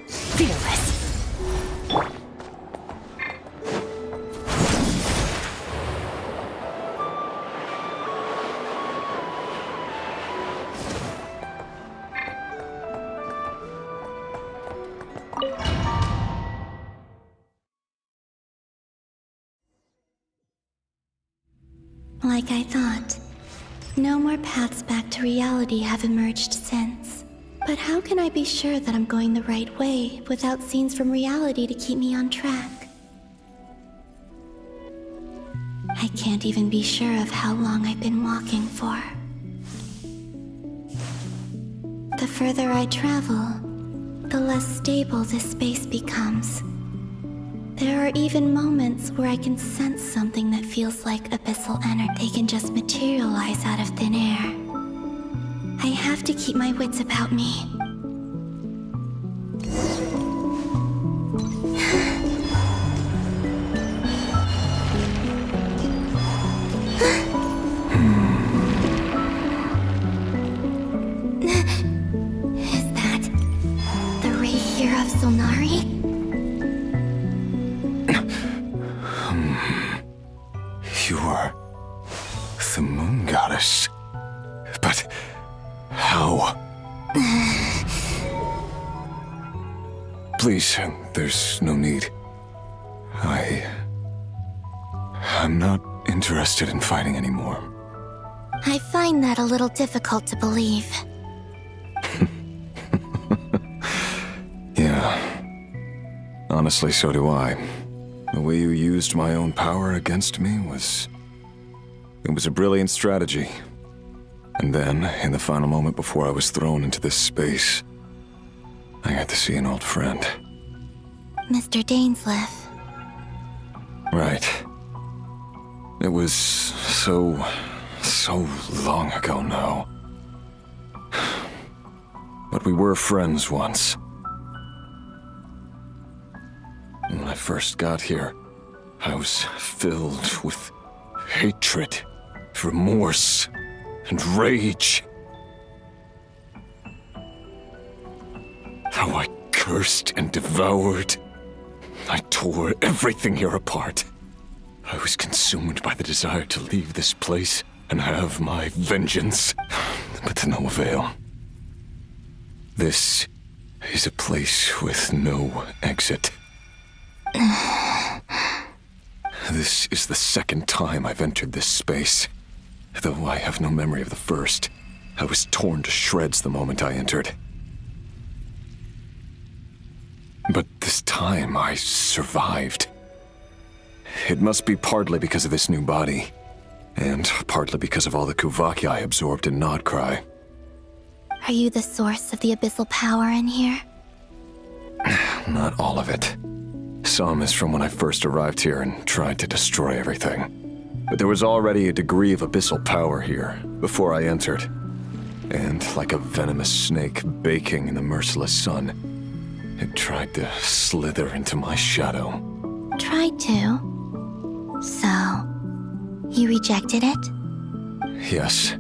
Fearless. Like I thought. No more paths back to reality have emerged since. But how can I be sure that I'm going the right way without scenes from reality to keep me on track? I can't even be sure of how long I've been walking for. The further I travel, the less stable this space becomes. There are even moments where I can sense something that feels like abyssal energy. They can just materialize out of thin air. I have to keep my wits about me. Is that the ray here of Solnari? You are the moon goddess. But how? Please, there's no need. I'm not interested in fighting anymore. I find that a little difficult to believe. Yeah. Honestly, so do I. The way you used my own power against me was... It was a brilliant strategy. And then, in the final moment before I was thrown into this space, I got to see an old friend. Mr. Dainsleif. Right. It was so long ago now. But we were friends once. When I first got here, I was filled with hatred, remorse, and rage. How I cursed and devoured. I tore everything here apart. I was consumed by the desire to leave this place and have my vengeance, but to no avail. This is a place with no exit. This is the second time I've entered this space. Though I have no memory of the first, I was torn to shreds the moment I entered. But this time I survived. It must be partly because of this new body, and partly because of all the Kuvaki I absorbed in Nodkrai. Are you the source of the abyssal power in here? Not all of it. Some is from when I first arrived here and tried to destroy everything. But there was already a degree of abyssal power here before I entered. And like a venomous snake baking in the merciless sun, it tried to slither into my shadow. Tried to? So, you rejected it? Yes.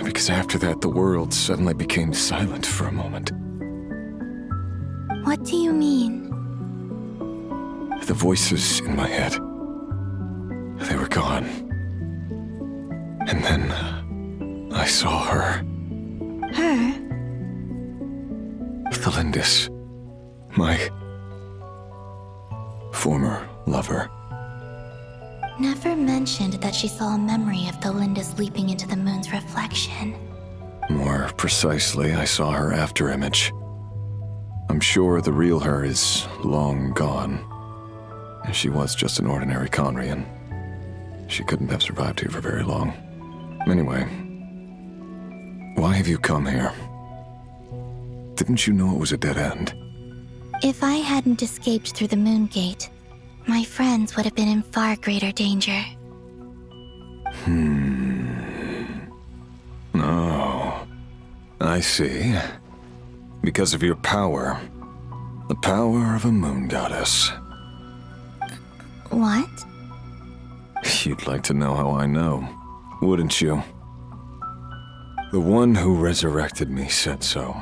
Because after that, the world suddenly became silent for a moment. What do you mean? The voices in my head, they were gone. And then I saw her. Her? The Lindis. My former lover. Never mentioned that she saw a memory of the Lindis leaping into the moon's reflection. More precisely, I saw her afterimage. I'm sure the real her is long gone. She was just an ordinary Conrian. She couldn't have survived here for very long. Anyway, why have you come here? Didn't you know it was a dead end? If I hadn't escaped through the moon gate, my friends would have been in far greater danger. Oh, I see. Because of your power. The power of a moon goddess. What? You'd like to know how I know, wouldn't you? The one who resurrected me said so.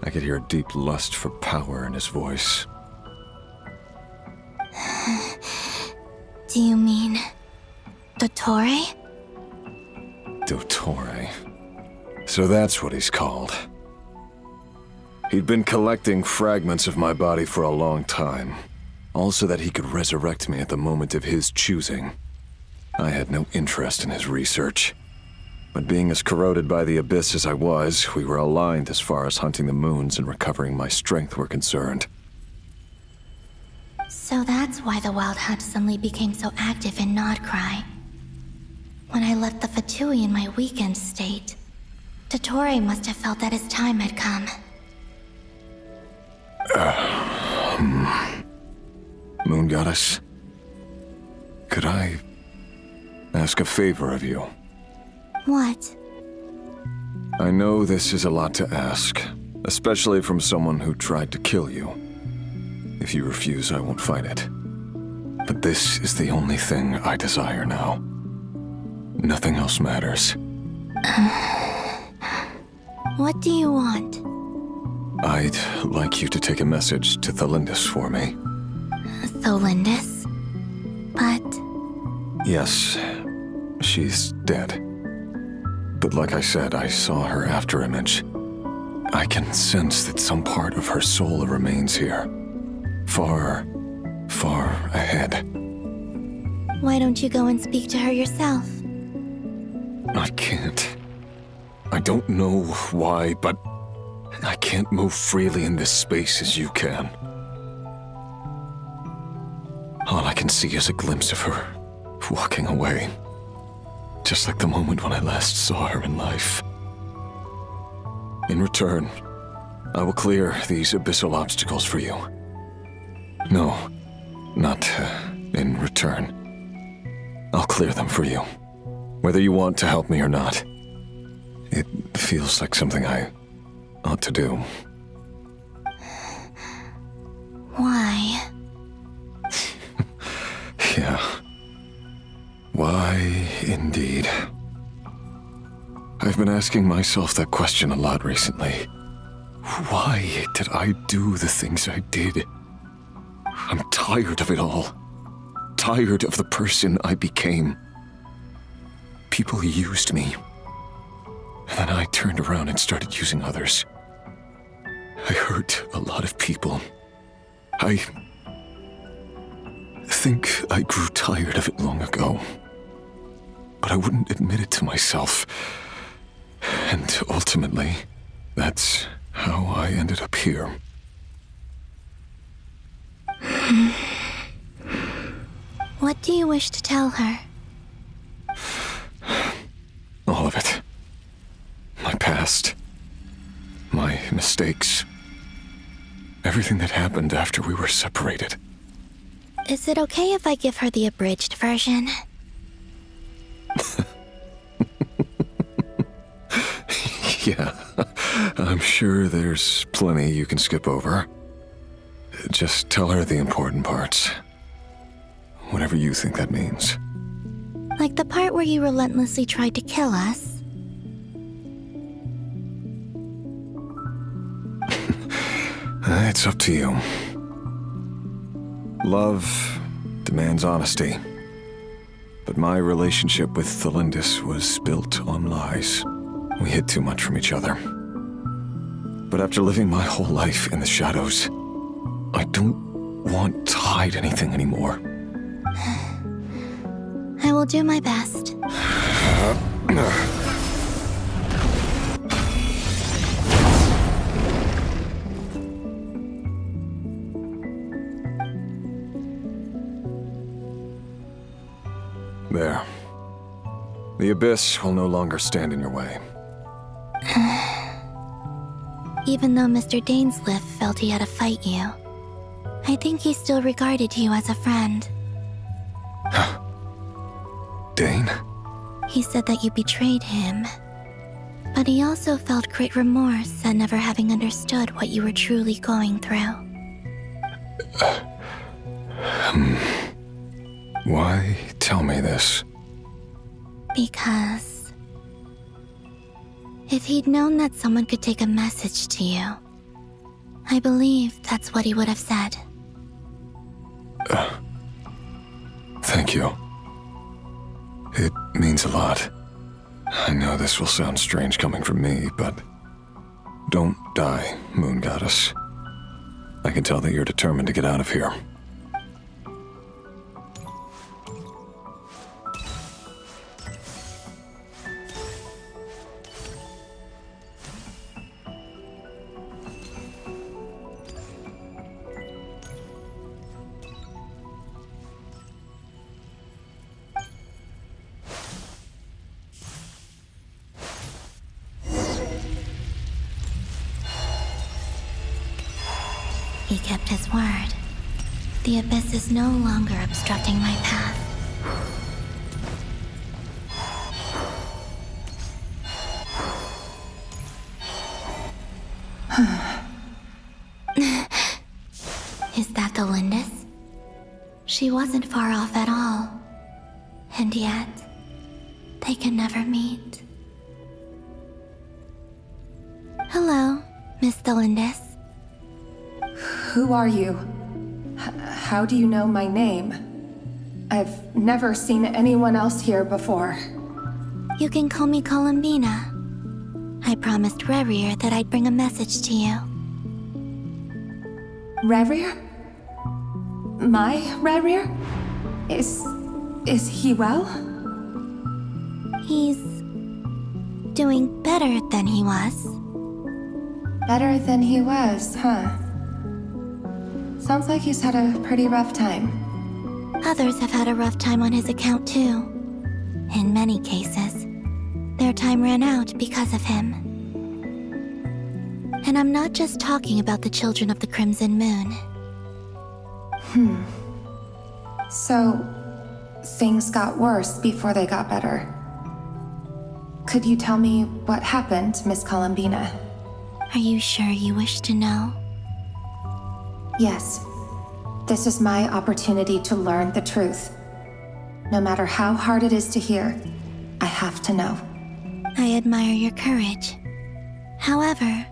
I could hear a deep lust for power in his voice. Do you mean... Dottore? Dottore. So that's what he's called. He'd been collecting fragments of my body for a long time, all so that he could resurrect me at the moment of his choosing. I had no interest in his research. But being as corroded by the abyss as I was, we were aligned as far as hunting the moons and recovering my strength were concerned. So that's why the Wild Hunt suddenly became so active in Nodkrai. When I left the Fatui in my weakened state, Dottore must have felt that his time had come. Moon Goddess, could I ask a favor of you? What? I know this is a lot to ask, especially from someone who tried to kill you. If you refuse, I won't fight it. But this is the only thing I desire now. Nothing else matters. What do you want? I'd like you to take a message to Thelindis for me. Thelindis? But... Yes, she's dead. But like I said, I saw her afterimage. I can sense that some part of her soul remains here. Far, far ahead. Why don't you go and speak to her yourself? I can't. I don't know why, but I can't move freely in this space as you can. All I can see is a glimpse of her walking away. Just like the moment when I last saw her in life. In return, I will clear these abyssal obstacles for you. No, not in return. I'll clear them for you, whether you want to help me or not. It feels like something I ought to do. Why? Yeah. Why, indeed. I've been asking myself that question a lot recently. Why did I do the things I did? I'm tired of it all. Tired of the person I became. People used me. And then I turned around and started using others. I hurt a lot of people. I think I grew tired of it long ago. But I wouldn't admit it to myself. And ultimately, that's how I ended up here. What do you wish to tell her? All of it. My past. My mistakes. Everything that happened after we were separated. Is it okay if I give her the abridged version? Yeah, I'm sure there's plenty you can skip over. Just tell her the important parts. Whatever you think that means. Like the part where you relentlessly tried to kill us? It's up to you. Love demands honesty. But my relationship with Thelindis was built on lies. We hid too much from each other. But after living my whole life in the shadows, I don't want to hide anything anymore. I will do my best. There. The abyss will no longer stand in your way. Even though Mr. Dainsliff felt he had to fight you, I think he still regarded you as a friend. Dane? He said that you betrayed him, but he also felt great remorse at never having understood what you were truly going through. Why tell me this? Because if he'd known that someone could take a message to you, I believe that's what he would have said. Thank you. It means a lot. I know this will sound strange coming from me, but don't die, Moon Goddess. I can tell that you're determined to get out of here. He kept his word. The abyss is no longer obstructing my path. Is that the Lindis? She wasn't far off at all. And yet, they can never meet. Hello, Miss the Lindis. Who are you? How do you know my name? I've never seen anyone else here before. You can call me Columbina. I promised Rerir that I'd bring a message to you. Rerir? My Rerir? Is he well? He's doing better than he was. Better than he was, huh? Sounds like he's had a pretty rough time. Others have had a rough time on his account too. In many cases, their time ran out because of him. And I'm not just talking about the children of the Crimson Moon. So, things got worse before they got better. Could you tell me what happened, Miss Columbina? Are you sure you wish to know? Yes. This is my opportunity to learn the truth. No matter how hard it is to hear, I have to know. I admire your courage. However,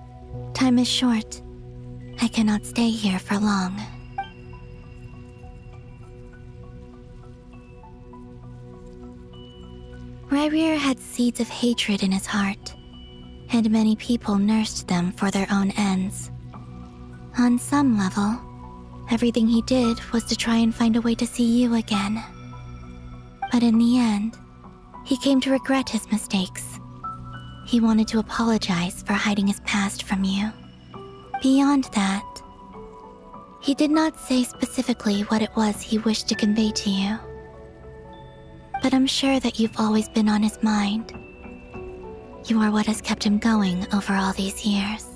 time is short. I cannot stay here for long. Rerir had seeds of hatred in his heart, and many people nursed them for their own ends. On some level, everything he did was to try and find a way to see you again. But in the end, he came to regret his mistakes. He wanted to apologize for hiding his past from you. Beyond that, he did not say specifically what it was he wished to convey to you. But I'm sure that you've always been on his mind. You are what has kept him going over all these years.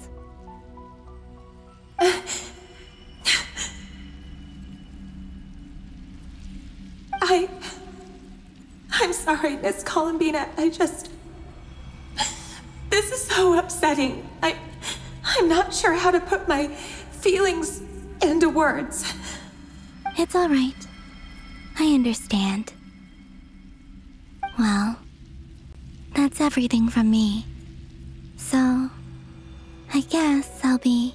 I'm sorry, Miss Columbina. This is so upsetting. I'm not sure how to put my feelings into words. It's all right. I understand. Well, that's everything from me. So, I guess I'll be...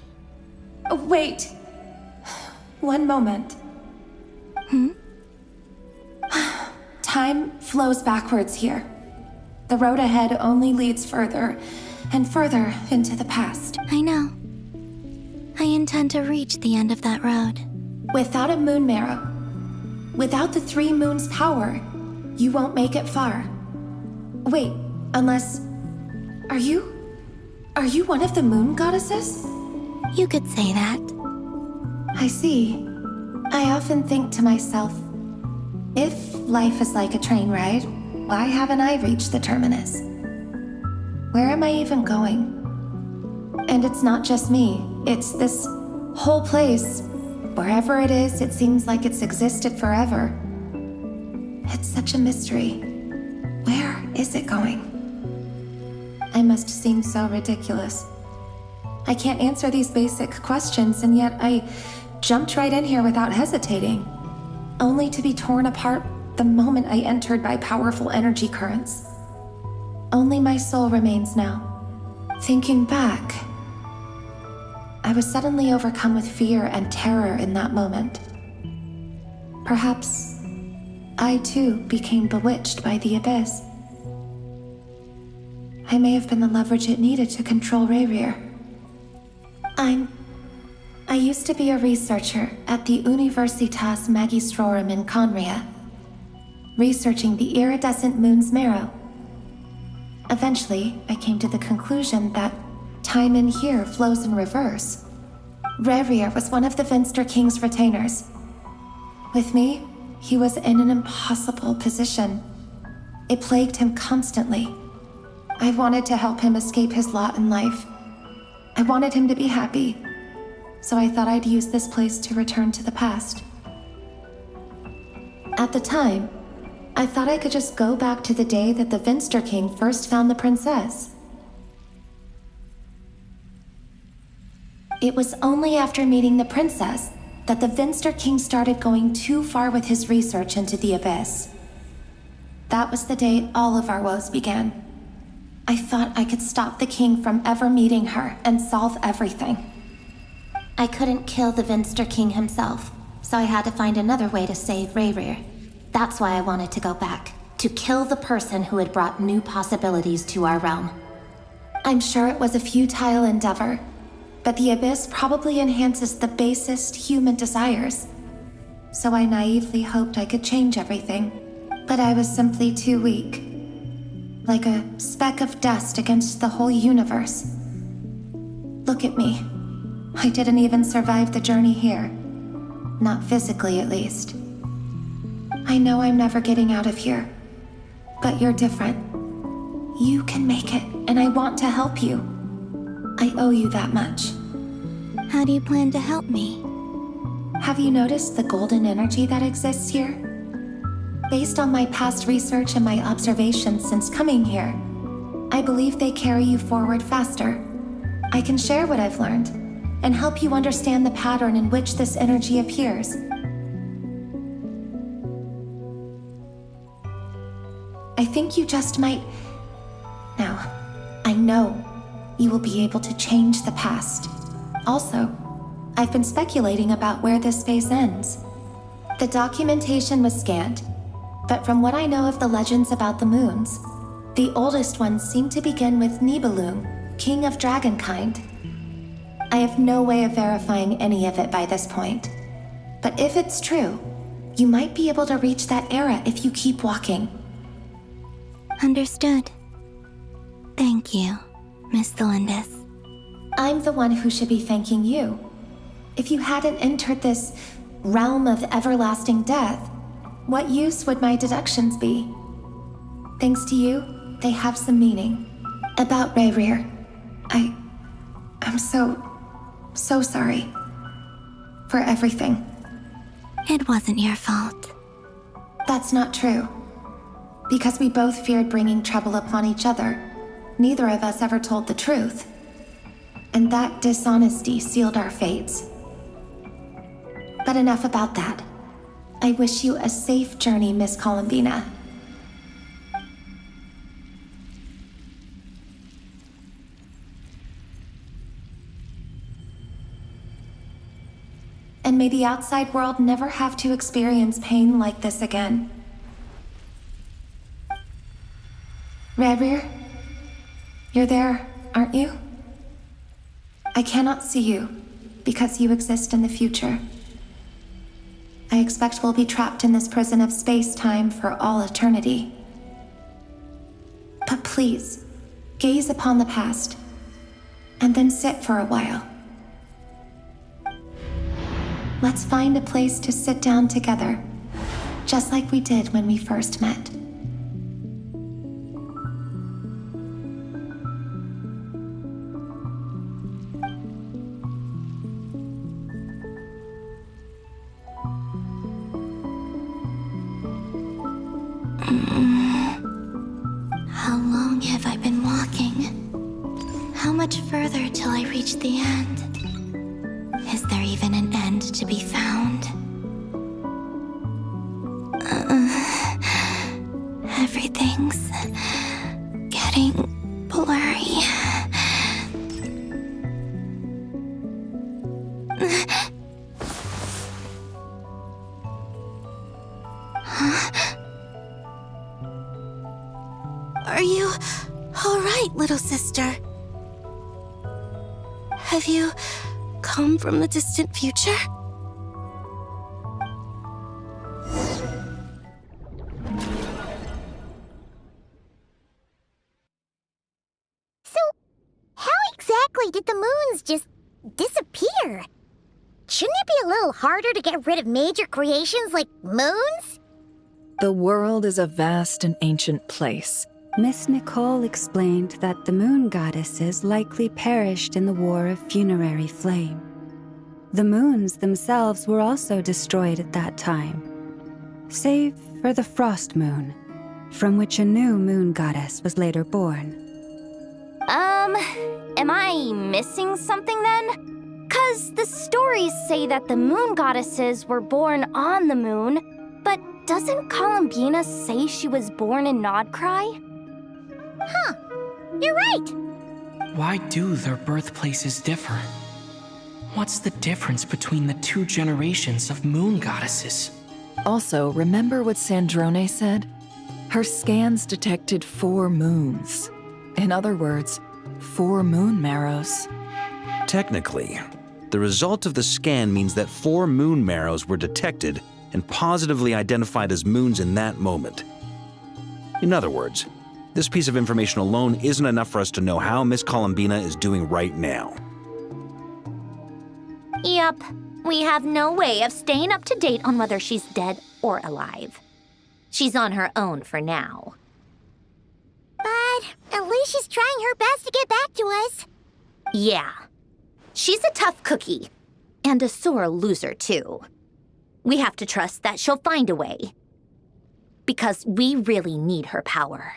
Wait. One moment. Time flows backwards here. The road ahead only leads further and further into the past. I know. I intend to reach the end of that road. Without a moon marrow, without the three moons' power, you won't make it far. Wait, unless... Are you one of the moon goddesses? You could say that. I see. I often think to myself, if life is like a train ride, why haven't I reached the terminus? Where am I even going? And it's not just me, it's this whole place. Wherever it is, it seems like it's existed forever. It's such a mystery. Where is it going? I must seem so ridiculous. I can't answer these basic questions, and yet I jumped right in here without hesitating. only to be torn apart the moment I entered by powerful energy currents. Only my soul remains now. Thinking back, I was suddenly overcome with fear and terror in that moment. Perhaps I too became bewitched by the abyss. I may have been the leverage it needed to control Rayrir. I used to be a researcher at the Universitas Magistrorum in Conria, researching the iridescent moon's marrow. Eventually, I came to the conclusion that time in here flows in reverse. Rayrir was one of the Finster King's retainers. With me, he was in an impossible position. It plagued him constantly. I wanted to help him escape his lot in life. I wanted him to be happy, so I thought I'd use this place to return to the past. At the time, I thought I could just go back to the day that the Finster King first found the princess. It was only after meeting the princess that the Finster King started going too far with his research into the abyss. That was the day all of our woes began. I thought I could stop the king from ever meeting her and solve everything. I couldn't kill the Finster King himself, so I had to find another way to save Rayrir. That's why I wanted to go back, to kill the person who had brought new possibilities to our realm. I'm sure it was a futile endeavor, but the abyss probably enhances the basest human desires. So I naively hoped I could change everything, but I was simply too weak. Like a speck of dust against the whole universe. Look at me. I didn't even survive the journey here. Not physically, at least. I know I'm never getting out of here, but you're different. You can make it, and I want to help you. I owe you that much. How do you plan to help me? Have you noticed the golden energy that exists here? Based on my past research and my observations since coming here, I believe they carry you forward faster. I can share what I've learned and help you understand the pattern in which this energy appears. I think you just might... Now, I know you will be able to change the past. Also, I've been speculating about where this space ends. The documentation was scanned, but from what I know of the legends about the moons, the oldest ones seem to begin with Nibelung, king of dragonkind. I have no way of verifying any of it by this point, but if it's true, you might be able to reach that era if you keep walking. Understood. Thank you, Miss Delindis. I'm the one who should be thanking you. If you hadn't entered this realm of everlasting death, what use would my deductions be? Thanks to you, they have some meaning. About Rayrir, I'm so sorry. For everything. It wasn't your fault. That's not true. Because we both feared bringing trouble upon each other, neither of us ever told the truth. And that dishonesty sealed our fates. But enough about that. I wish you a safe journey, Miss Columbina. And may the outside world never have to experience pain like this again. Rayrir, you're there, aren't you? I cannot see you, because you exist in the future. I expect we'll be trapped in this prison of space-time for all eternity. But please, gaze upon the past, and then sit for a while. Let's find a place to sit down together, just like we did when we first met. How long have I been walking? How much further till I reach the end? Is there even an end to be found? Everything's getting blurry. Are you all right, little sister? Have you come from the distant future? So, how exactly did the moons just disappear? Shouldn't it be a little harder to get rid of major creations like moons? The world is a vast and ancient place. Miss Nicole explained that the moon goddesses likely perished in the War of Funerary Flame. The moons themselves were also destroyed at that time, save for the Frost Moon, from which a new moon goddess was later born. Am I missing something then? 'Cause the stories say that the moon goddesses were born on the moon, but doesn't Columbina say she was born in Nodkrai? Huh, you're right. Why do their birthplaces differ? What's the difference between the two generations of moon goddesses? Also, remember what Sandrone said? Her scans detected 4 moons. In other words, 4 moon marrows. Technically, the result of the scan means that 4 moon marrows were detected and positively identified as moons in that moment. In other words, this piece of information alone isn't enough for us to know how Miss Columbina is doing right now. Yep, we have no way of staying up to date on whether she's dead or alive. She's on her own for now. But at least she's trying her best to get back to us. Yeah. She's a tough cookie. And a sore loser, too. We have to trust that she'll find a way. Because we really need her power.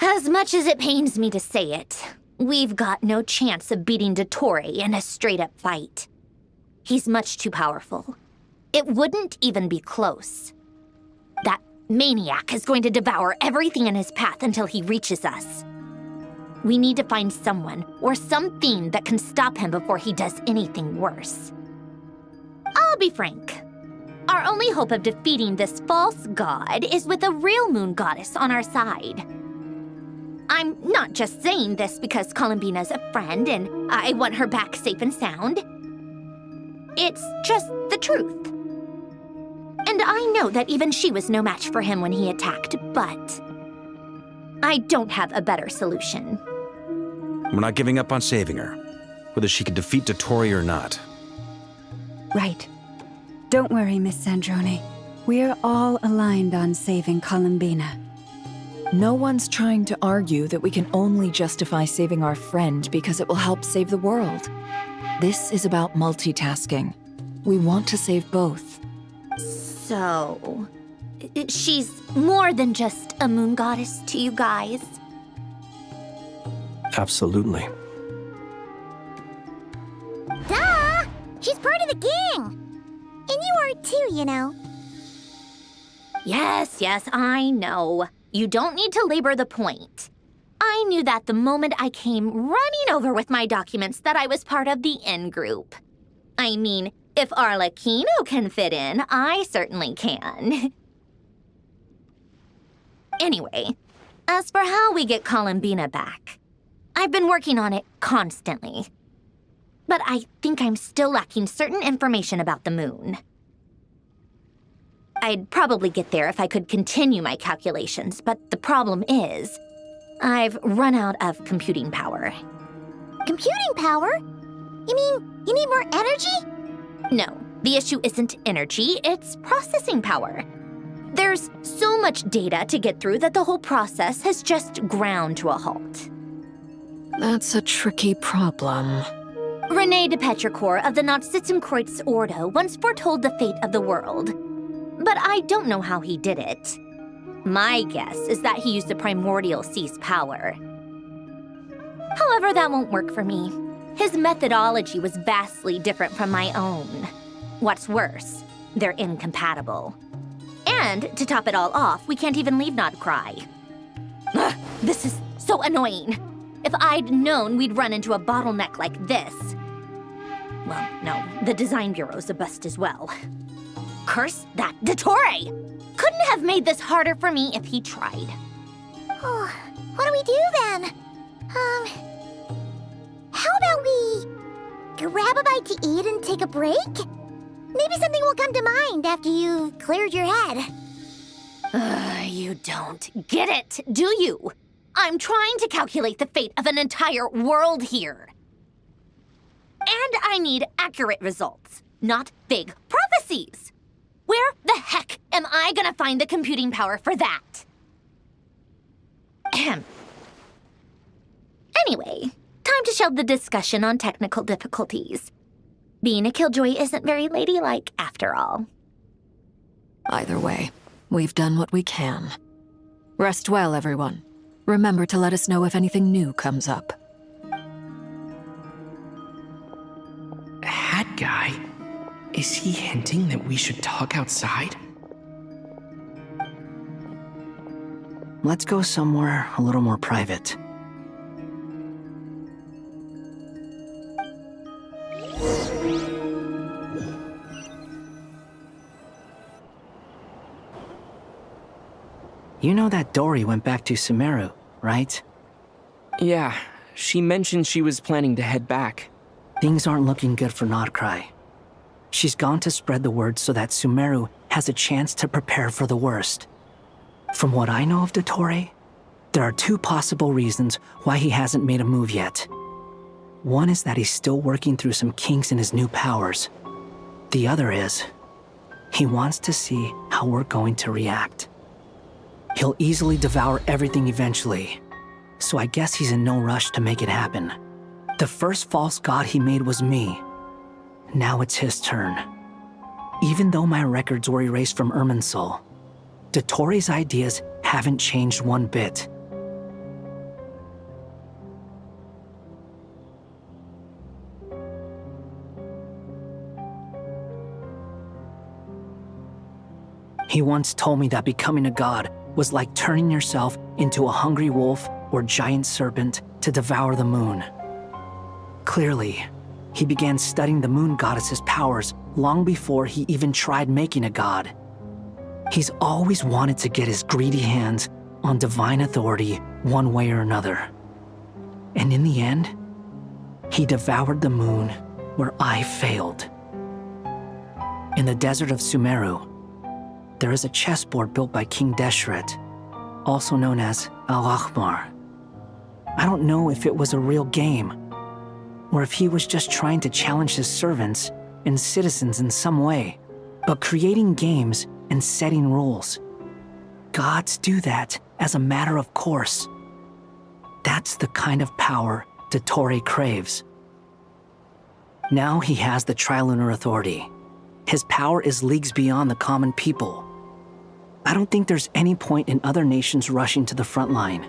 As much as it pains me to say it, we've got no chance of beating Dottore in a straight-up fight. He's much too powerful. It wouldn't even be close. That maniac is going to devour everything in his path until he reaches us. We need to find someone or something that can stop him before he does anything worse. I'll be frank. Our only hope of defeating this false god is with a real moon goddess on our side. I'm not just saying this because Columbina's a friend and I want her back safe and sound. It's just the truth. And I know that even she was no match for him when he attacked, but I don't have a better solution. We're not giving up on saving her, whether she can defeat Dottore or not. Right. Don't worry, Miss Sandrone. We're all aligned on saving Columbina. No one's trying to argue that we can only justify saving our friend because it will help save the world. This is about multitasking. We want to save both. So, she's more than just a moon goddess to you guys? Absolutely. Duh! She's part of the gang! And you are too, you know. Yes, I know. You don't need to labor the point. I knew that the moment I came running over with my documents that I was part of the in-group. I mean, if Arlecchino can fit in, I certainly can. Anyway, as for how we get Columbina back, I've been working on it constantly. But I think I'm still lacking certain information about the moon. I'd probably get there if I could continue my calculations, but the problem is, I've run out of computing power. Computing power? You mean you need more energy? No, the issue isn't energy, it's processing power. There's so much data to get through that the whole process has just ground to a halt. That's a tricky problem. René de Petrichor of the Nazissenkreuz Ordo once foretold the fate of the world. But I don't know how he did it. My guess is that he used the primordial sea's power. However, that won't work for me. His methodology was vastly different from my own. What's worse, they're incompatible. And to top it all off, we can't even leave Nodkrai. Ugh, this is so annoying. If I'd known we'd run into a bottleneck like this. Well, no, the design bureau's a bust as well. Curse that Dottore! Couldn't have made this harder for me if he tried. Oh, what do we do then? How about we grab a bite to eat and take a break? Maybe something will come to mind after you've cleared your head. You don't get it, do you? I'm trying to calculate the fate of an entire world here. And I need accurate results, not vague prophecies. Where the heck am I gonna find the computing power for that? Ahem. Anyway, time to shelve the discussion on technical difficulties. Being a killjoy isn't very ladylike, after all. Either way, we've done what we can. Rest well, everyone. Remember to let us know if anything new comes up. Hat guy? Is he hinting that we should talk outside? Let's go somewhere a little more private. You know that Dory went back to Sumeru, right? Yeah, she mentioned she was planning to head back. Things aren't looking good for Nodkrai. She's gone to spread the word so that Sumeru has a chance to prepare for the worst. From what I know of Dottore, there are two possible reasons why he hasn't made a move yet. One is that he's still working through some kinks in his new powers. The other is, he wants to see how we're going to react. He'll easily devour everything eventually, so I guess he's in no rush to make it happen. The first false god he made was me. Now it's his turn. Even though my records were erased from Irminsul, Dottore's ideas haven't changed one bit. He once told me that becoming a god was like turning yourself into a hungry wolf or giant serpent to devour the moon. Clearly, he began studying the moon goddess's powers long before he even tried making a god. He's always wanted to get his greedy hands on divine authority one way or another. And in the end, he devoured the moon where I failed. In the desert of Sumeru, there is a chessboard built by King Deshret, also known as Al-Ahmar. I don't know if it was a real game, or if he was just trying to challenge his servants and citizens in some way, but creating games and setting rules. Gods do that as a matter of course. That's the kind of power Dottore craves. Now he has the Trilunar Authority. His power is leagues beyond the common people. I don't think there's any point in other nations rushing to the front line.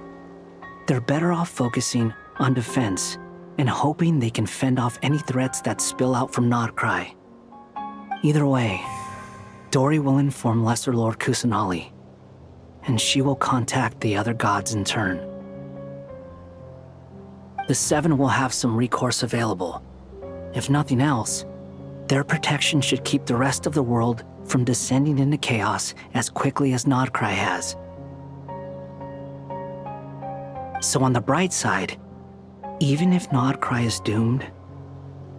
They're better off focusing on defense and hoping they can fend off any threats that spill out from Nodkrai. Either way, Dory will inform Lesser Lord Kusanali, and she will contact the other gods in turn. The Seven will have some recourse available. If nothing else, their protection should keep the rest of the world from descending into chaos as quickly as Nodkrai has. So on the bright side, even if Nodkrai is doomed,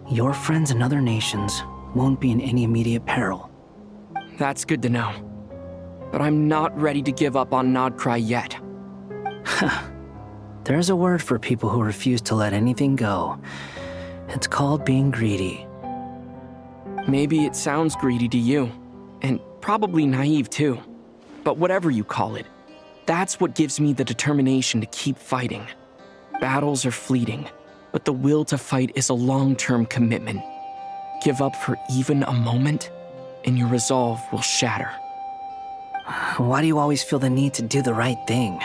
your friends in other nations won't be in any immediate peril. That's good to know. But I'm not ready to give up on Nodkrai yet. There's a word for people who refuse to let anything go. It's called being greedy. Maybe it sounds greedy to you, and probably naive too. But whatever you call it, that's what gives me the determination to keep fighting. Battles are fleeting, but the will to fight is a long-term commitment. Give up for even a moment, and your resolve will shatter. Why do you always feel the need to do the right thing?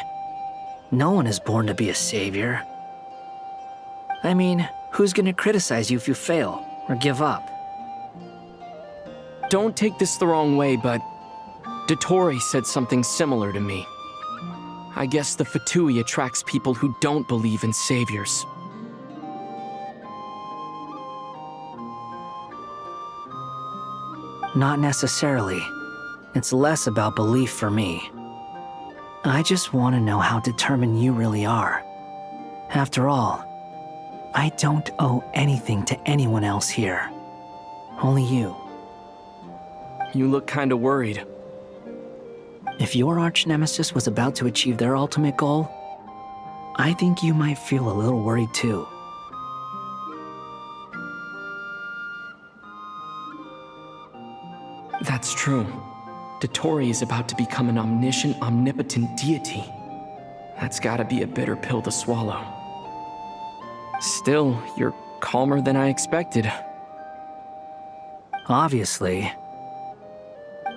No one is born to be a savior. I mean, who's gonna criticize you if you fail or give up? Don't take this the wrong way, but Dottore said something similar to me. I guess the Fatui attracts people who don't believe in saviors. Not necessarily. It's less about belief for me. I just want to know how determined you really are. After all, I don't owe anything to anyone else here. Only you. You look kinda worried. If your arch-nemesis was about to achieve their ultimate goal, I think you might feel a little worried too. That's true. Dottore is about to become an omniscient, omnipotent deity. That's gotta be a bitter pill to swallow. Still, you're calmer than I expected. Obviously.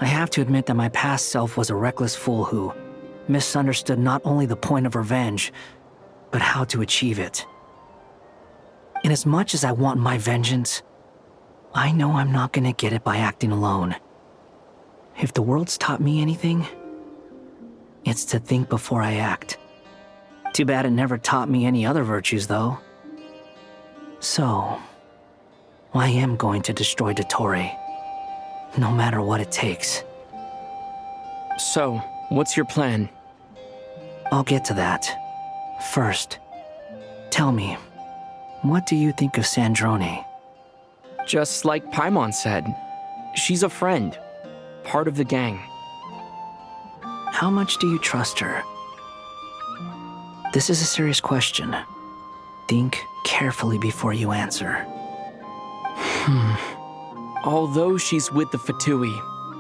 I have to admit that my past self was a reckless fool who misunderstood not only the point of revenge, but how to achieve it. And as much as I want my vengeance, I know I'm not gonna get it by acting alone. If the world's taught me anything, it's to think before I act. Too bad it never taught me any other virtues, though. So, I am going to destroy Dottore, no matter what it takes. So, what's your plan? I'll get to that. First, tell me, what do you think of Sandrone? Just like Paimon said, she's a friend, part of the gang. How much do you trust her? This is a serious question. Think carefully before you answer. Although she's with the Fatui,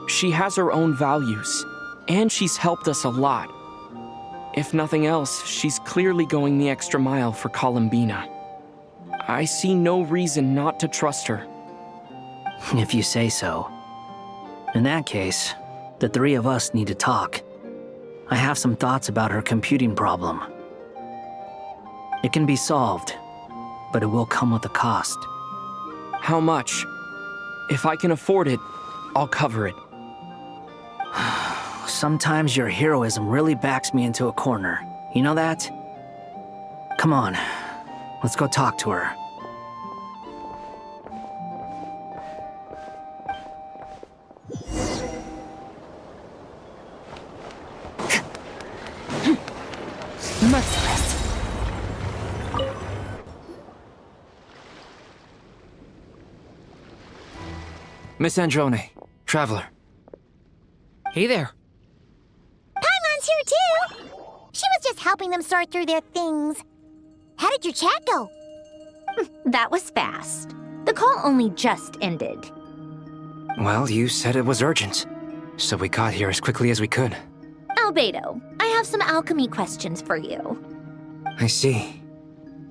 she has her own values, and she's helped us a lot. If nothing else, she's clearly going the extra mile for Columbina. I see no reason not to trust her. If you say so. In that case, the three of us need to talk. I have some thoughts about her computing problem. It can be solved, but it will come with a cost. How much? If I can afford it, I'll cover it. Sometimes your heroism really backs me into a corner. You know that? Come on, let's go talk to her. Merciless. Miss Androne, Traveler. Hey there. Paimon's here too! She was just helping them sort through their things. How did your chat go? That was fast. The call only just ended. Well, you said it was urgent, so we got here as quickly as we could. Albedo, I have some alchemy questions for you. I see.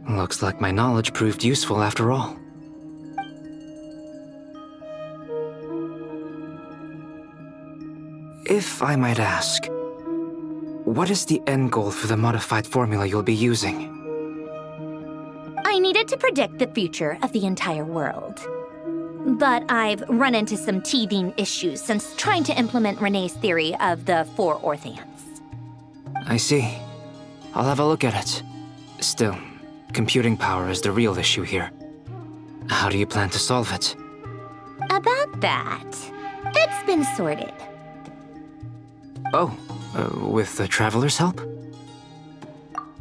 Looks like my knowledge proved useful after all. If I might ask, what is the end goal for the modified formula you'll be using? I needed to predict the future of the entire world. But I've run into some teething issues since trying to implement Renee's theory of the four Orthants. I see. I'll have a look at it. Still, computing power is the real issue here. How do you plan to solve it? About that, it's been sorted. Oh, with the Traveler's help?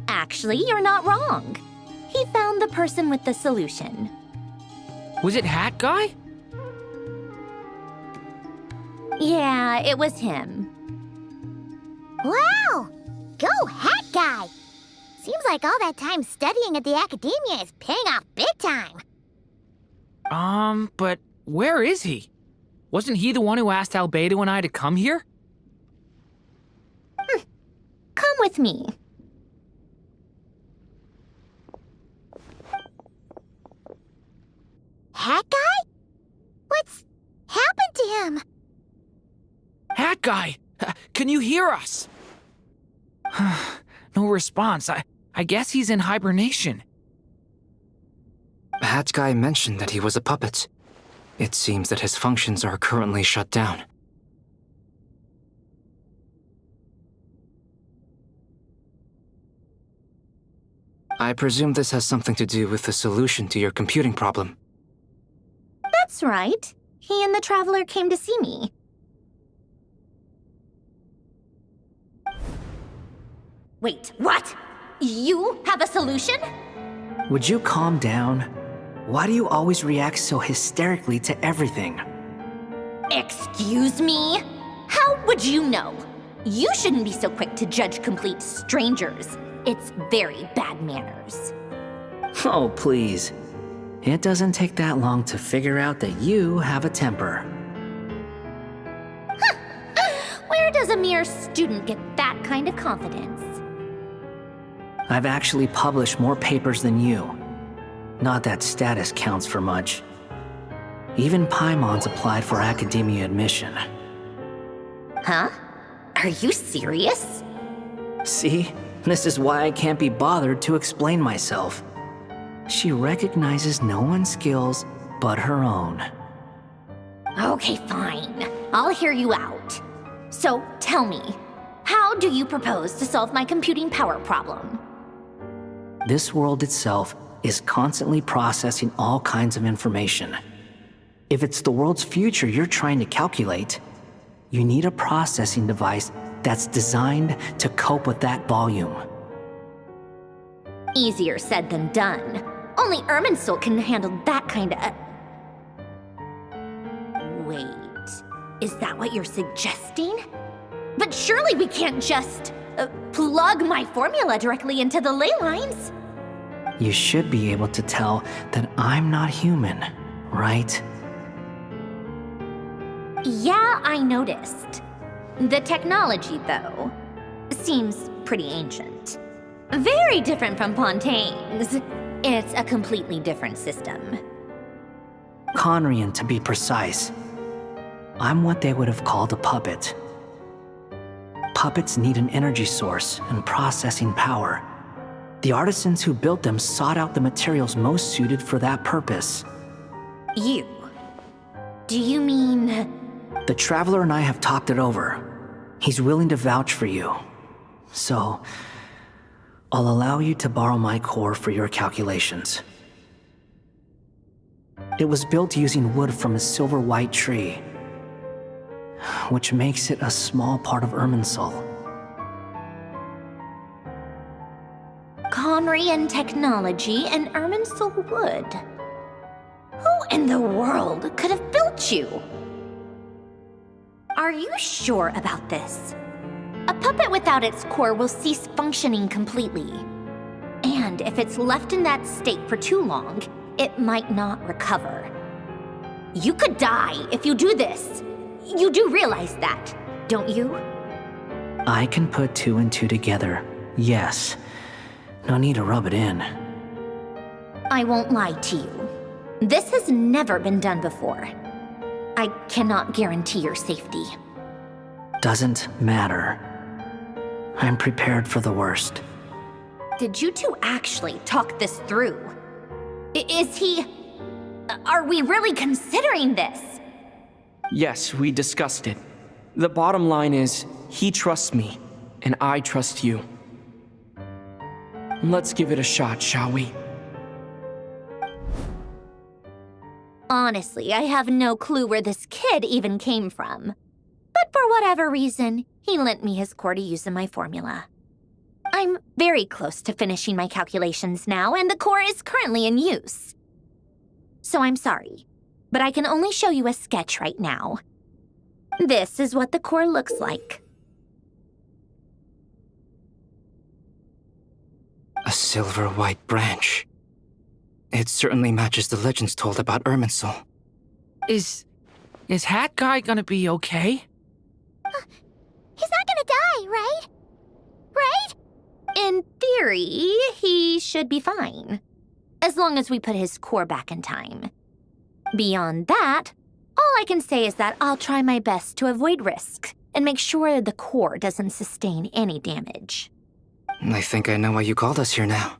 Actually, you're not wrong. He found the person with the solution. Was it Hat Guy? Yeah, it was him. Wow! Go Hat Guy! Seems like all that time studying at the Academia is paying off big time. But where is he? Wasn't he the one who asked Albedo and I to come here? Come with me. Hat Guy? What's happened to him? Hat Guy! Can you hear us? No response. I guess he's in hibernation. Hat Guy mentioned that he was a puppet. It seems that his functions are currently shut down. I presume this has something to do with the solution to your computing problem. That's right. He and the Traveler came to see me. Wait, what? You have a solution? Would you calm down? Why do you always react so hysterically to everything? Excuse me? How would you know? You shouldn't be so quick to judge complete strangers. It's very bad manners. Oh, please. It doesn't take that long to figure out that you have a temper. Where does a mere student get that kind of confidence? I've actually published more papers than you. Not that status counts for much. Even Paimon's applied for academia admission. Huh? Are you serious? See? This is why I can't be bothered to explain myself. She recognizes no one's skills but her own. Okay, fine. I'll hear you out. So, tell me, how do you propose to solve my computing power problem? This world itself is constantly processing all kinds of information. If it's the world's future you're trying to calculate, you need a processing device that's designed to cope with that volume. Easier said than done. Only Irminsul can handle that kind of... Wait, is that what you're suggesting? But surely we can't just plug my formula directly into the ley lines. You should be able to tell that I'm not human, right? Yeah, I noticed. The technology, though, seems pretty ancient. Very different from Pontaine's. It's a completely different system. Conrian, to be precise. I'm what they would have called a puppet. Puppets need an energy source and processing power. The artisans who built them sought out the materials most suited for that purpose. You? Do you mean... The Traveler and I have talked it over. He's willing to vouch for you. So, I'll allow you to borrow my core for your calculations. It was built using wood from a silver-white tree, which makes it a small part of Irminsul. Conrian technology and Irminsul wood. Who in the world could have built you? Are you sure about this? A puppet without its core will cease functioning completely. And if it's left in that state for too long, it might not recover. You could die if you do this. You do realize that, don't you? I can put two and two together, yes. No need to rub it in. I won't lie to you. This has never been done before. I cannot guarantee your safety. Doesn't matter. I'm prepared for the worst. Did you two actually talk this through? Is he... Are we really considering this? Yes, we discussed it. The bottom line is, he trusts me, and I trust you. Let's give it a shot, shall we? Honestly, I have no clue where this kid even came from. But for whatever reason, he lent me his core to use in my formula. I'm very close to finishing my calculations now, and the core is currently in use. So I'm sorry, but I can only show you a sketch right now. This is what the core looks like. A silver-white branch. It certainly matches the legends told about Irminsul. Is Hat Guy gonna be okay? He's not gonna die, right? Right? In theory, he should be fine. As long as we put his core back in time. Beyond that, all I can say is that I'll try my best to avoid risk and make sure the core doesn't sustain any damage. I think I know why you called us here now.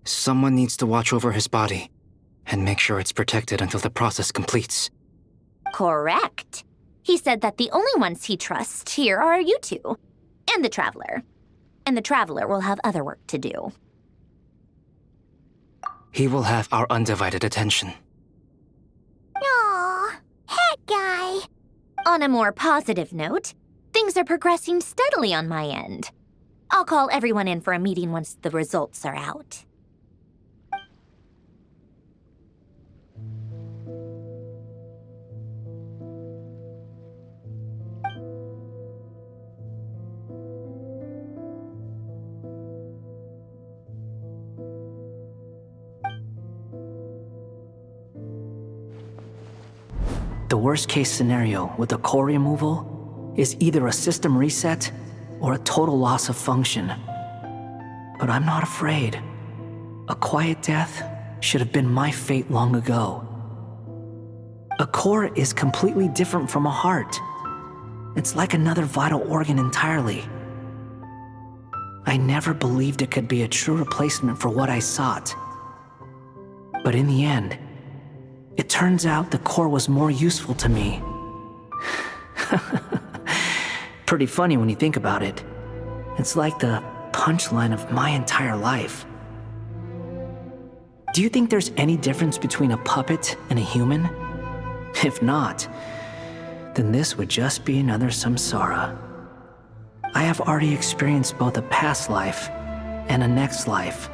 Someone needs to watch over his body and make sure it's protected until the process completes. Correct. He said that the only ones he trusts here are you two, and the Traveler. And the Traveler will have other work to do. He will have our undivided attention. Aw, hat guy. On a more positive note, things are progressing steadily on my end. I'll call everyone in for a meeting once the results are out. The worst case scenario with the core removal is either a system reset or a total loss of function. But I'm not afraid. A quiet death should have been my fate long ago. A core is completely different from a heart. It's like another vital organ entirely. I never believed it could be a true replacement for what I sought. But in the end, it turns out the core was more useful to me. Pretty funny when you think about it. It's like the punchline of my entire life. Do you think there's any difference between a puppet and a human? If not, then this would just be another samsara. I have already experienced both a past life and a next life.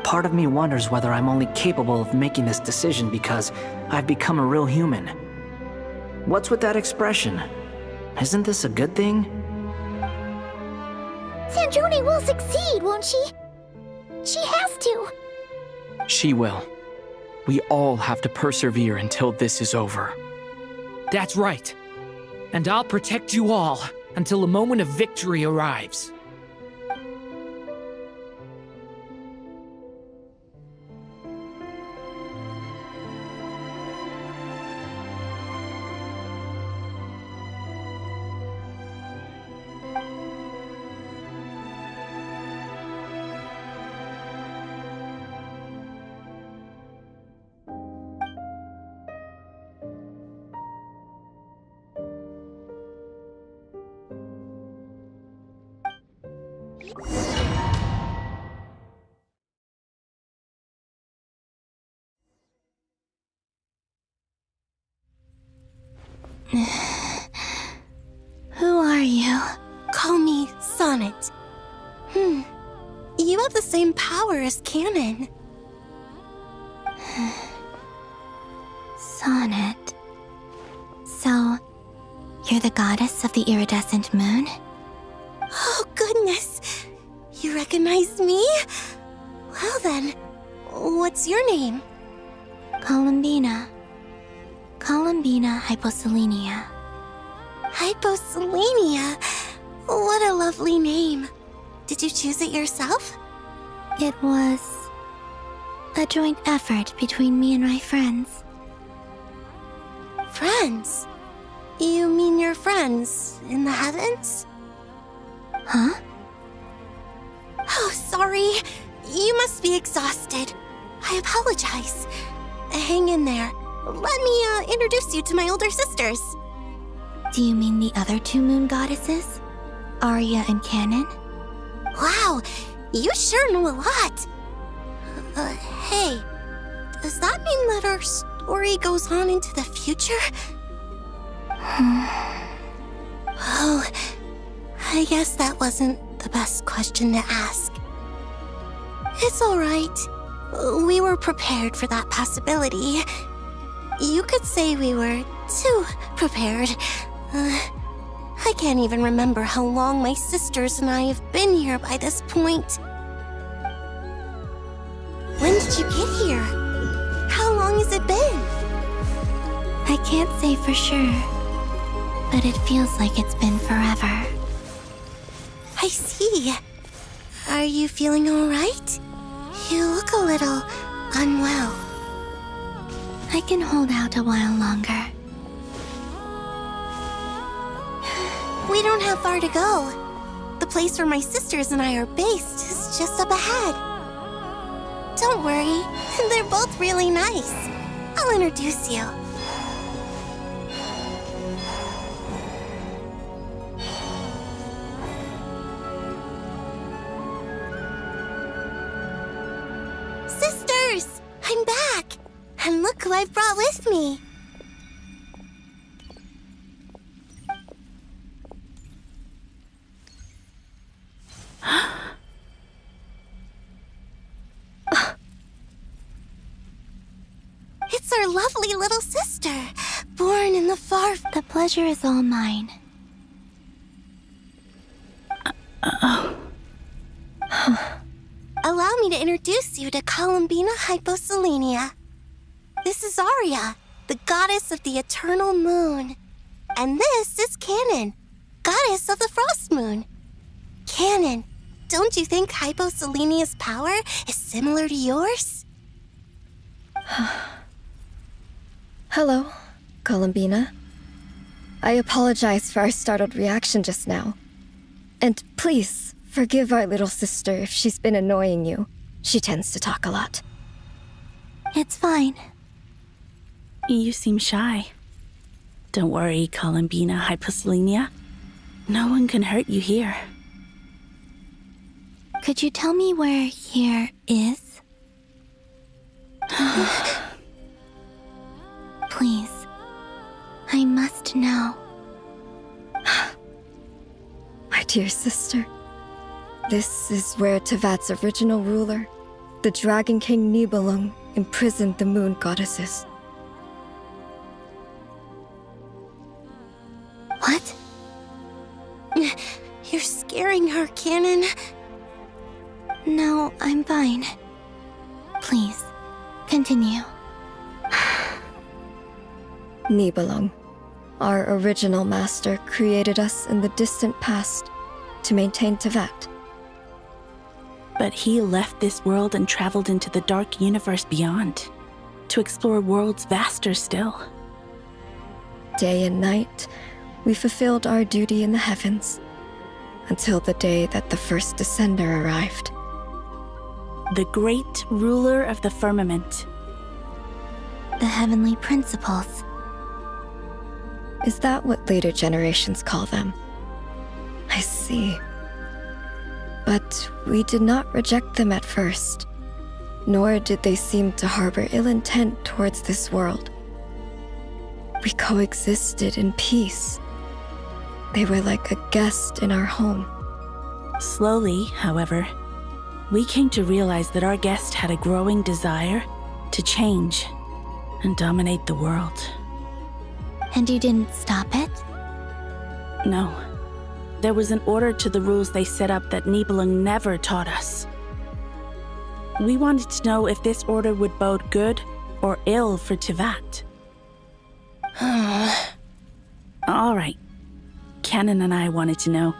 Part of me wonders whether I'm only capable of making this decision because I've become a real human. What's with that expression? Isn't this a good thing? Sandrone will succeed, won't she? She has to. She will. We all have to persevere until this is over. That's right. And I'll protect you all until a moment of victory arrives. Who are you? Call me Sonnet. You have the same power as Canon. Sonnet. So, you're the goddess of the iridescent moon? Oh, goodness! You recognize me? Well then, what's your name? Columbina. Columbina Hyposelenia. Hyposelenia? What a lovely name. Did you choose it yourself? It was a joint effort between me and my friends. Friends? You mean your friends in the heavens? Huh? Oh, sorry. You must be exhausted. I apologize. Hang in there. Let me introduce you to my older sisters. Do you mean the other two moon goddesses? Arya and Canon? Wow, you sure know a lot. Hey, does that mean that our story goes on into the future? Oh, I guess that wasn't the best question to ask. It's all right. We were prepared for that possibility. You could say we were too prepared. I can't even remember how long my sisters and I have been here by this point. When did you get here? How long has it been? I can't say for sure, but it feels like it's been forever. I see. Are you feeling all right? You look a little unwell. I can hold out a while longer. We don't have far to go. The place where my sisters and I are based is just up ahead. Don't worry, they're both really nice. I'll introduce you. I'm back! And look who I've brought with me! It's our lovely little sister, born in the far... The pleasure is all mine. Allow me to introduce you to Columbina Hyposelenia. This is Arya, the goddess of the eternal moon. And this is Canon, goddess of the frost moon. Canon, don't you think Hyposelenia's power is similar to yours? Hello, Columbina. I apologize for our startled reaction just now. And please, forgive our little sister if she's been annoying you. She tends to talk a lot. It's fine. You seem shy. Don't worry, Columbina Hyposelenia. No one can hurt you here. Could you tell me where here is? Please. I must know. My dear sister, this is where Tevat's original ruler, the Dragon King Nibelung, imprisoned the moon goddesses. What? You're scaring her, Canon. No, I'm fine. Please, continue. Nibelung, our original master, created us in the distant past to maintain Tevat. But he left this world and traveled into the dark universe beyond, to explore worlds vaster still. Day and night, we fulfilled our duty in the heavens, until the day that the first descender arrived. The great ruler of the firmament. The heavenly principles. Is that what later generations call them? I see. But we did not reject them at first, nor did they seem to harbor ill intent towards this world. We coexisted in peace. They were like a guest in our home. Slowly, however, we came to realize that our guest had a growing desire to change and dominate the world. And you didn't stop it? No. There was an order to the rules they set up that Nibelung never taught us. We wanted to know if this order would bode good or ill for Tevat. All right. Canon and I wanted to know.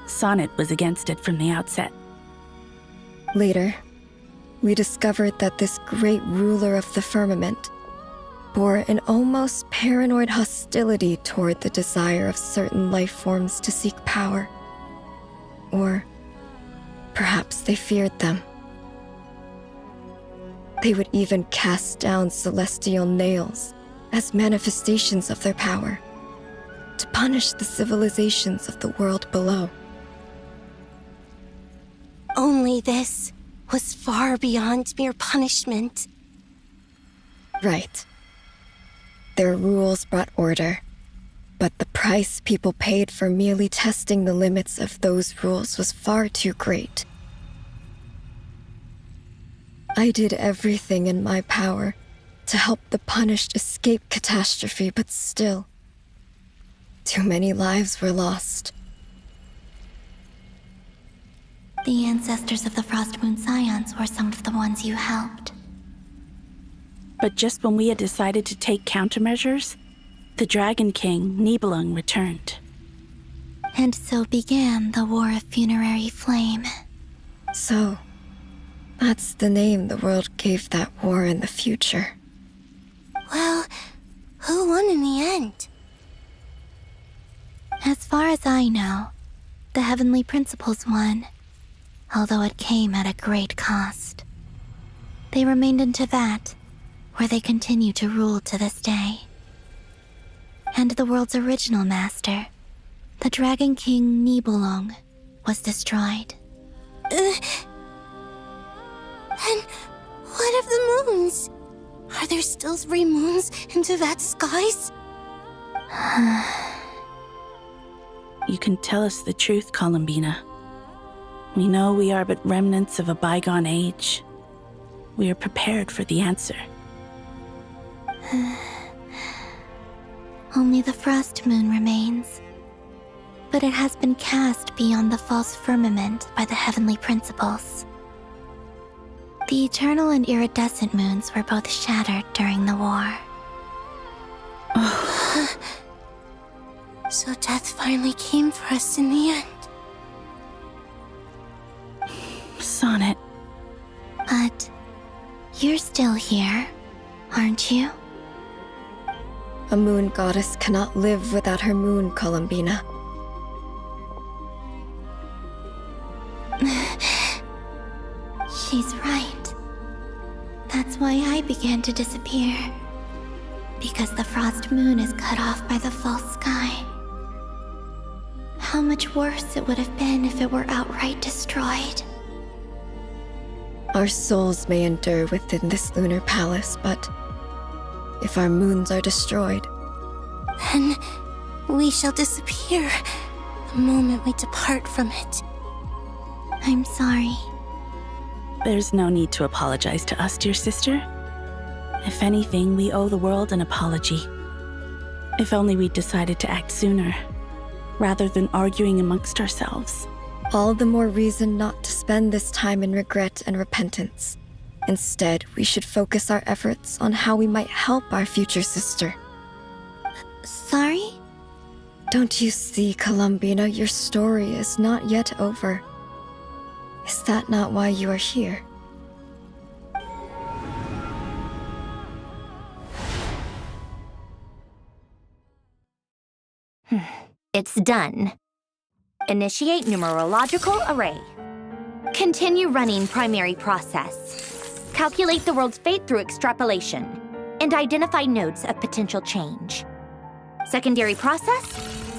Sonnet was against it from the outset. Later, we discovered that this great ruler of the firmament bore an almost paranoid hostility toward the desire of certain life forms to seek power. Or perhaps they feared them. They would even cast down celestial nails as manifestations of their power, to punish the civilizations of the world below. Only this was far beyond mere punishment. Right. Their rules brought order, but the price people paid for merely testing the limits of those rules was far too great. I did everything in my power to help the punished escape catastrophe, but still, too many lives were lost. The ancestors of the Frost Moon Scions were some of the ones you helped. But just when we had decided to take countermeasures, the Dragon King, Nibelung, returned. And so began the War of Funerary Flame. So, that's the name the world gave that war in the future. Well, who won in the end? As far as I know, the Heavenly Principles won, although it came at a great cost. They remained in Tevat, where they continue to rule to this day. And the world's original master, the Dragon King Nibelung, was destroyed. And What of the moons? Are there still 3 moons in Tevat's skies? You can tell us the truth, Columbina. We know we are but remnants of a bygone age. We are prepared for the answer. Only the frost moon remains. But it has been cast beyond the false firmament by the heavenly principles. The eternal and iridescent moons were both shattered during the war. So death finally came for us in the end. Sonnet. But you're still here, aren't you? A moon goddess cannot live without her moon, Columbina. She's right. That's why I began to disappear. Because the frost moon is cut off by the false sky. How much worse it would have been if it were outright destroyed. Our souls may endure within this lunar palace, but if our moons are destroyed, then we shall disappear the moment we depart from it. I'm sorry. There's no need to apologize to us, dear sister. If anything, we owe the world an apology. If only we'd decided to act sooner, rather than arguing amongst ourselves. all the more reason not to spend this time in regret and repentance. Instead, we should focus our efforts on how we might help our future sister. Sorry? Don't you see, Columbina, your story is not yet over. Is that not why you are here? It's done. Initiate numerological array. Continue running primary process. Calculate the world's fate through extrapolation. And identify nodes of potential change. Secondary process,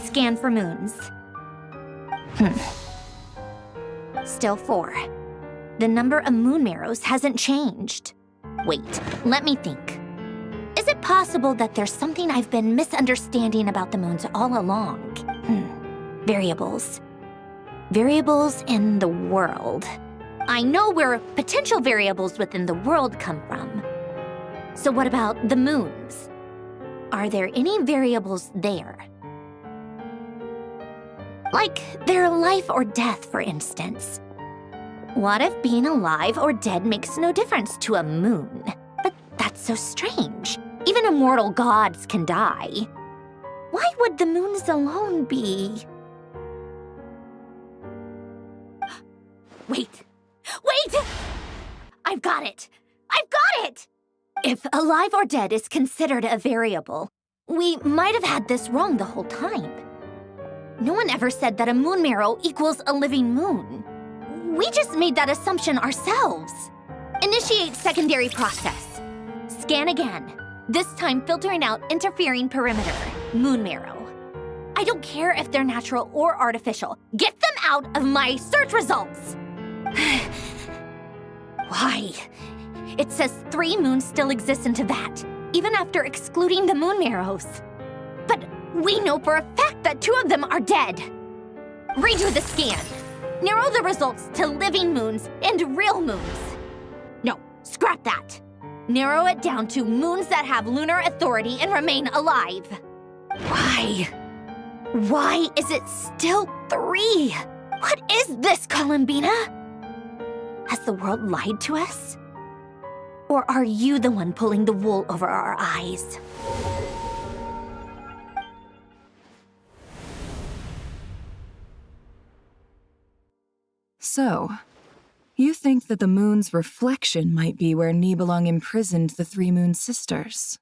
scan for moons. Still 4. The number of moon marrows hasn't changed. Wait, let me think. Is it possible that there's something I've been misunderstanding about the moons all along? Variables. Variables in the world. I know where potential variables within the world come from. So what about the moons? Are there any variables there? Like their life or death, for instance. What if being alive or dead makes no difference to a moon? But that's so strange. Even immortal gods can die. Why would the moons alone be? Wait! I've got it! If alive or dead is considered a variable, we might have had this wrong the whole time. No one ever said that a moon marrow equals a living moon. We just made that assumption ourselves. Initiate secondary process. Scan again. This time filtering out interfering perimeter, moon marrow. I don't care if they're natural or artificial. Get them out of my search results! Why? It says 3 moons still exist in Tevat, even after excluding the moon marrows. But we know for a fact that 2 of them are dead. Redo the scan. Narrow the results to living moons and real moons. No, scrap that. Narrow it down to moons that have lunar authority and remain alive. Why? Why is it still 3? What is this, Columbina? Has the world lied to us? Or are you the one pulling the wool over our eyes? So, you think that the moon's reflection might be where Nibelung imprisoned the 3 moon sisters?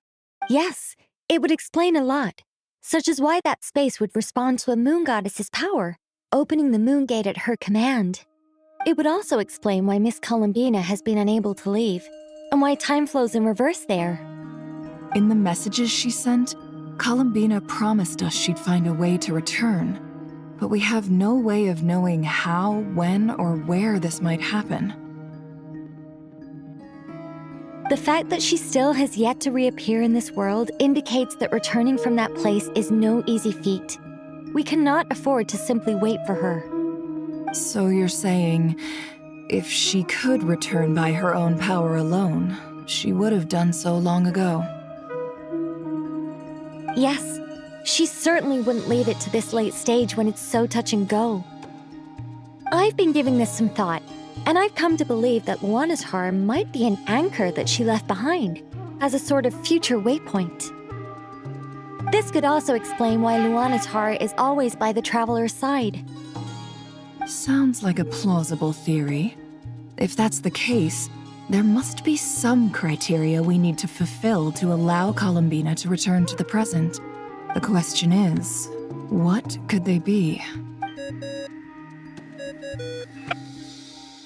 Yes, it would explain a lot, such as why that space would respond to a moon goddess's power, opening the moon gate at her command. It would also explain why Miss Columbina has been unable to leave, and why time flows in reverse there. In the messages she sent, Columbina promised us she'd find a way to return, but we have no way of knowing how, when, or where this might happen. The fact that she still has yet to reappear in this world indicates that returning from that place is no easy feat. We cannot afford to simply wait for her. So you're saying, if she could return by her own power alone, she would have done so long ago. Yes, she certainly wouldn't leave it to this late stage when it's so touch and go. I've been giving this some thought, and I've come to believe that Luanatar might be an anchor that she left behind, as a sort of future waypoint. This could also explain why Luanatar is always by the traveler's side. Sounds like a plausible theory. If that's the case, there must be some criteria we need to fulfill to allow Columbina to return to the present. The question is, what could they be?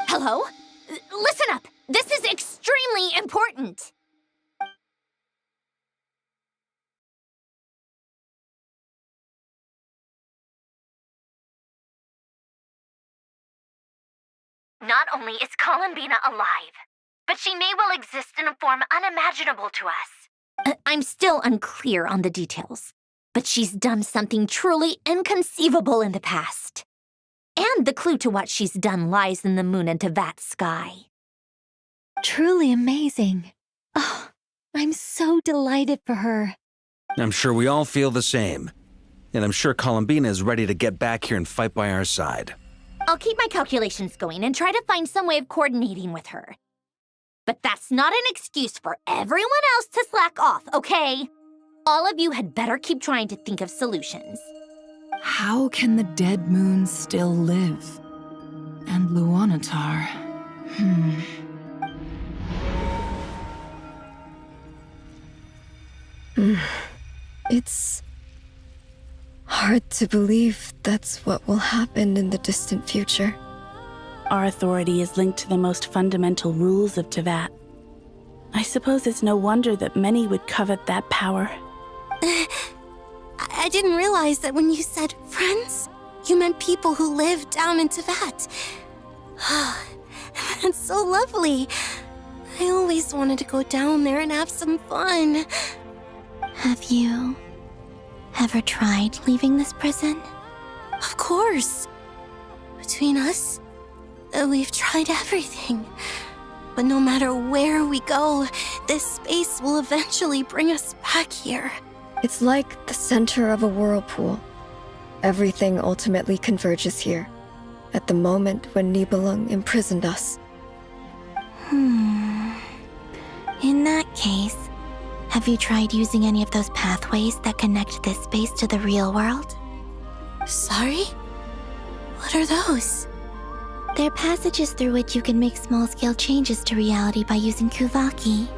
Hello? Listen up! This is extremely important! Not only is Columbina alive, but she may well exist in a form unimaginable to us. I'm still unclear on the details, but she's done something truly inconceivable in the past. And the clue to what she's done lies in the moon and Tevat sky. Truly amazing. Oh, I'm so delighted for her. I'm sure we all feel the same. And I'm sure Columbina is ready to get back here and fight by our side. I'll keep my calculations going and try to find some way of coordinating with her. But that's not an excuse for everyone else to slack off, okay? All of you had better keep trying to think of solutions. How can the dead moon still live? And Luanatar... It's hard to believe that's what will happen in the distant future. Our authority is linked to the most fundamental rules of Tevat. I suppose it's no wonder that many would covet that power. I didn't realize that when you said friends, you meant people who live down in Tevat. That's so lovely. I always wanted to go down there and have some fun. Have you ever tried leaving this prison? Of course. Between us, we've tried everything. But no matter where we go, this space will eventually bring us back here. It's like the center of a whirlpool. Everything ultimately converges here, at the moment when Nibelung imprisoned us. In that case, have you tried using any of those pathways that connect this space to the real world? Sorry? What are those? They're passages through which you can make small-scale changes to reality by using Kuvaki.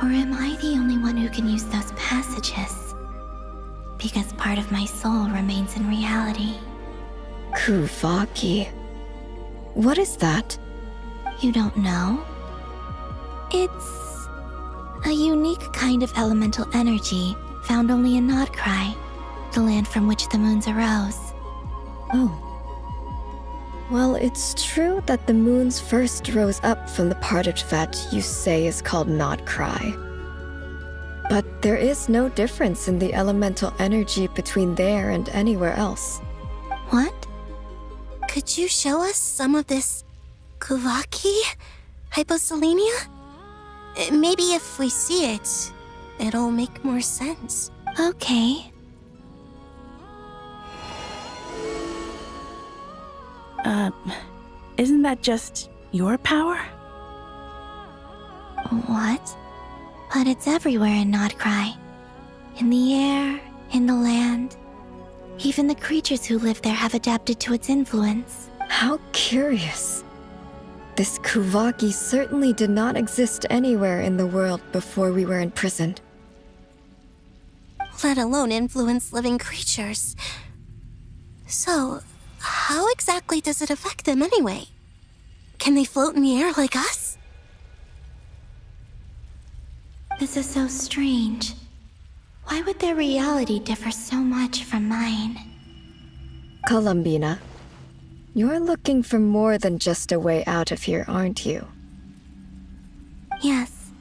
Or am I the only one who can use those passages? Because part of my soul remains in reality. Kuvaki. What is that? You don't know? It's a unique kind of elemental energy found only in Nodkrai, the land from which the moons arose. Oh. Well, it's true that the moons first rose up from the part of Tevat you say is called Nodkrai. But there is no difference in the elemental energy between there and anywhere else. What? Could you show us some of this Kuvaki? Hyposelenia? Maybe if we see it, it'll make more sense. Okay. Isn't that just your power? What? But it's everywhere in Nodkrai. In the air, in the land. Even the creatures who live there have adapted to its influence. How curious. This Kuvaki certainly did not exist anywhere in the world before we were imprisoned. Let alone influence living creatures. So, how exactly does it affect them anyway? Can they float in the air like us? This is so strange. Why would their reality differ so much from mine? Columbina, you're looking for more than just a way out of here, aren't you? Yes,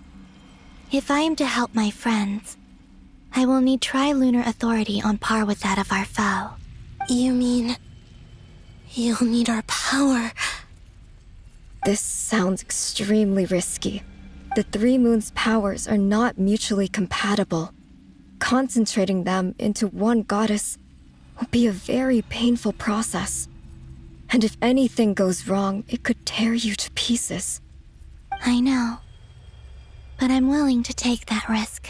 If I am to help my friends, I will need trilunar authority on par with that of our foe. You mean... you'll need our power? This sounds extremely risky. The Three Moons' powers are not mutually compatible. Concentrating them into one goddess will be a very painful process. And if anything goes wrong, it could tear you to pieces. I know. But I'm willing to take that risk.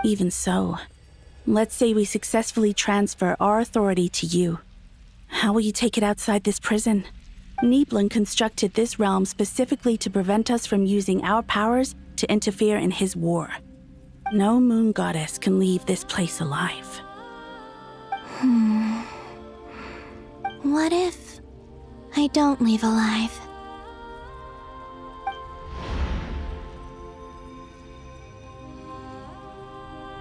Even so, let's say we successfully transfer our authority to you. How will you take it outside this prison? Nibelung constructed this realm specifically to prevent us from using our powers to interfere in his war. No moon goddess can leave this place alive. What if I don't leave alive?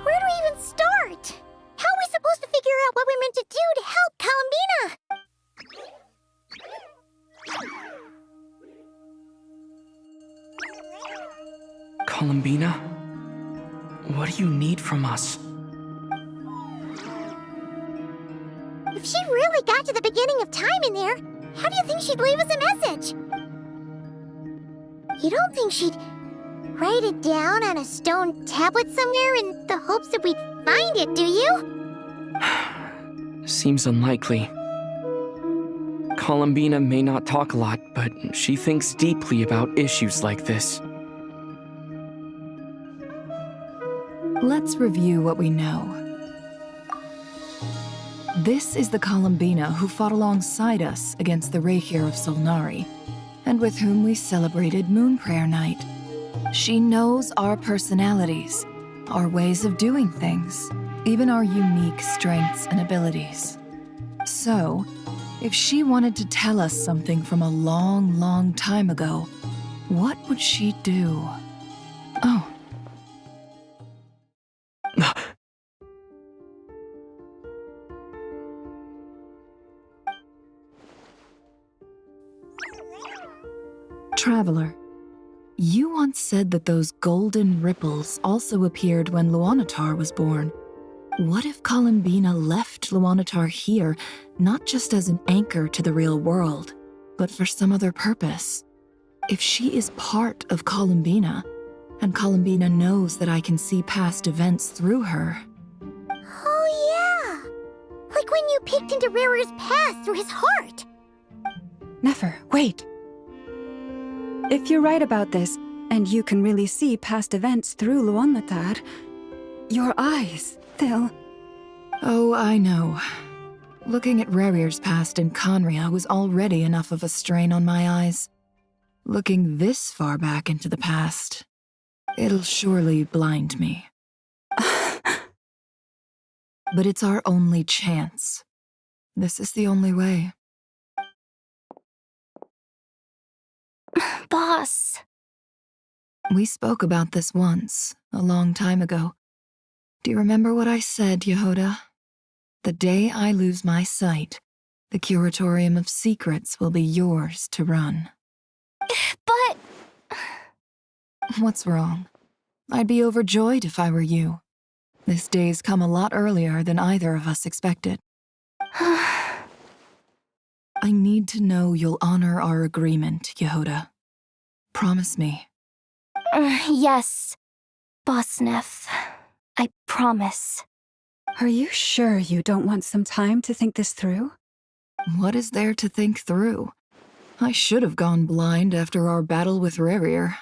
Where do we even start? How are we supposed to figure out what we're meant to do to help Columbina? Columbina? What do you need from us? If she really got to the beginning of time in there, how do you think she'd leave us a message? You don't think she'd write it down on a stone tablet somewhere in the hopes that we'd find it, do you? Seems unlikely. Columbina may not talk a lot, but she thinks deeply about issues like this. Let's review what we know. This is the Columbina who fought alongside us against the Reikir of Solnari, and with whom we celebrated Moon Prayer Night. She knows our personalities, our ways of doing things, even our unique strengths and abilities. So, if she wanted to tell us something from a long, long time ago, what would she do? Oh. Traveler, you once said that those golden ripples also appeared when Luanatar was born. What if Columbina left Luanatar here, not just as an anchor to the real world, but for some other purpose? If she is part of Columbina, and Columbina knows that I can see past events through her... Oh yeah! Like when you peeked into Rarer's past through his heart! Nefer, wait! If you're right about this, and you can really see past events through Luanatar, your eyes, they'll... Oh, I know. Looking at Rerir's past in Conria was already enough of a strain on my eyes. Looking this far back into the past, it'll surely blind me. But it's our only chance. This is the only way. Boss. We spoke about this once, a long time ago. Do you remember what I said, Yehoda? The day I lose my sight, the Curatorium of Secrets will be yours to run. But... What's wrong? I'd be overjoyed if I were you. This day's come a lot earlier than either of us expected. I need to know you'll honor our agreement, Yehoda. Promise me. Yes, Boss Neff. I promise. Are you sure you don't want some time to think this through? What is there to think through? I should have gone blind after our battle with Rerir.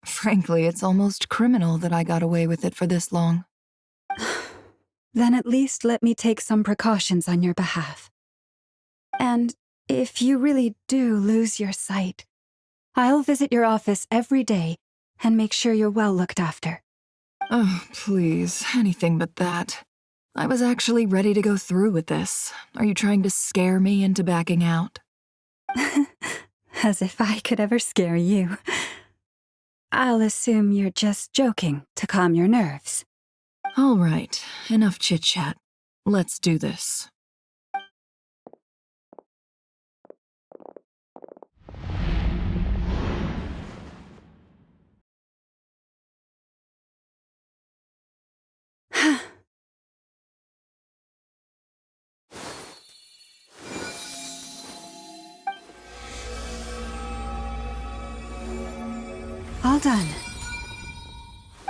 Frankly, it's almost criminal that I got away with it for this long. Then at least let me take some precautions on your behalf. And if you really do lose your sight, I'll visit your office every day and make sure you're well looked after. Oh, please, anything but that. I was actually ready to go through with this. Are you trying to scare me into backing out? As if I could ever scare you. I'll assume you're just joking to calm your nerves. All right, enough chit-chat. Let's do this. All done.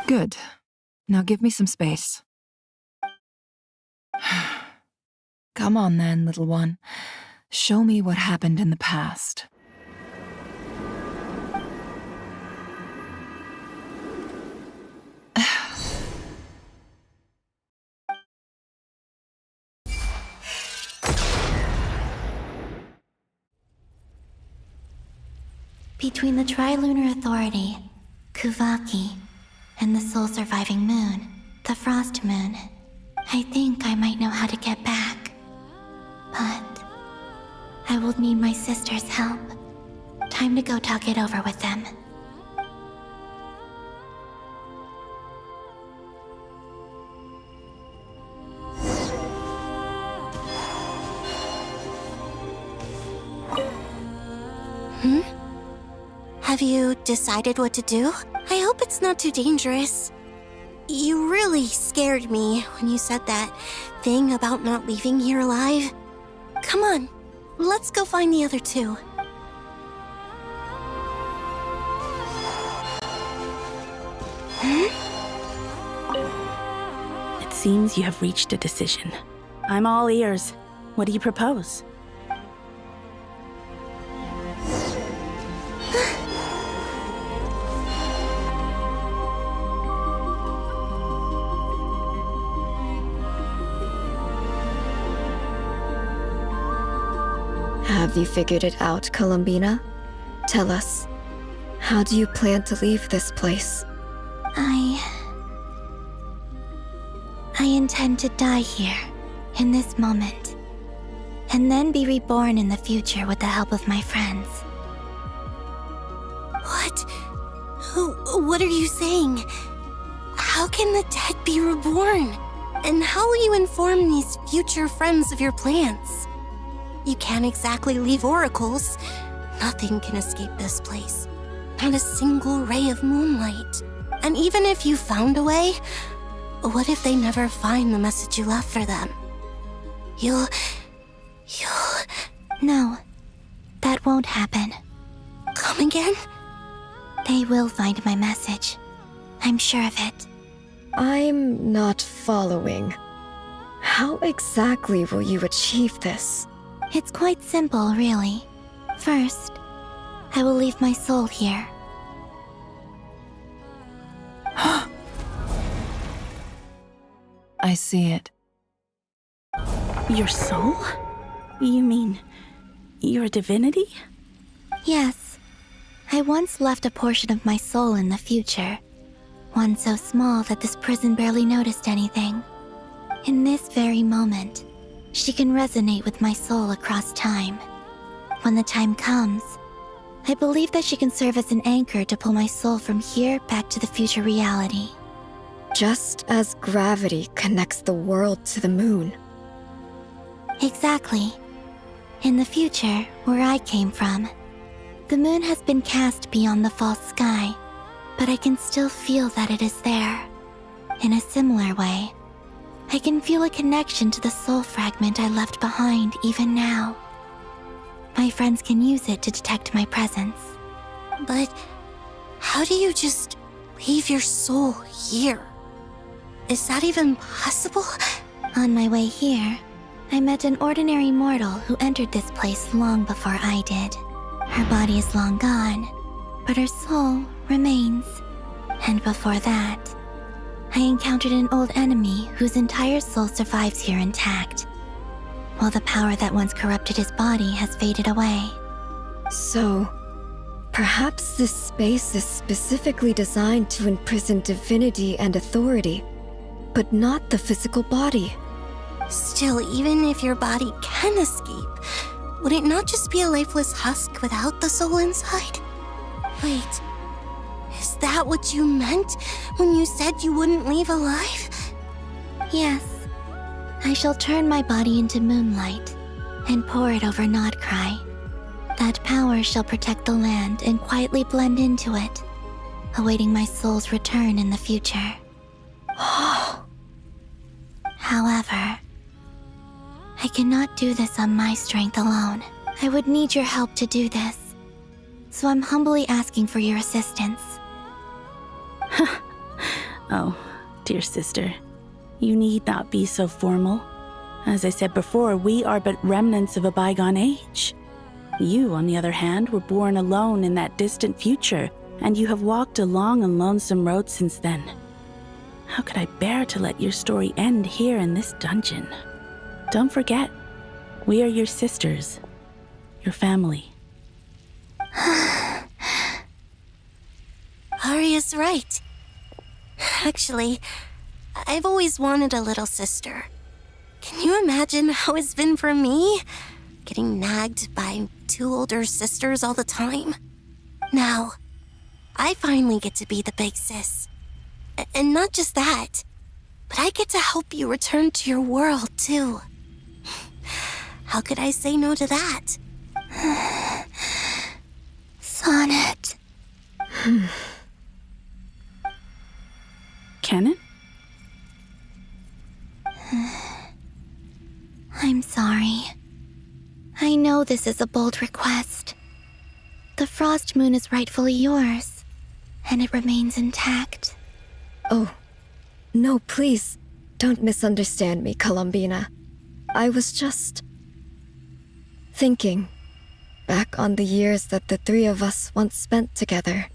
Good. Now give me some space. Come on then, little one. Show me what happened in the past. Between the Trilunar Authority, Kuvaki, and the soul-surviving moon, the Frost Moon, I think I might know how to get back. But I will need my sister's help. Time to go talk it over with them. Have you decided what to do? I hope it's not too dangerous. You really scared me when you said that thing about not leaving here alive. Come on, let's go find the other two. It seems you have reached a decision. I'm all ears. What do you propose? Have you figured it out, Columbina? Tell us, how do you plan to leave this place? I intend to die here, in this moment, and then be reborn in the future with the help of my friends. What? What are you saying? How can the dead be reborn? And how will you inform these future friends of your plans? You can't exactly leave oracles. Nothing can escape this place. Not a single ray of moonlight. And even if you found a way, what if they never find the message you left for them? You'll... No, that won't happen. Come again? They will find my message. I'm sure of it. I'm not following. How exactly will you achieve this? It's quite simple, really. First, I will leave my soul here. I see it. Your soul? You mean your divinity? Yes. I once left a portion of my soul in the future. One so small that this prison barely noticed anything. In this very moment, she can resonate with my soul across time. When the time comes, I believe that she can serve as an anchor to pull my soul from here back to the future reality. Just as gravity connects the world to the moon. Exactly. In the future, where I came from, the moon has been cast beyond the false sky, but I can still feel that it is there. In a similar way, I can feel a connection to the soul fragment I left behind even now. My friends can use it to detect my presence. But how do you just leave your soul here? Is that even possible? On my way here, I met an ordinary mortal who entered this place long before I did. Her body is long gone, but her soul remains. And before that, I encountered an old enemy whose entire soul survives here intact, while the power that once corrupted his body has faded away. So, perhaps this space is specifically designed to imprison divinity and authority, but not the physical body. Still, even if your body can escape, would it not just be a lifeless husk without the soul inside? Wait, is that what you meant when you said you wouldn't leave alive? Yes. I shall turn my body into moonlight and pour it over Nodkrai. That power shall protect the land and quietly blend into it, awaiting my soul's return in the future. However, I cannot do this on my strength alone. I would need your help to do this. So I'm humbly asking for your assistance. Oh, dear sister, you need not be so formal. As I said before, we are but remnants of a bygone age. You, on the other hand, were born alone in that distant future, and you have walked a long and lonesome road since then. How could I bear to let your story end here in this dungeon? Don't forget, we are your sisters, your family. Arya's right. Actually, I've always wanted a little sister. Can you imagine how it's been for me? Getting nagged by 2 older sisters all the time. Now, I finally get to be the big sis. And not just that, but I get to help you return to your world, too. How could I say no to that? Sonnet. Canon? I'm sorry. I know this is a bold request. The Frost Moon is rightfully yours, and it remains intact. Oh, no, please, don't misunderstand me, Columbina. I was just thinking back on the years that the 3 of us once spent together.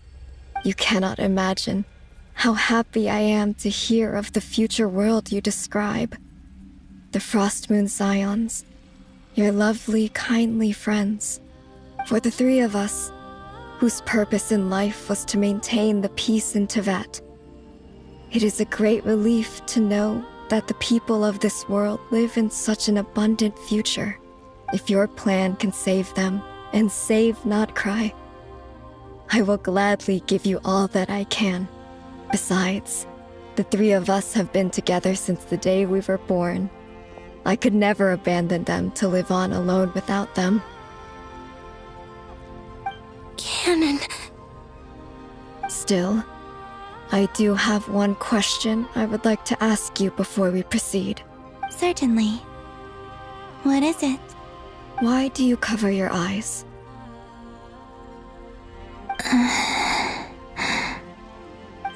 You cannot imagine how happy I am to hear of the future world you describe. The Frost Moon Scions, your lovely, kindly friends. For the 3 of us, whose purpose in life was to maintain the peace in Tevat, it is a great relief to know that the people of this world live in such an abundant future. If your plan can save them and save Nodkrai, I will gladly give you all that I can. Besides, the 3 of us have been together since the day we were born. I could never abandon them to live on alone without them. Canon. Still, I do have one question I would like to ask you before we proceed. Certainly. What is it? Why do you cover your eyes?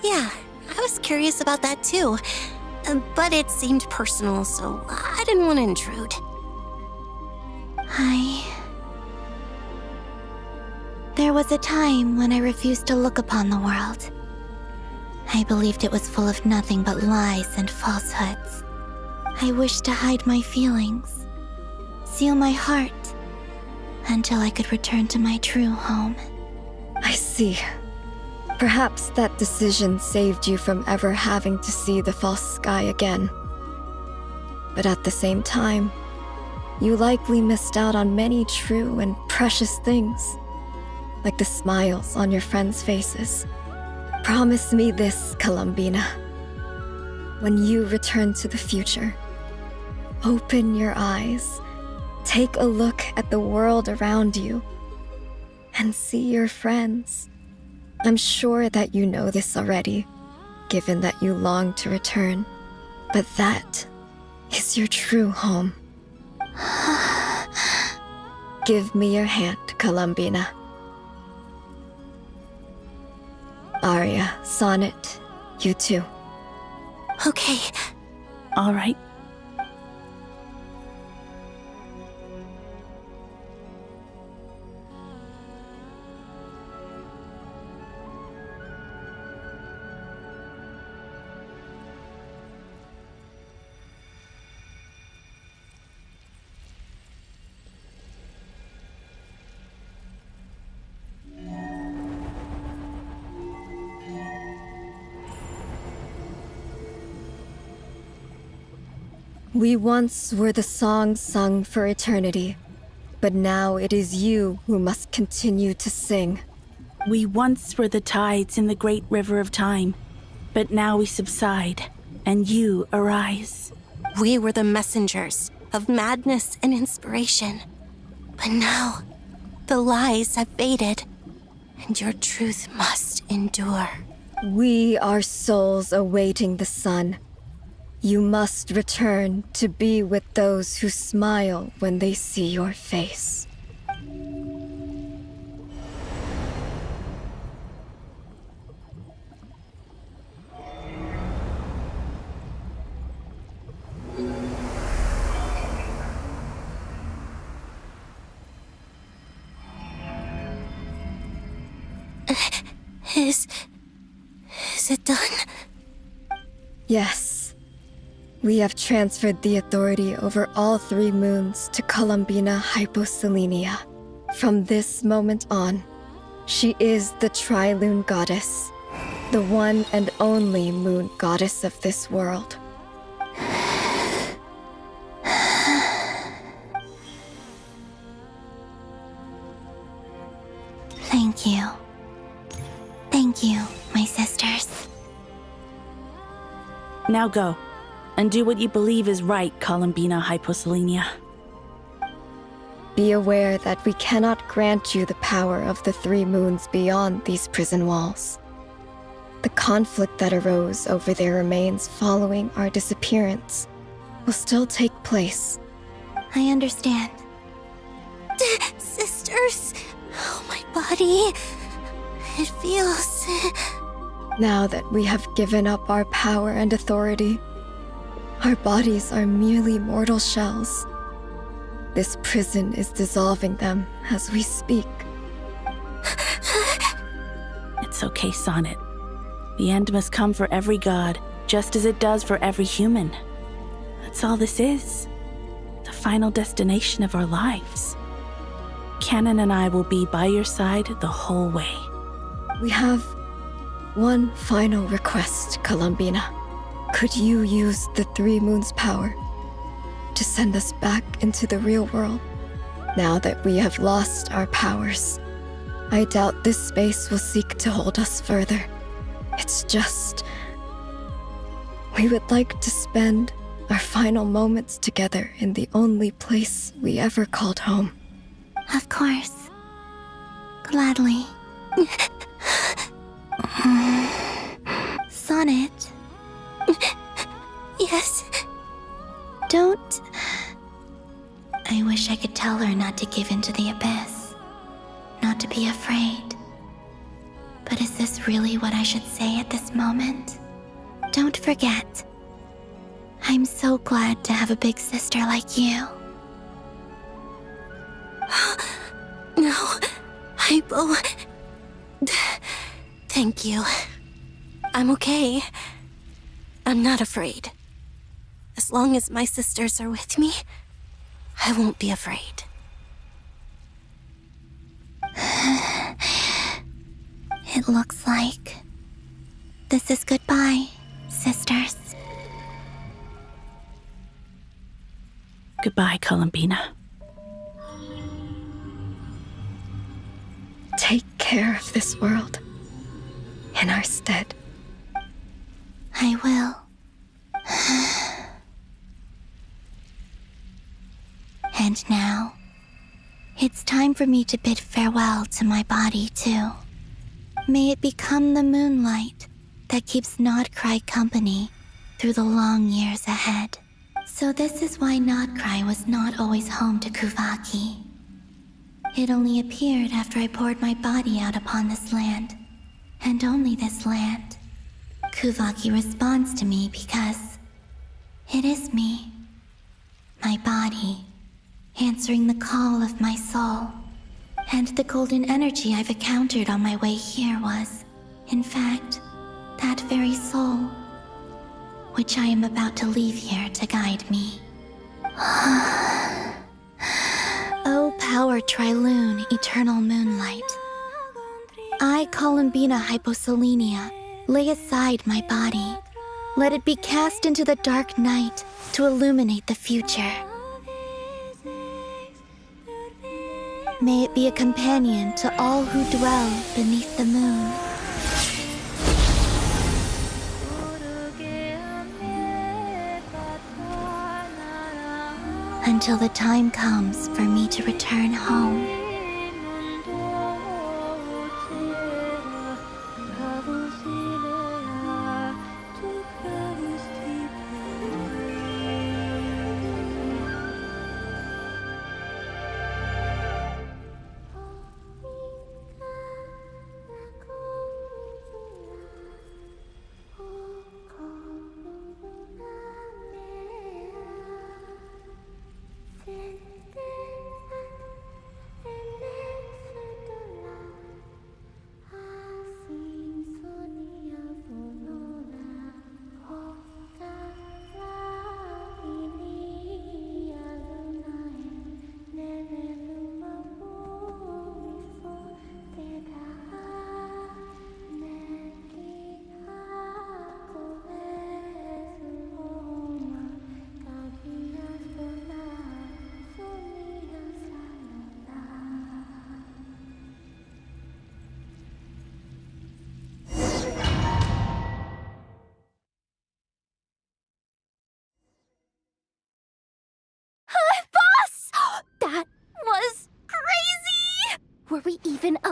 Yeah, I was curious about that too. But it seemed personal, so I didn't want to intrude. There was a time when I refused to look upon the world. I believed it was full of nothing but lies and falsehoods. I wished to hide my feelings, seal my heart, until I could return to my true home. I see. Perhaps that decision saved you from ever having to see the false sky again. But at the same time, you likely missed out on many true and precious things, like the smiles on your friends' faces. Promise me this, Columbina. When you return to the future, open your eyes, take a look at the world around you, and see your friends. I'm sure that you know this already, given that you long to return, but that is your true home. Give me your hand, Columbina. Arya, Sonnet, you too. Okay. All right. We once were the songs sung for eternity, but now it is you who must continue to sing. We once were the tides in the great river of time, but now we subside, and you arise. We were the messengers of madness and inspiration, but now the lies have faded, and your truth must endure. We are souls awaiting the sun. You must return to be with those who smile when they see your face. Is it done? Yes. We have transferred the authority over all 3 moons to Columbina Hyposelenia. From this moment on, she is the Tri-Lune Goddess, the one and only moon goddess of this world. Thank you. Thank you, my sisters. Now go, and do what you believe is right, Columbina Hyposelenia. Be aware that we cannot grant you the power of the 3 moons beyond these prison walls. The conflict that arose over their remains following our disappearance will still take place. I understand. Sisters, oh, my body. It feels... Now that we have given up our power and authority, our bodies are merely mortal shells. This prison is dissolving them as we speak. It's okay, Sonnet. The end must come for every god, just as it does for every human. That's all this is. The final destination of our lives. Canon and I will be by your side the whole way. We have one final request, Columbina. Could you use the 3 moons' power to send us back into the real world? Now that we have lost our powers, I doubt this space will seek to hold us further. It's just... we would like to spend our final moments together in the only place we ever called home. Of course. Gladly. Sonnet. Yes? Don't... I wish I could tell her not to give in to the abyss. Not to be afraid. But is this really what I should say at this moment? Don't forget. I'm so glad to have a big sister like you. No, Hypo. Thank you. I'm okay. I'm not afraid. As long as my sisters are with me, I won't be afraid. It looks like this is goodbye, sisters. Goodbye, Columbina. Take care of this world in our stead. I will. And now, it's time for me to bid farewell to my body, too. May it become the moonlight that keeps Nodkrai company through the long years ahead. So this is why Nodkrai was not always home to Kuvaki. It only appeared after I poured my body out upon this land, and only this land. Kuvaki responds to me because it is me, my body, answering the call of my soul. And the golden energy I've encountered on my way here was, in fact, that very soul, which I am about to leave here to guide me. O power Tri-Lune, eternal moonlight. I, Columbina Hyposelenia, lay aside my body. Let it be cast into the dark night to illuminate the future. May it be a companion to all who dwell beneath the moon. Until the time comes for me to return home.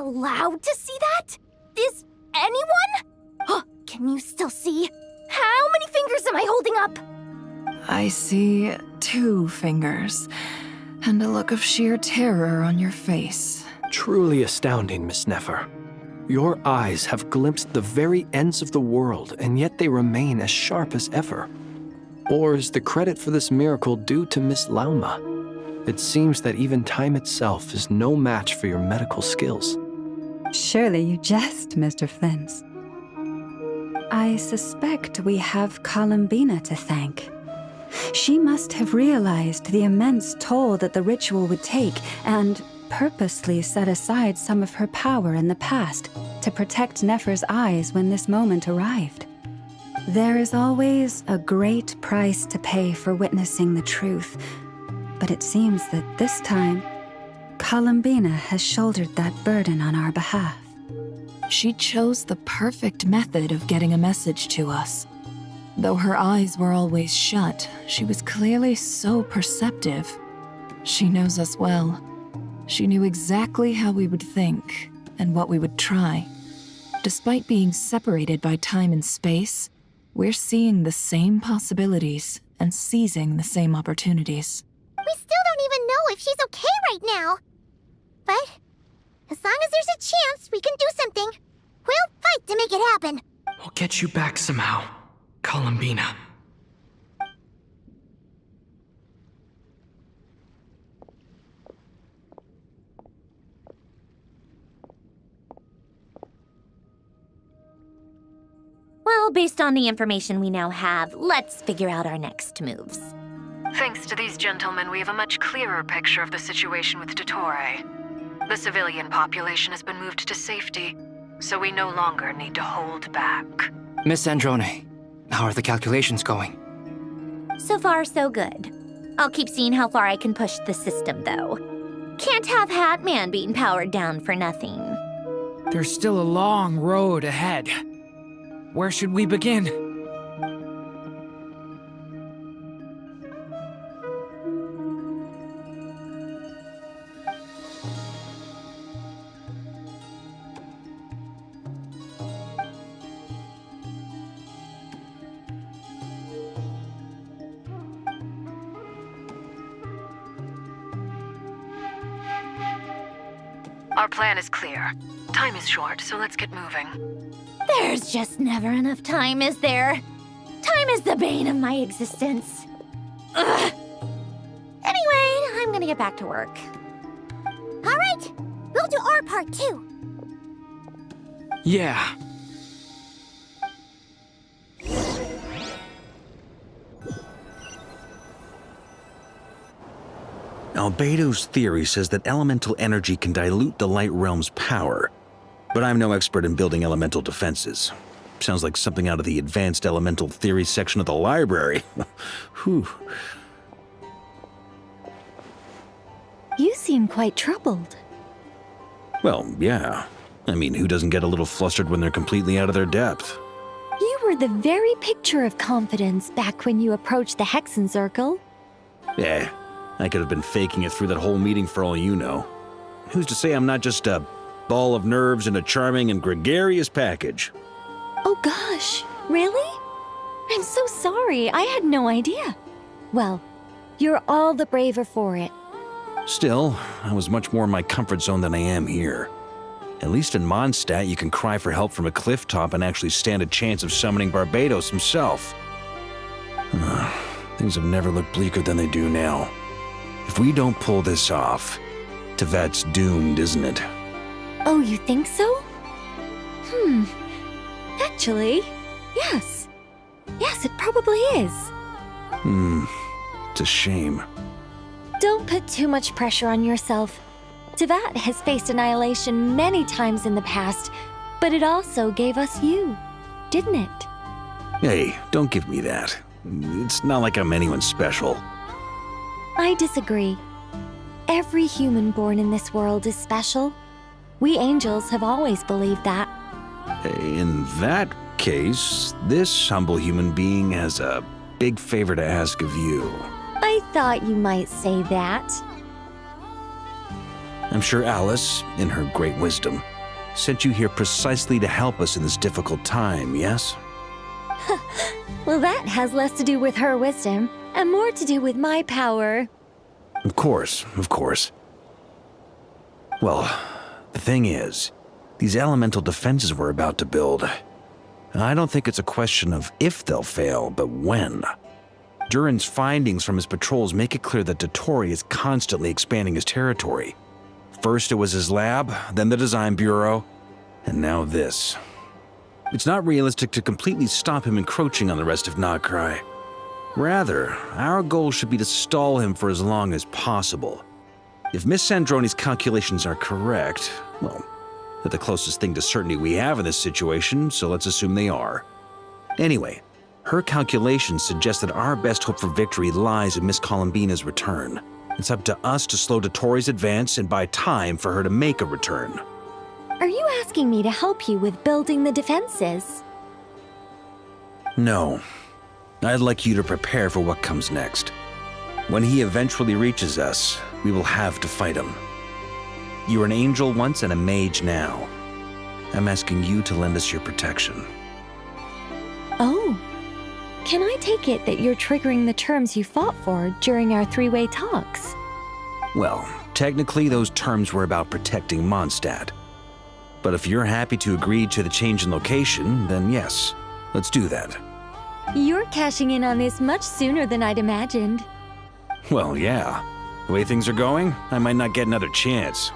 allowed to see that? Is anyone? Can you still see? How many fingers am I holding up? I see 2 fingers, and a look of sheer terror on your face. Truly astounding, Miss Nefer. Your eyes have glimpsed the very ends of the world, and yet they remain as sharp as ever. Or is the credit for this miracle due to Miss Lauma? It seems that even time itself is no match for your medical skills. Surely you jest, Mr. Flins. I suspect we have Columbina to thank. She must have realized the immense toll that the ritual would take and purposely set aside some of her power in the past to protect Nefer's eyes when this moment arrived. There is always a great price to pay for witnessing the truth, but it seems that this time, Columbina has shouldered that burden on our behalf. She chose the perfect method of getting a message to us. Though her eyes were always shut, she was clearly so perceptive. She knows us well. She knew exactly how we would think and what we would try. Despite being separated by time and space, we're seeing the same possibilities and seizing the same opportunities. We still don't even know if she's okay right now. But as long as there's a chance we can do something, we'll fight to make it happen. We'll get you back somehow, Columbina. Well, based on the information we now have, let's figure out our next moves. Thanks to these gentlemen, we have a much clearer picture of the situation with Dottore. The civilian population has been moved to safety, so we no longer need to hold back. Miss Androne, how are the calculations going? So far, so good. I'll keep seeing how far I can push the system, though. Can't have Hatman being powered down for nothing. There's still a long road ahead. Where should we begin? Our plan is clear. Time is short, so let's get moving. There's just never enough time, is there? Time is the bane of my existence. Ugh. Anyway, I'm gonna get back to work. All right, we'll do our part too. Yeah. Albedo's theory says that elemental energy can dilute the light realm's power, but I'm no expert in building elemental defenses. Sounds like something out of the advanced elemental theory section of the library. Whew. You seem quite troubled. Well, yeah. I mean, who doesn't get a little flustered when they're completely out of their depth? You were the very picture of confidence back when you approached the Hexen Circle. Yeah, I could have been faking it through that whole meeting for all you know. Who's to say I'm not just a ball of nerves in a charming and gregarious package? Oh gosh, really? I'm so sorry, I had no idea. Well, you're all the braver for it. Still, I was much more in my comfort zone than I am here. At least in Mondstadt, you can cry for help from a cliff top and actually stand a chance of summoning Barbados himself. Things have never looked bleaker than they do now. If we don't pull this off, Tevat's doomed, isn't it? Oh, you think so? Actually, yes. Yes, it probably is. It's a shame. Don't put too much pressure on yourself. Tevat has faced annihilation many times in the past, but it also gave us you, didn't it? Hey, don't give me that. It's not like I'm anyone special. I disagree. Every human born in this world is special. We angels have always believed that. In that case, this humble human being has a big favor to ask of you. I thought you might say that. I'm sure Alice, in her great wisdom, sent you here precisely to help us in this difficult time, yes? Well, that has less to do with her wisdom and more to do with my power. Of course, of course. Well, the thing is, these elemental defenses we're about to build, I don't think it's a question of if they'll fail, but when. Durin's findings from his patrols make it clear that Dottore is constantly expanding his territory. First it was his lab, then the design bureau, and now this. It's not realistic to completely stop him encroaching on the rest of Nodkrai. Rather, our goal should be to stall him for as long as possible. If Miss Sandroni's calculations are correct, well, they're the closest thing to certainty we have in this situation, so let's assume they are. Anyway, her calculations suggest that our best hope for victory lies in Miss Columbina's return. It's up to us to slow Dottore's advance and buy time for her to make a return. Are you asking me to help you with building the defenses? No. I'd like you to prepare for what comes next. When he eventually reaches us, we will have to fight him. You were an angel once and a mage now. I'm asking you to lend us your protection. Oh. Can I take it that you're triggering the terms you fought for during our three-way talks? Well, technically those terms were about protecting Mondstadt. But if you're happy to agree to the change in location, then yes, let's do that. You're cashing in on this much sooner than I'd imagined. Well, yeah. The way things are going, I might not get another chance.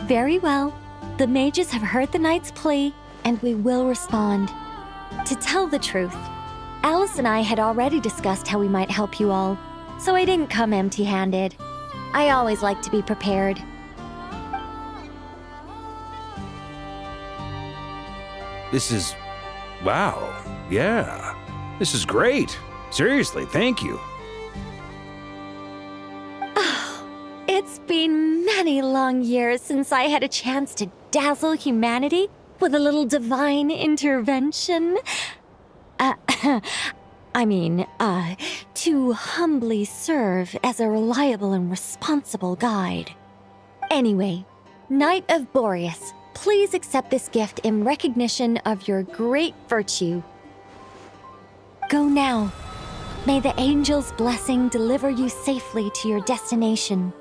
Very well. The mages have heard the knight's plea, and we will respond. To tell the truth, Alice and I had already discussed how we might help you all, so I didn't come empty-handed. I always like to be prepared. This is... wow. Yeah. This is great. Seriously, thank you. It's been many long years since I had a chance to dazzle humanity with a little divine intervention. To humbly serve as a reliable and responsible guide. Anyway, Knight of Boreas, please accept this gift in recognition of your great virtue. Go now. May the angel's blessing deliver you safely to your destination.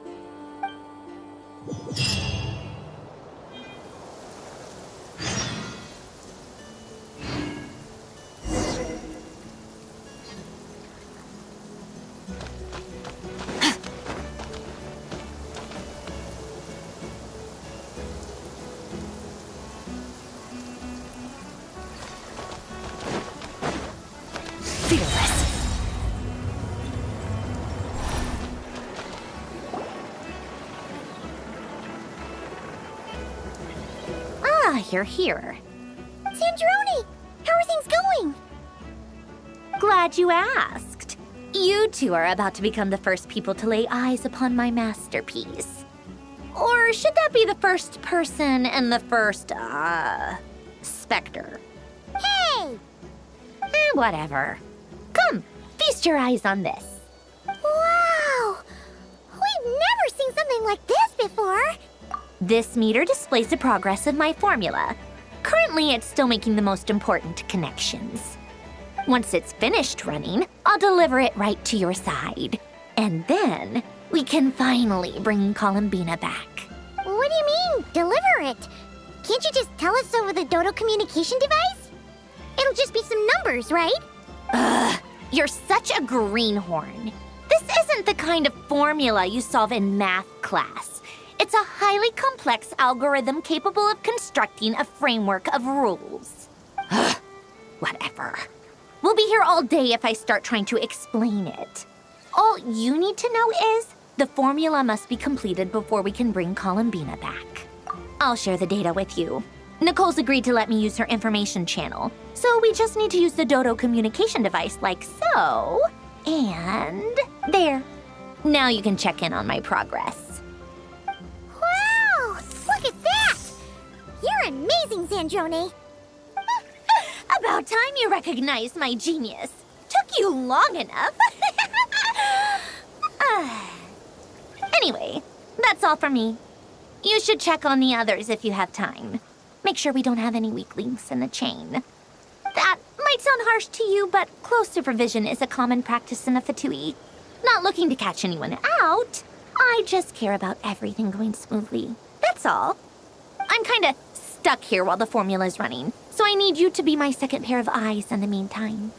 You're here. Sandroni! How are things going? Glad you asked. You two are about to become the first people to lay eyes upon my masterpiece. Or should that be the first person and the first, specter? Hey! Whatever. Come, feast your eyes on this. Wow! We've never seen something like this before. This meter displays the progress of my formula. Currently, it's still making the most important connections. Once it's finished running, I'll deliver it right to your side. And then, we can finally bring Columbina back. What do you mean, deliver it? Can't you just tell us over the Dodo communication device? It'll just be some numbers, right? Ugh, you're such a greenhorn. This isn't the kind of formula you solve in math class. It's a highly complex algorithm capable of constructing a framework of rules. Whatever. We'll be here all day if I start trying to explain it. All you need to know is the formula must be completed before we can bring Columbina back. I'll share the data with you. Nicole's agreed to let me use her information channel, so we just need to use the Dodo communication device like so. And there. Now you can check in on my progress. Look at that! You're amazing, Sandroni! About time you recognized my genius. Took you long enough. Anyway, that's all for me. You should check on the others if you have time. Make sure we don't have any weak links in the chain. That might sound harsh to you, but close supervision is a common practice in a Fatui. Not looking to catch anyone out. I just care about everything going smoothly. That's all. I'm kinda stuck here while the formula's running, so I need you to be my second pair of eyes in the meantime.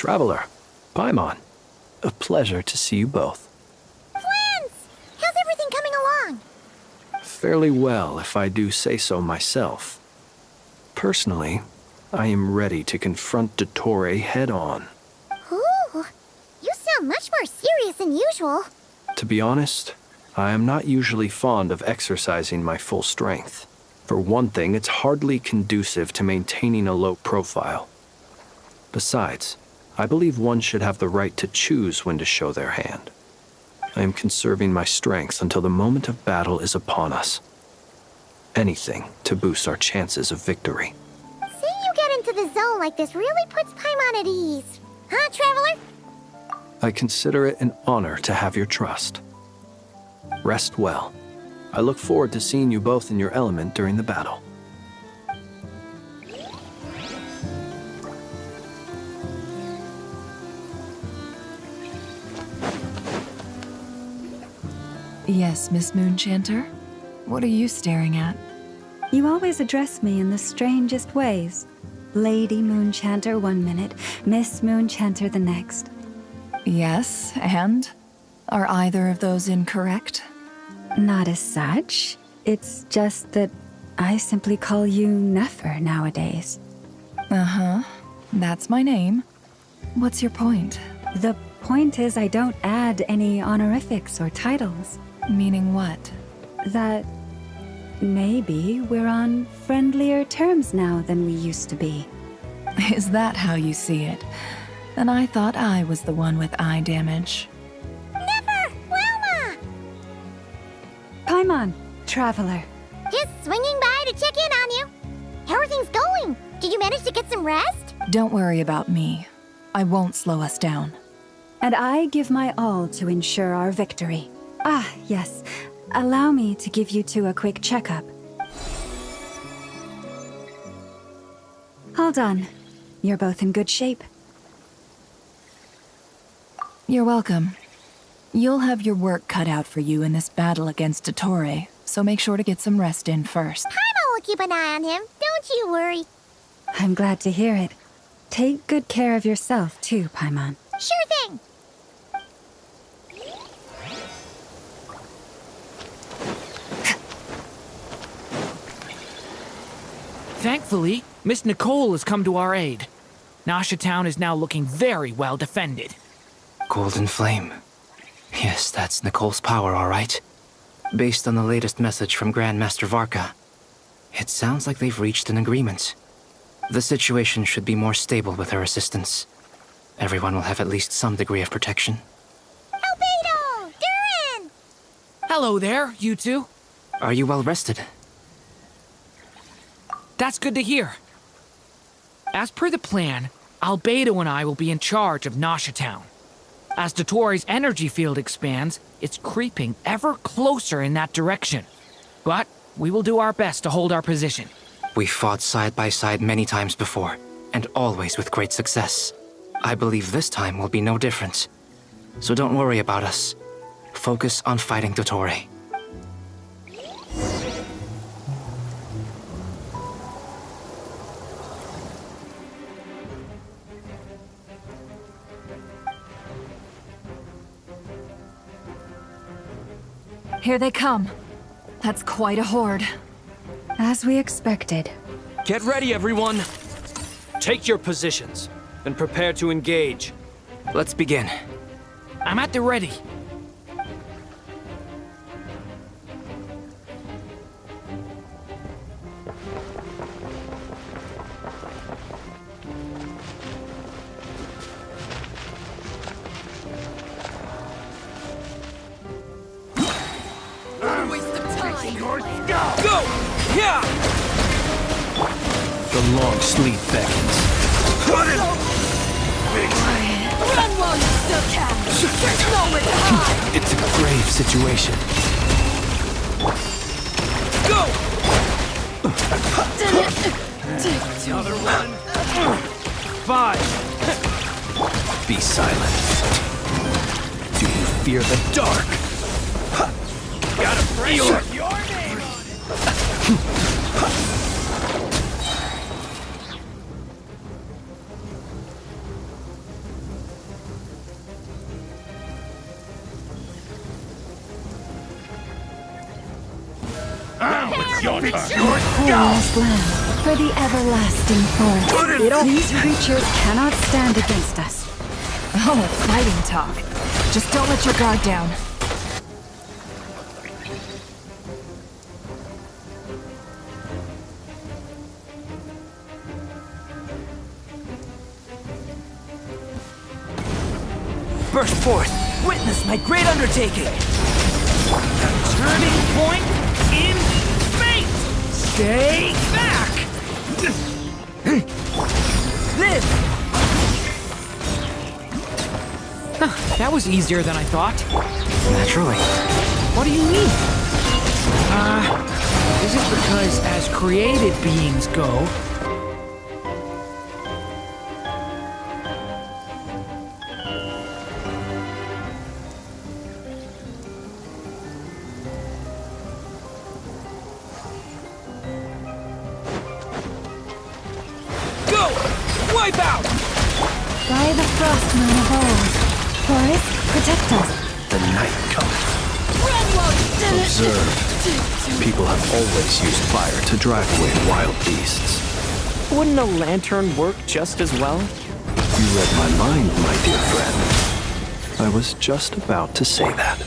Traveler, Paimon, a pleasure to see you both. Twins! How's everything coming along? Fairly well, if I do say so myself. Personally, I am ready to confront Dottore head-on. Ooh, you sound much more serious than usual. To be honest, I am not usually fond of exercising my full strength. For one thing, it's hardly conducive to maintaining a low profile. Besides, I believe one should have the right to choose when to show their hand. I am conserving my strength until the moment of battle is upon us. Anything to boost our chances of victory. Seeing you get into the zone like this really puts Paimon at ease. Huh, Traveler? I consider it an honor to have your trust. Rest well. I look forward to seeing you both in your element during the battle. Yes, Miss Moonchanter? What are you staring at? You always address me in the strangest ways. Lady Moonchanter 1 minute, Miss Moonchanter the next. Yes, and? Are either of those incorrect? Not as such. It's just that I simply call you Nefer nowadays. Uh-huh. That's my name. What's your point? The point is I don't add any honorifics or titles. Meaning what? That maybe we're on friendlier terms now than we used to be. Is that how you see it? Then I thought I was the one with eye damage. Never! Wilma! Paimon, Traveler. Just swinging by to check in on you. How are things going? Did you manage to get some rest? Don't worry about me. I won't slow us down. And I give my all to ensure our victory. Ah, yes. Allow me to give you two a quick checkup. Hold on. You're both in good shape. You're welcome. You'll have your work cut out for you in this battle against Dottore, so make sure to get some rest in first. Paimon will keep an eye on him. Don't you worry. I'm glad to hear it. Take good care of yourself, too, Paimon. Sure thing. Thankfully, Miss Nicole has come to our aid. Nasha Town is now looking very well defended. Golden Flame. Yes, that's Nicole's power, all right. Based on the latest message from Grandmaster Varka, it sounds like they've reached an agreement. The situation should be more stable with her assistance. Everyone will have at least some degree of protection. Albedo! Durin! Hello there, you two. Are you well rested? That's good to hear. As per the plan, Albedo and I will be in charge of Nasha Town. As Dottore's energy field expands, it's creeping ever closer in that direction. But we will do our best to hold our position. We fought side by side many times before, and always with great success. I believe this time will be no different. So don't worry about us. Focus on fighting Dottore. Here they come. That's quite a horde. As we expected. Get ready, everyone! Take your positions and prepare to engage. Let's begin. I'm at the ready. Go! Yeah! The long sleep beckons. Run while you still can! There's nowhere to hide! It's a grave situation. Go! Another one. 5. Be silent. Do you fear the dark? Gotta feel it. Your name on it. Poor lost land for the everlasting forest. These creatures cannot stand against us. Oh, fighting talk. Just don't let your guard down. Burst forth! Witness my great undertaking! A turning point in fate! Stay back! This! That was easier than I thought. Naturally. What do you mean? Is it because as created beings go, Go! Wipe out! By the frost moon of old, forest, protect us. The night cometh. Observe. People have always used fire to drive away wild beasts. Wouldn't a lantern work just as well? You read my mind, my dear friend. I was just about to say that.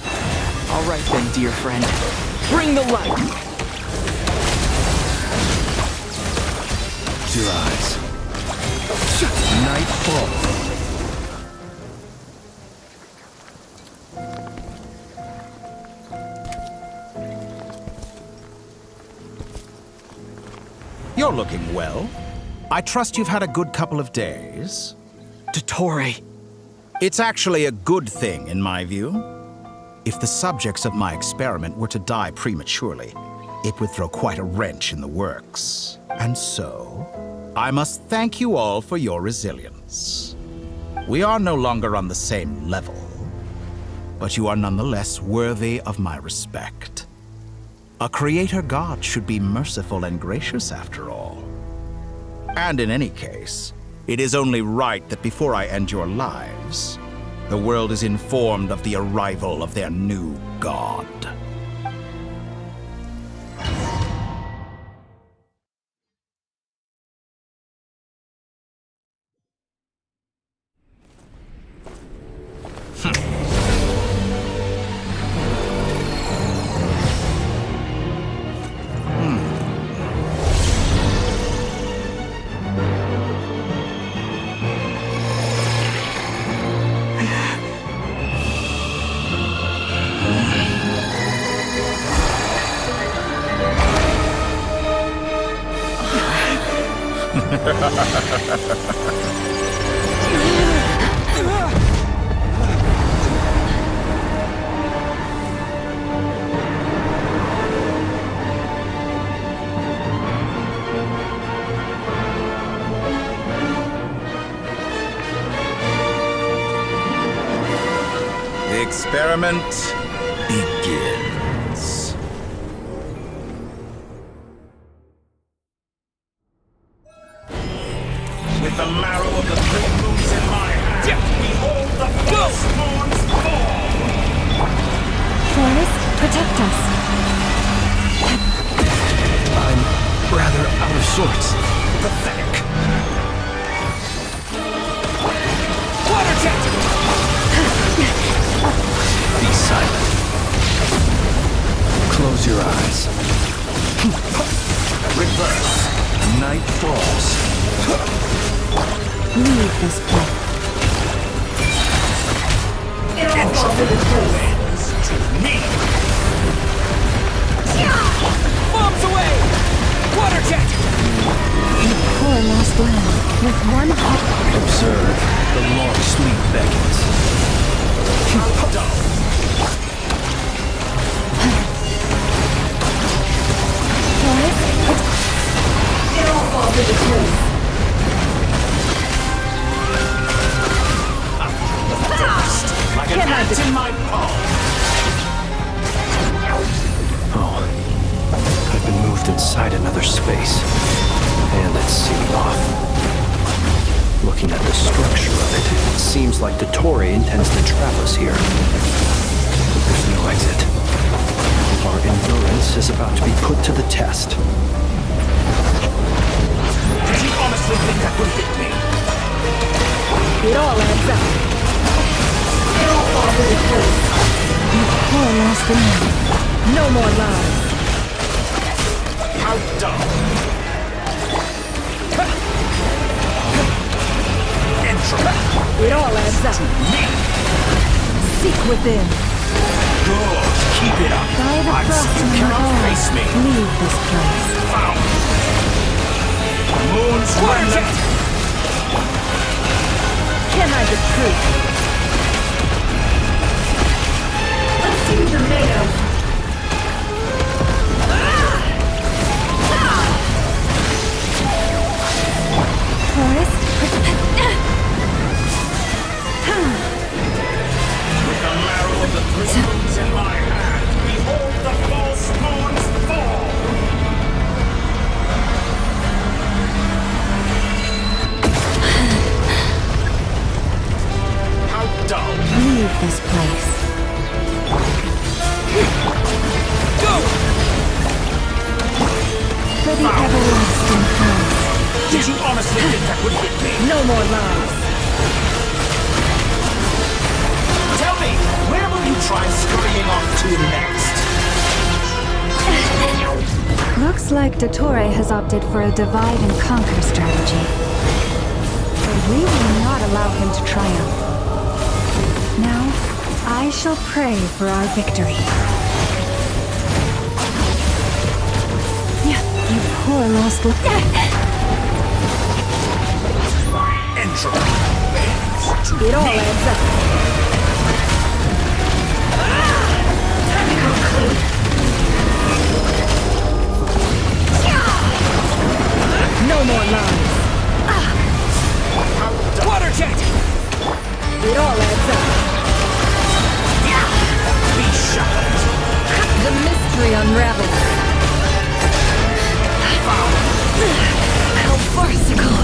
All right then, dear friend. Bring the light! Close your eyes. Night falls. You're looking well. I trust you've had a good couple of days. Dottore. It's actually a good thing, in my view. If the subjects of my experiment were to die prematurely, it would throw quite a wrench in the works. And so, I must thank you all for your resilience. We are no longer on the same level, but you are nonetheless worthy of my respect. A creator god should be merciful and gracious after all. And in any case, it is only right that before I end your lives, the world is informed of the arrival of their new god. The experiment begins. With the marrow of the three moons in my hand, behold the first moon's fall! Forest, protect us. I'm rather out of sorts. Pathetic. Water jet! Be silent. Close your eyes. Reverse. Night falls. Leave this place. Wins to me. Bombs away! Water jet! Poor lost land with one hop. Observe. The long sleep beckons. It all falls into place. Like an ant in my palm. Oh, I've been moved inside another space, and it's sealed off. Looking at the structure of it, it seems like Dottore intends to trap us here. But there's no exit. Our endurance is about to be put to the test. Did you honestly think that would hit me? It all adds up. You poor lost woman. No more lies. How dumb. It all adds up. Seek within. Good. Keep it up. By the You frost and the cannot cold, face me. leave this place. Found. Moon's remnant. Can't hide the truth. Let's see what you're made of. Forest? With the marrow of the three moons in my hand, behold the false moon's fall! How dull! Leave this place. Go! For the everlasting past. Did you honestly think that would hit me? No more lies. Tell me, where will you try scurrying off to next? Looks like Dottore has opted for a divide and conquer strategy. But we will not allow him to triumph. Now, I shall pray for our victory. You poor lost woman. It all adds up. No more lies. Water jet! It all adds up. Be shuffled! The mystery unravels. How farcical.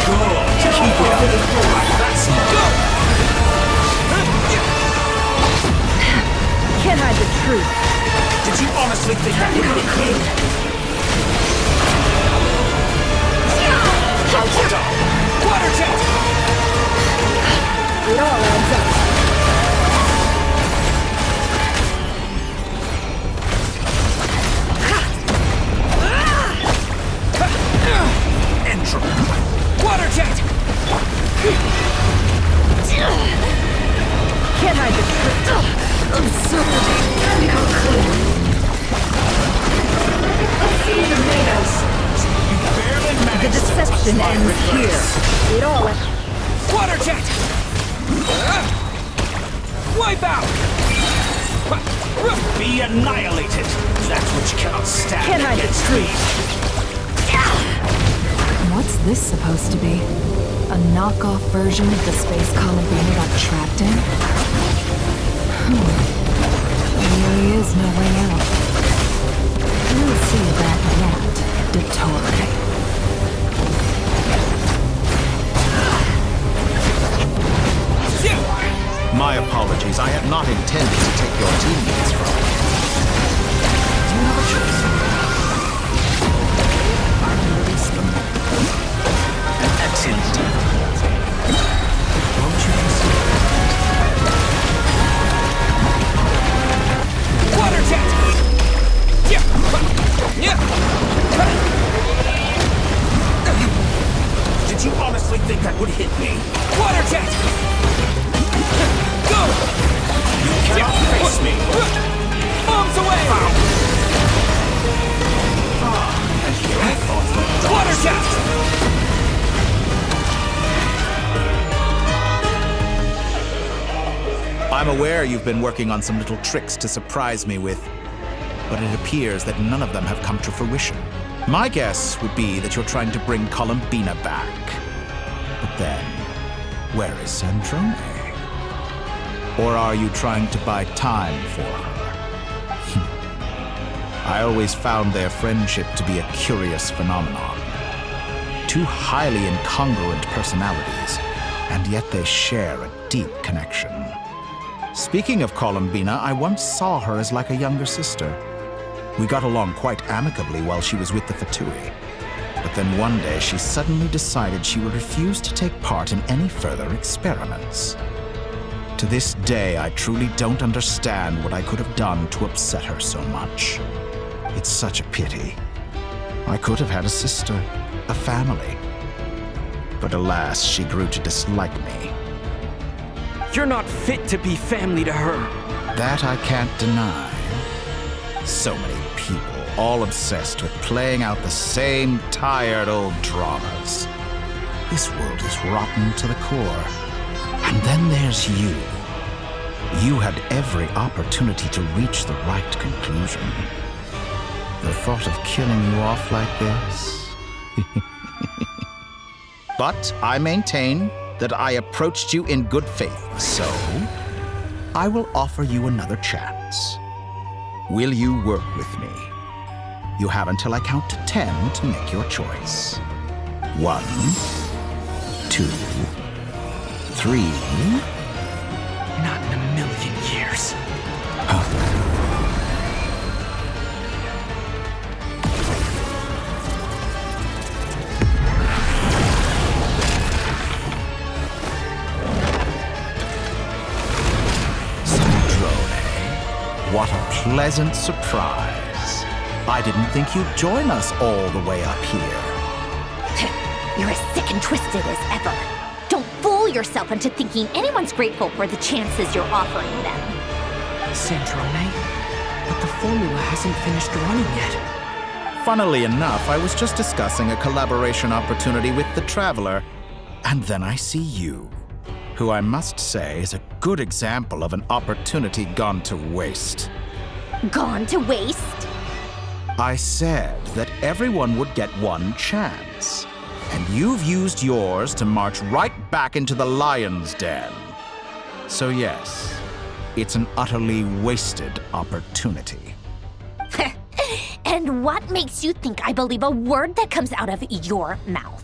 Good. Keep it up. That's good. Can't hide the truth. Did you honestly think that would hit me? How dumb! Water jet! It all adds up. Entropy! Water jet! Can't hide the truth. Absurdity. Let's see what you're made of. You barely managed The deception ends here. It all adds up. Water jet! Wipe out! Be annihilated! That which cannot stand Can't hide the against me! What's this supposed to be? A knockoff version of the space Columbina got trapped in? There really is no way out. We'll see about that, Dottore. My apologies. I had not intended to take your teammates from you. Do you have a choice? I will release them. An excellent deal. Won't you consider that? Water jet! Did you honestly think that would hit me? Water jet! Go! You cannot face me! Bombs away! Water jet! I'm aware you've been working on some little tricks to surprise me with, but it appears that none of them have come to fruition. My guess would be that you're trying to bring Columbina back. But then, where is Sandrone? Or are you trying to buy time for her? I always found their friendship to be a curious phenomenon. Two highly incongruent personalities, and yet they share a deep connection. Speaking of Columbina, I once saw her as like a younger sister. We got along quite amicably while she was with the Fatui. But then one day she suddenly decided she would refuse to take part in any further experiments. To this day, I truly don't understand what I could have done to upset her so much. It's such a pity. I could have had a sister, a family. But alas, she grew to dislike me. You're not fit to be family to her. That I can't deny. So many people, all obsessed with playing out the same tired old dramas. This world is rotten to the core. And then there's you. You had every opportunity to reach the right conclusion. The thought of killing you off like this? But I maintain that I approached you in good faith, so I will offer you another chance. Will you work with me? You have until I count to 10 to make your choice. 1, 2, 3. Not in a million years. What a pleasant surprise. I didn't think you'd join us all the way up here. You're as sick and twisted as ever. Don't fool yourself into thinking anyone's grateful for the chances you're offering them. Sandrone, but the formula hasn't finished running yet. Funnily enough, I was just discussing a collaboration opportunity with the Traveler, and then I see you, who I must say is a good example of an opportunity gone to waste. Gone to waste? I said that everyone would get one chance, and you've used yours to march right back into the lion's den. So yes, it's an utterly wasted opportunity. And what makes you think I believe a word that comes out of your mouth?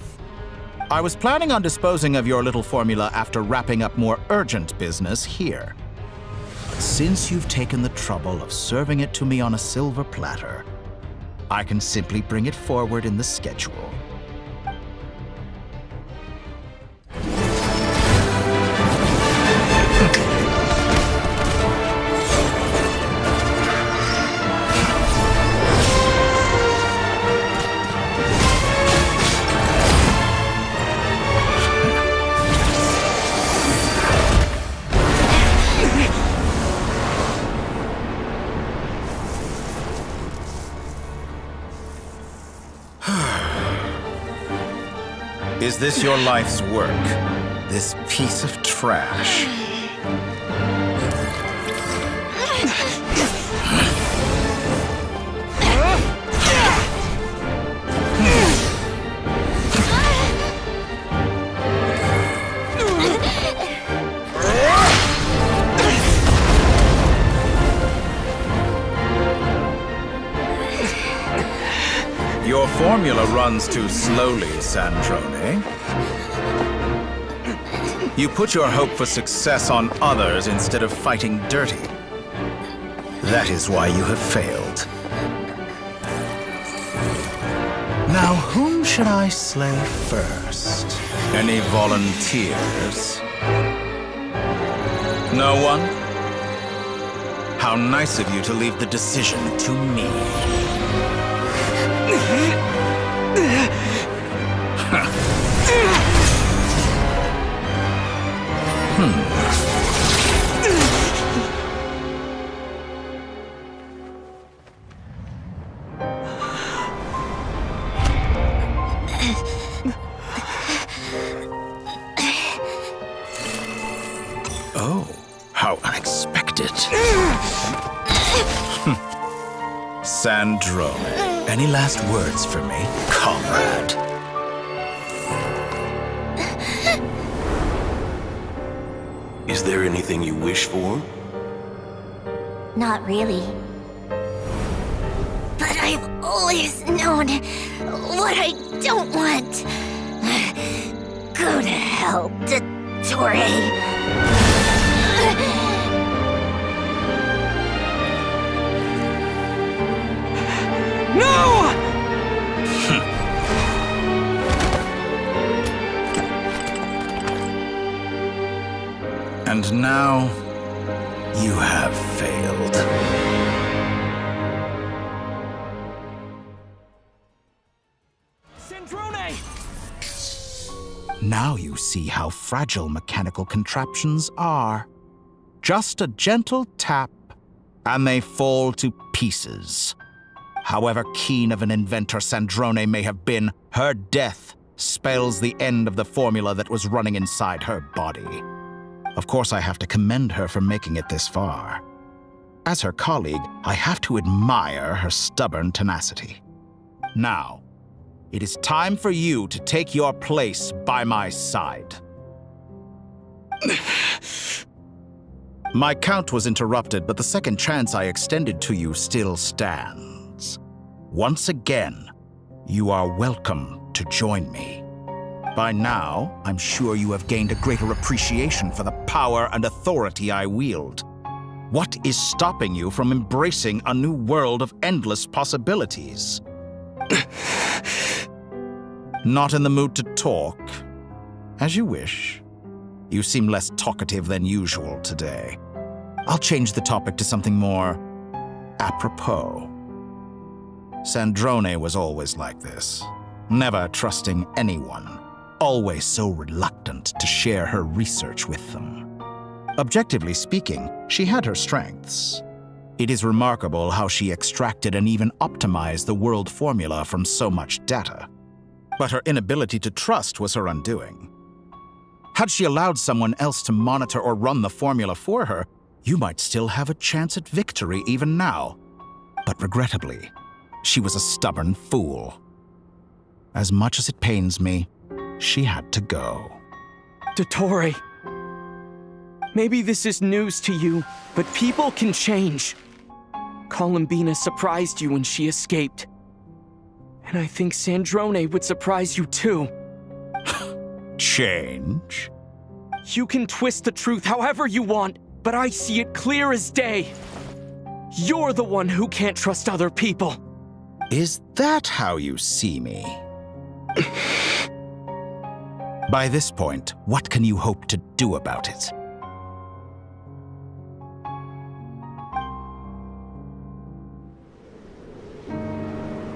I was planning on disposing of your little formula after wrapping up more urgent business here. But since you've taken the trouble of serving it to me on a silver platter, I can simply bring it forward in the schedule. Is this your life's work? This piece of trash? Your formula runs too slowly, Sandrone. You put your hope for success on others instead of fighting dirty. That is why you have failed. Now, whom should I slay first? Any volunteers? No one? How nice of you to leave the decision to me. Oh, how unexpected. Sandrone, any last words for me, comrade? Is there anything you wish for? Not really. But I've always known what I don't want. Go to hell, Dottore. No! And now, you have failed. Sandrone! Now you see how fragile mechanical contraptions are. Just a gentle tap, and they fall to pieces. However keen of an inventor Sandrone may have been, her death spells the end of the formula that was running inside her body. Of course, I have to commend her for making it this far. As her colleague, I have to admire her stubborn tenacity. Now, it is time for you to take your place by my side. My count was interrupted, but the second chance I extended to you still stands. Once again, you are welcome to join me. By now, I'm sure you have gained a greater appreciation for the power and authority I wield. What is stopping you from embracing a new world of endless possibilities? Not in the mood to talk? As you wish. You seem less talkative than usual today. I'll change the topic to something more apropos. Sandrone was always like this, never trusting anyone, always so reluctant to share her research with them. Objectively speaking, she had her strengths. It is remarkable how she extracted and even optimized the world formula from so much data. But her inability to trust was her undoing. Had she allowed someone else to monitor or run the formula for her, you might still have a chance at victory even now. But regrettably, she was a stubborn fool. As much as it pains me, she had to go. Dottore. Maybe this is news to you, but people can change. Columbina surprised you when she escaped. And I think Sandrone would surprise you too. Change? You can twist the truth however you want, but I see it clear as day. You're the one who can't trust other people. Is that how you see me? By this point, what can you hope to do about it?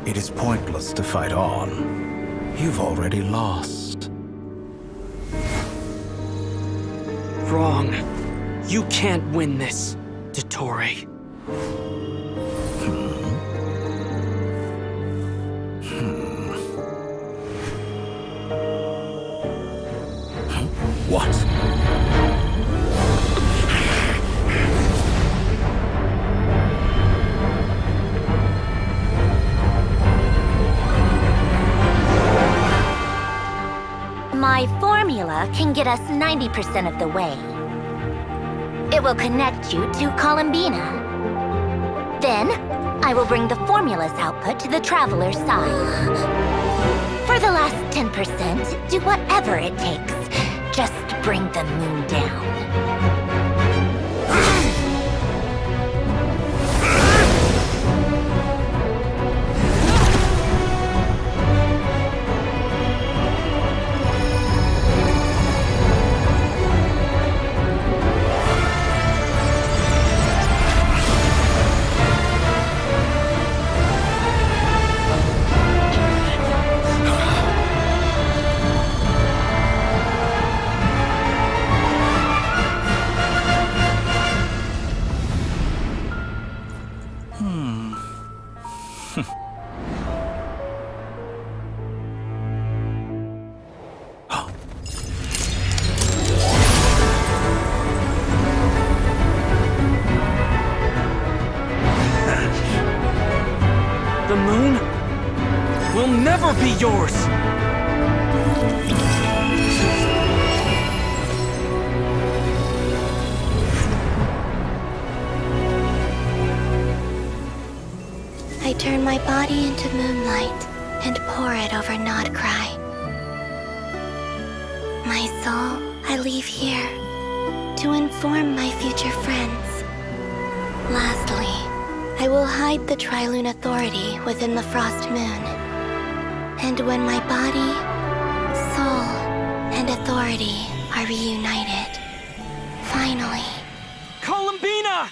It is pointless to fight on. You've already lost. Wrong. You can't win this, Dottore. What? My formula can get us 90% of the way. It will connect you to Columbina. Then, I will bring the formula's output to the Traveler's side. For the last 10%, do whatever it takes. Just bring the moon down. The moon will never be yours! I turn my body into moonlight and pour it over Nodkrai. My soul I leave here to inform my future friends. Lastly, I will hide the Trilune Authority within the Frost Moon. And when my body, soul, and authority are reunited, finally... Columbina!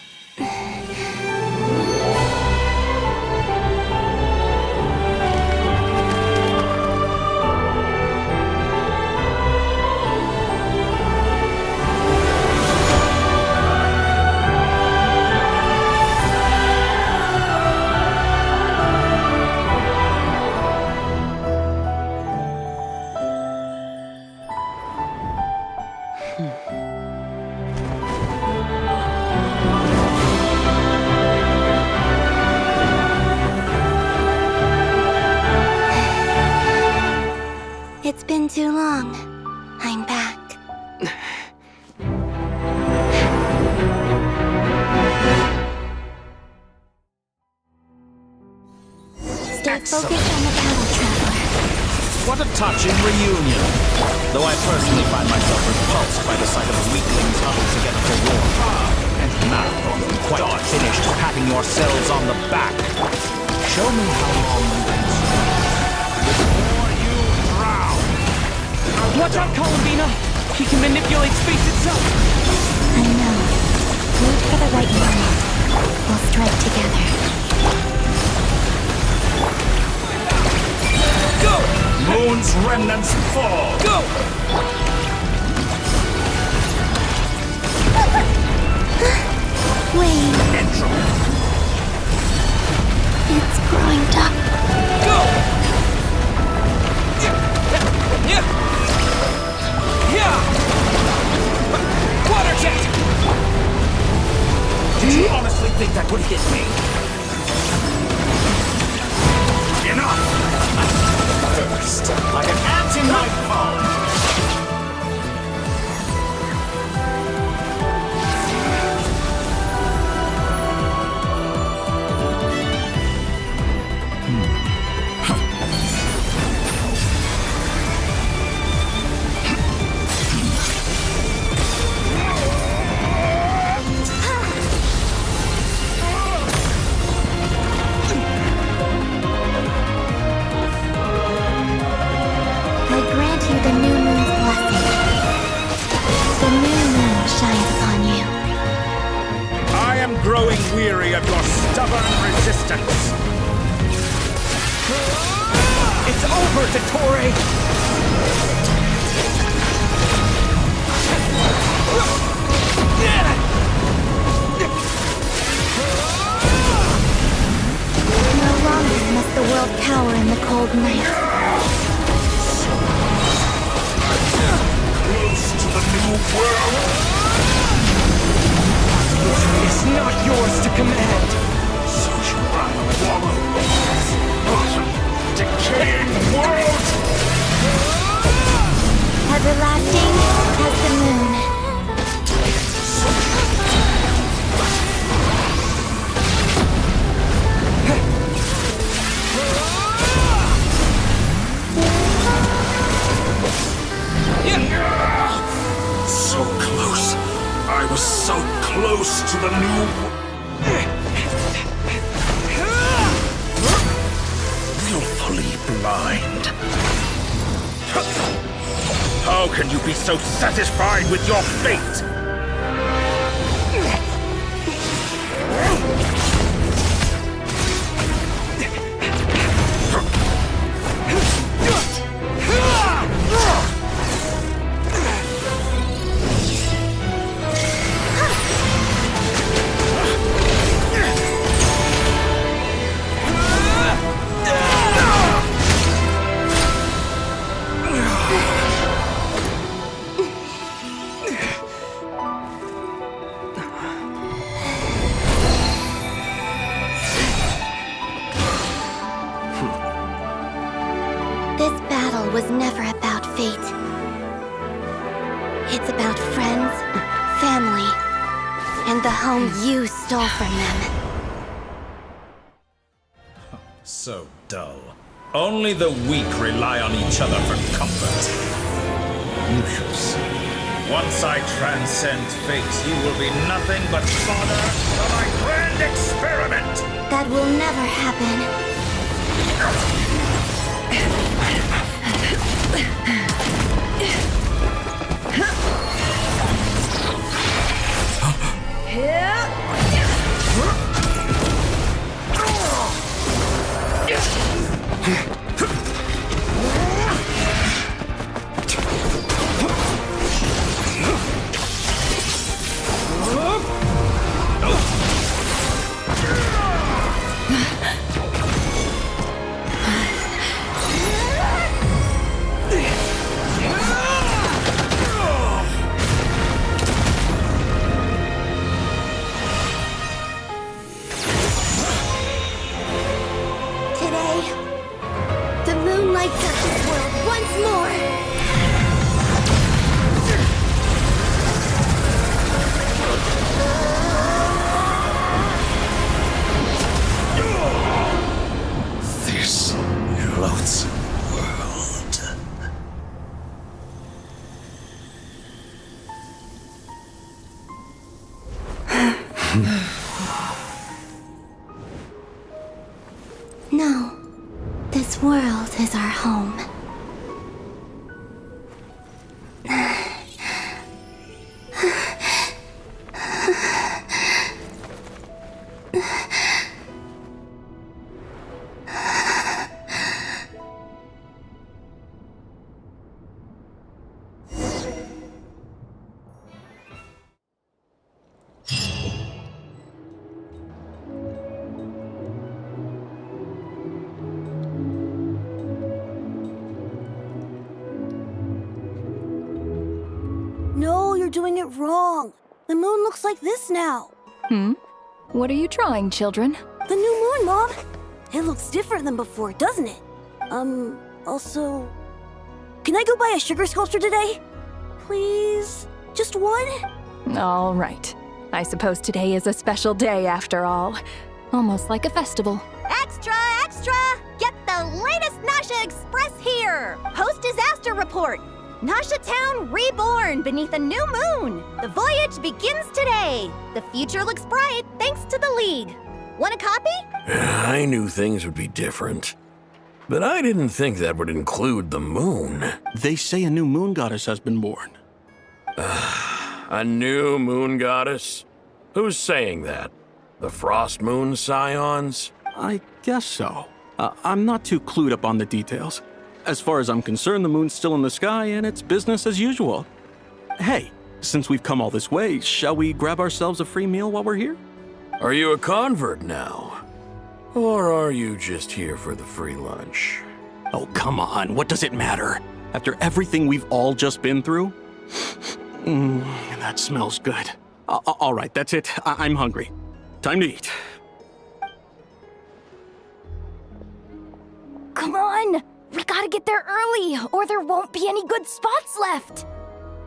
It's been too long. I'm back. Stay focused on the battle, Traveler. What a touching reunion. Though I personally find myself repulsed by the sight of weaklings huddled together for war. And now, quite finished patting yourselves on the back. Show me how long you can before you drown. Watch out, Columbina! He can manipulate space itself! I know. Wait for the right moment. We'll strike together. Go! Moon's remnants fall! Go! Wayne. It's growing dark. Go! Yeah! Water jet! Did you honestly think that would hit me? Enough! First, like an ant in my palm. Growing weary of your stubborn resistance. It's over, Dottore! No longer must the world cower in the cold night. Close to the new world. It's not yours to command. So you rather wallow in this decaying world? Everlasting as the moon. So close. I was so close to the new... Willfully blind. How can you be so satisfied with your fate? This battle was never about fate. It's about friends, family, and the home you stole from them. So dull. Only the weak rely on each other for comfort. You shall see. Once I transcend fate, you will be nothing but fodder for my grand experiment! That will never happen. No, this world is our home. No, you're doing it wrong. The moon looks like this now. What are you trying, children? The new moon, Mom. It looks different than before, doesn't it? Also... Can I go buy a sugar sculpture today? Please? Just one? All right. I suppose today is a special day after all. Almost like a festival. Extra, extra! Get the latest Nasha Express here! Post-disaster report! Nasha Town reborn beneath a new moon! The voyage begins today! The future looks bright thanks to the League. Want a copy? I knew things would be different. But I didn't think that would include the moon. They say a new moon goddess has been born. A new moon goddess? Who's saying that? The Frost Moon Scions? I guess so. I'm not too clued up on the details. As far as I'm concerned, the moon's still in the sky and it's business as usual. Hey, since we've come all this way, shall we grab ourselves a free meal while we're here? Are you a convert now? Or are you just here for the free lunch? Oh, come on, what does it matter? After everything we've all just been through? That smells good. All right, that's it. I'm hungry. Time to eat. Come on! We gotta get there early, or there won't be any good spots left!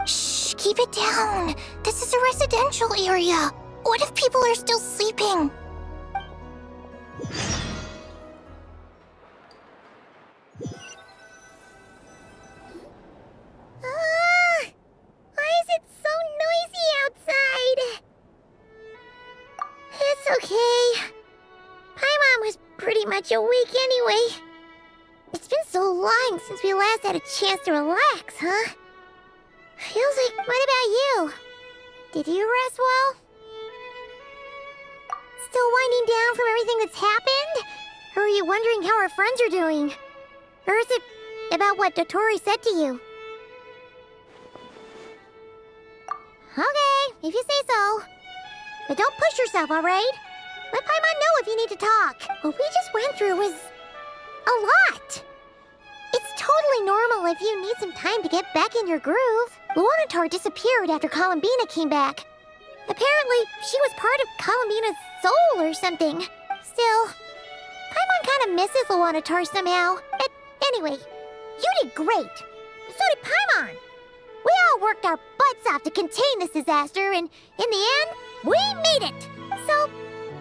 Shh, keep it down. This is a residential area. What if people are still sleeping? Why is it so noisy outside? It's okay. Paimon was pretty much awake anyway. It's been so long since we last had a chance to relax, huh? Feels like... What about you? Did you rest well? Still winding down from everything that's happened? Or are you wondering how our friends are doing? Or is it about what Dotori said to you? Okay, if you say so. But don't push yourself, alright? Let Paimon know if you need to talk. What we just went through was... a lot. It's totally normal if you need some time to get back in your groove. Luanatar disappeared after Columbina came back. Apparently, she was part of Columbina's soul or something. Still, Paimon kind of misses Luanatar somehow. But anyway, you did great. So did Paimon. We all worked our butts off to contain this disaster, and in the end, we made it. So,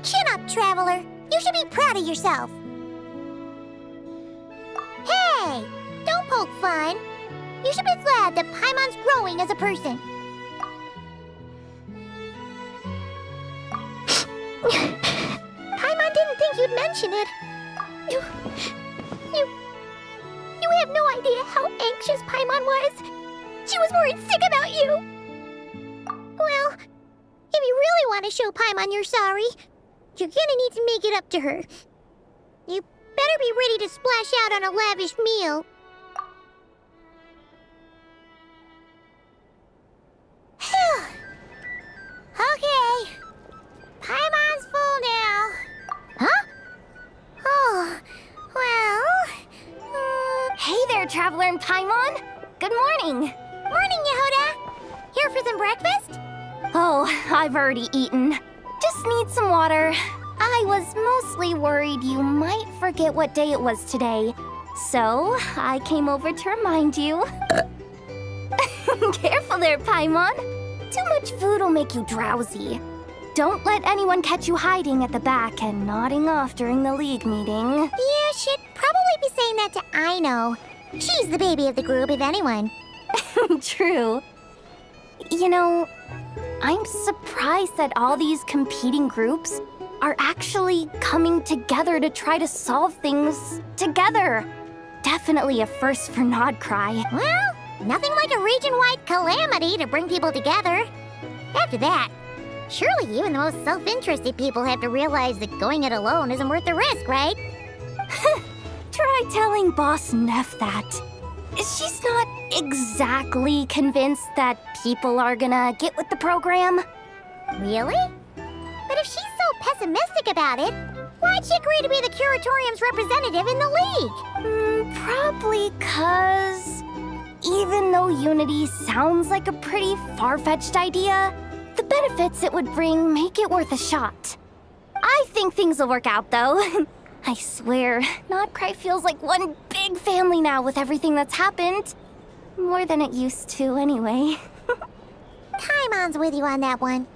chin up, Traveler. You should be proud of yourself. Hey, don't poke fun. You should be glad that Paimon's growing as a person. Paimon didn't think you'd mention it. You have no idea how anxious Paimon was. She was worried sick about you. Well, if you really want to show Paimon you're sorry, you're gonna need to make it up to her. You better be ready to splash out on a lavish meal. Okay. Paimon's full now. Huh? Oh, well... Hey there, Traveler and Paimon. Good morning. Morning, Yehuda. Here for some breakfast? Oh, I've already eaten. Just need some water. I was mostly worried you might forget what day it was today. So, I came over to remind you. Careful there, Paimon. Too much food will make you drowsy. Don't let anyone catch you hiding at the back and nodding off during the league meeting. You should probably be saying that to Aino. She's the baby of the group, if anyone. True. You know, I'm surprised that all these competing groups are actually coming together to try to solve things together. Definitely a first for Nodkrai. Well, nothing like a region-wide calamity to bring people together. After that, surely even the most self-interested people have to realize that going it alone isn't worth the risk, right? Try telling Boss Neff that. She's not exactly convinced that people are gonna get with the program. Really? But if she's so pessimistic about it, why'd she agree to be the Curatorium's representative in the league? Probably 'cause even though Unity sounds like a pretty far-fetched idea, the benefits it would bring make it worth a shot. I think things will work out, though. I swear, Nodkrai feels like one big family now with everything that's happened. More than it used to, anyway. Paimon's with you on that one.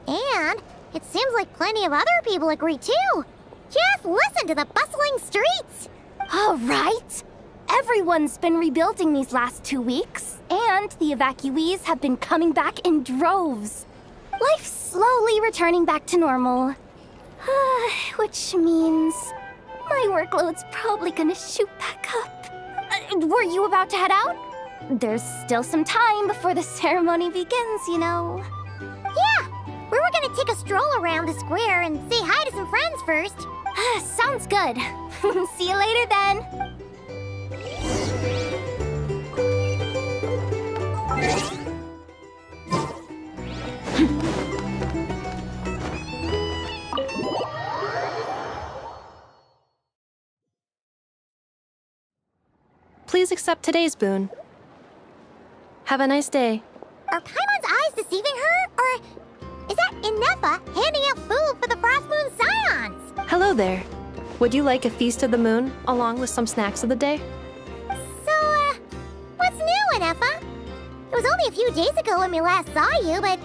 And it seems like plenty of other people agree, too. Just listen to the bustling streets. All right. Everyone's been rebuilding these last 2 weeks, and the evacuees have been coming back in droves. Life's slowly returning back to normal. Which means my workload's probably gonna shoot back up. Were you about to head out? There's still some time before the ceremony begins, you know. Yeah, we were gonna take a stroll around the square and say hi to some friends first. Sounds good. See you later then. Please accept today's boon. Have a nice day. Are Paimon's eyes deceiving her? Or is that Inefa handing out food for the Frost Moon Scions? Hello there. Would you like a feast of the moon, along with some snacks of the day? So, what's new, Inefa? It was only a few days ago when we last saw you, but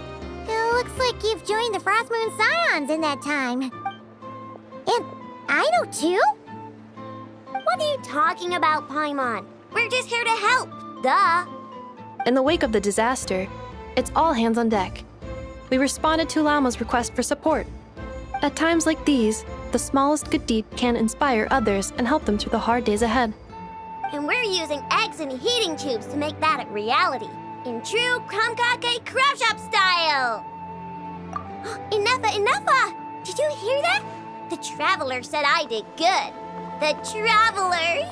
it looks like you've joined the Frost Moon Scions in that time. And Aino, too? What are you talking about, Paimon? We're just here to help. Duh. In the wake of the disaster, it's all hands on deck. We responded to Lama's request for support. At times like these, the smallest good deed can inspire others and help them through the hard days ahead. And we're using eggs and heating tubes to make that a reality. In true Kamkake craft shop style! Enough! Did you hear that? The Traveler said I did good. The Traveler!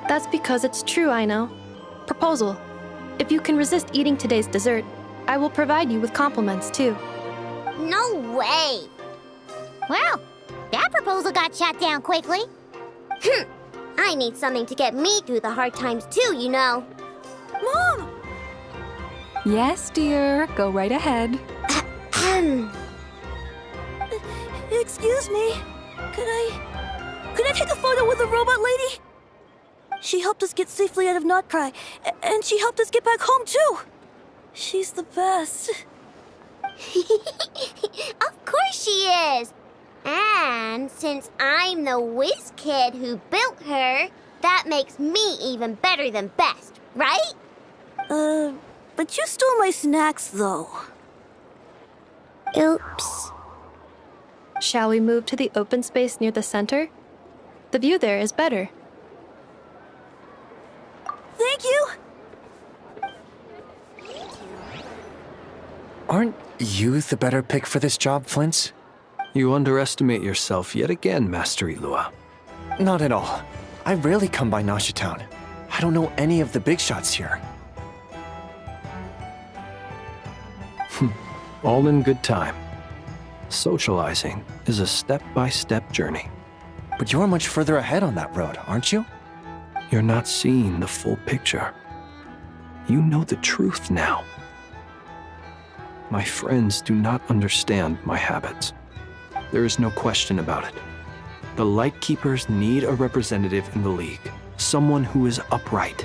That's because it's true, I know. Proposal. If you can resist eating today's dessert, I will provide you with compliments, too. No way! Well, that proposal got shot down quickly. I need something to get me through the hard times too, you know. Mom! Yes, dear. Go right ahead. Excuse me. Could I take a photo with the robot lady? She helped us get safely out of Nodkrai, and she helped us get back home too. She's the best. Of course she is. And since I'm the whiz kid who built her, that makes me even better than best, right? But you stole my snacks though. Oops. Shall we move to the open space near the center? The view there is better. Thank you! Aren't you the better pick for this job, Flint? You underestimate yourself yet again, Master Ilua. Not at all. I rarely come by Nasha Town. I don't know any of the big shots here. All in good time. Socializing is a step-by-step journey. But you're much further ahead on that road, aren't you? You're not seeing the full picture. You know the truth now. My friends do not understand my habits. There is no question about it. The Lightkeepers need a representative in the League. Someone who is upright,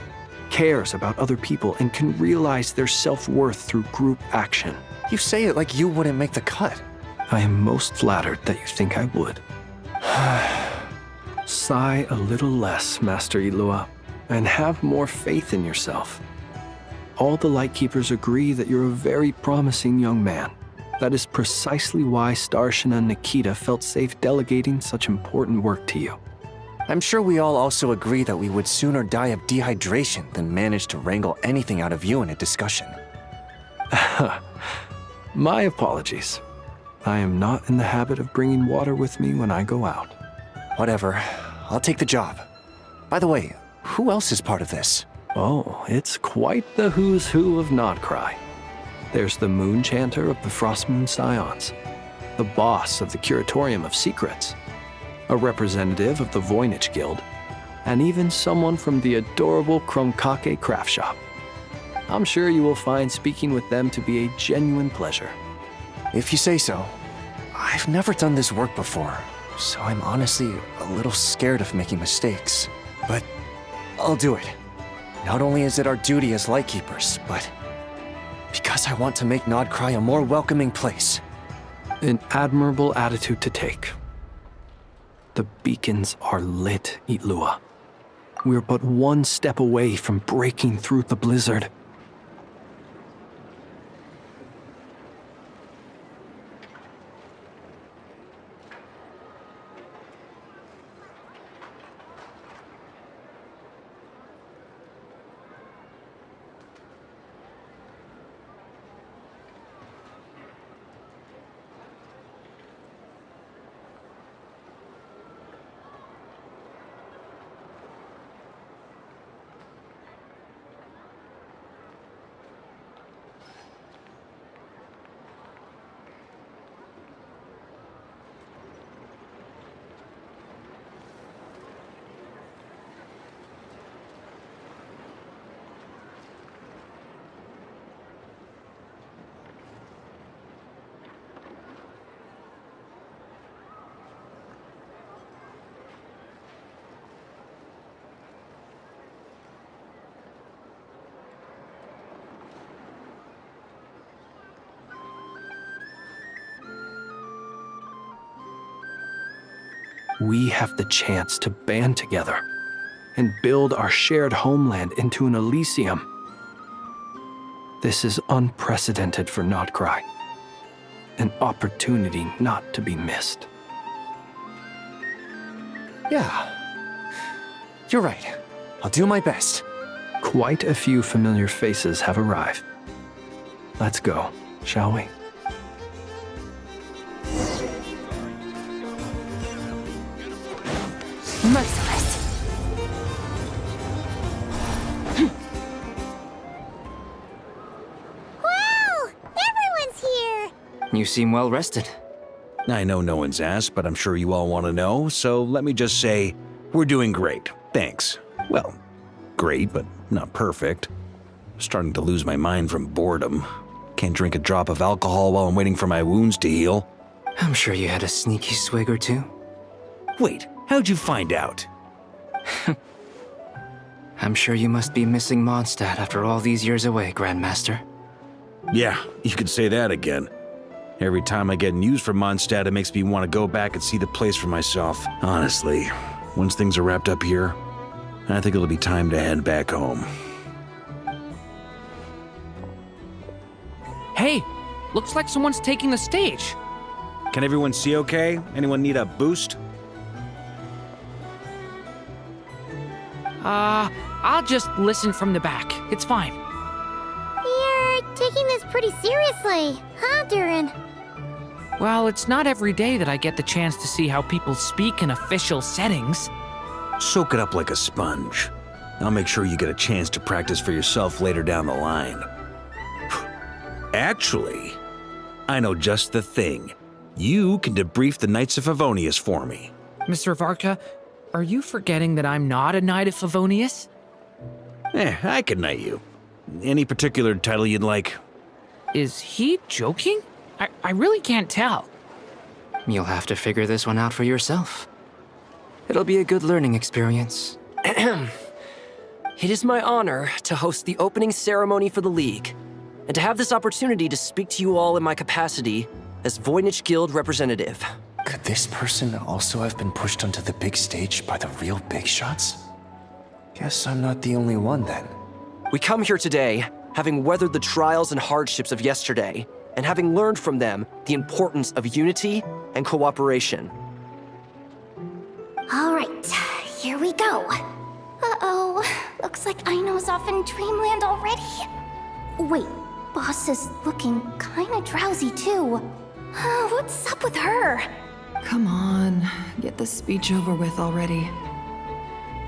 cares about other people, and can realize their self-worth through group action. You say it like you wouldn't make the cut. I am most flattered that you think I would. Sigh a little less, Master Ilua, and have more faith in yourself. All the Lightkeepers agree that you're a very promising young man. That is precisely why Starshina and Nikita felt safe delegating such important work to you. I'm sure we all also agree that we would sooner die of dehydration than manage to wrangle anything out of you in a discussion. My apologies. I am not in the habit of bringing water with me when I go out. Whatever. I'll take the job. By the way, who else is part of this? Oh, it's quite the who's who of Nodkrai. There's the Moon Chanter of the Frostmoon Scions, the boss of the Curatorium of Secrets, a representative of the Voynich Guild, and even someone from the adorable Kronkake craft shop. I'm sure you will find speaking with them to be a genuine pleasure. If you say so. I've never done this work before, so I'm honestly a little scared of making mistakes. But I'll do it. Not only is it our duty as Lightkeepers, but because I want to make Nodkrai a more welcoming place. An admirable attitude to take. The beacons are lit, Ilua. We're but one step away from breaking through the blizzard. We have the chance to band together and build our shared homeland into an Elysium. This is unprecedented for Nodkrai, an opportunity not to be missed. Yeah, you're right. I'll do my best. Quite a few familiar faces have arrived. Let's go, shall we? Merciless. Wow! Everyone's here! You seem well rested. I know no one's asked, but I'm sure you all want to know, so let me just say, we're doing great. Thanks. Well, great, but not perfect. I'm starting to lose my mind from boredom. Can't drink a drop of alcohol while I'm waiting for my wounds to heal. I'm sure you had a sneaky swig or two. Wait, how'd you find out? I'm sure you must be missing Mondstadt after all these years away, Grandmaster. Yeah, you could say that again. Every time I get news from Mondstadt, it makes me want to go back and see the place for myself. Honestly, once things are wrapped up here, I think it'll be time to head back home. Hey, looks like someone's taking the stage. Can everyone see okay? Anyone need a boost? I'll just listen from the back. It's fine. You're taking this pretty seriously, huh, Durin? Well, it's not every day that I get the chance to see how people speak in official settings. Soak it up like a sponge. I'll make sure you get a chance to practice for yourself later down the line. Actually, I know just the thing. You can debrief the Knights of Favonius for me. Mr. Varka, are you forgetting that I'm not a Knight of Favonius? I can knight you. Any particular title you'd like? Is he joking? I really can't tell. You'll have to figure this one out for yourself. It'll be a good learning experience. It is my honor to host the opening ceremony for the League, and to have this opportunity to speak to you all in my capacity as Voynich Guild representative. Could this person also have been pushed onto the big stage by the real big shots? Guess I'm not the only one then. We come here today, having weathered the trials and hardships of yesterday, and having learned from them the importance of unity and cooperation. All right, here we go. Uh-oh, looks like Aino's off in Dreamland already. Wait, Boss is looking kinda drowsy too. What's up with her? Come on, get the speech over with already.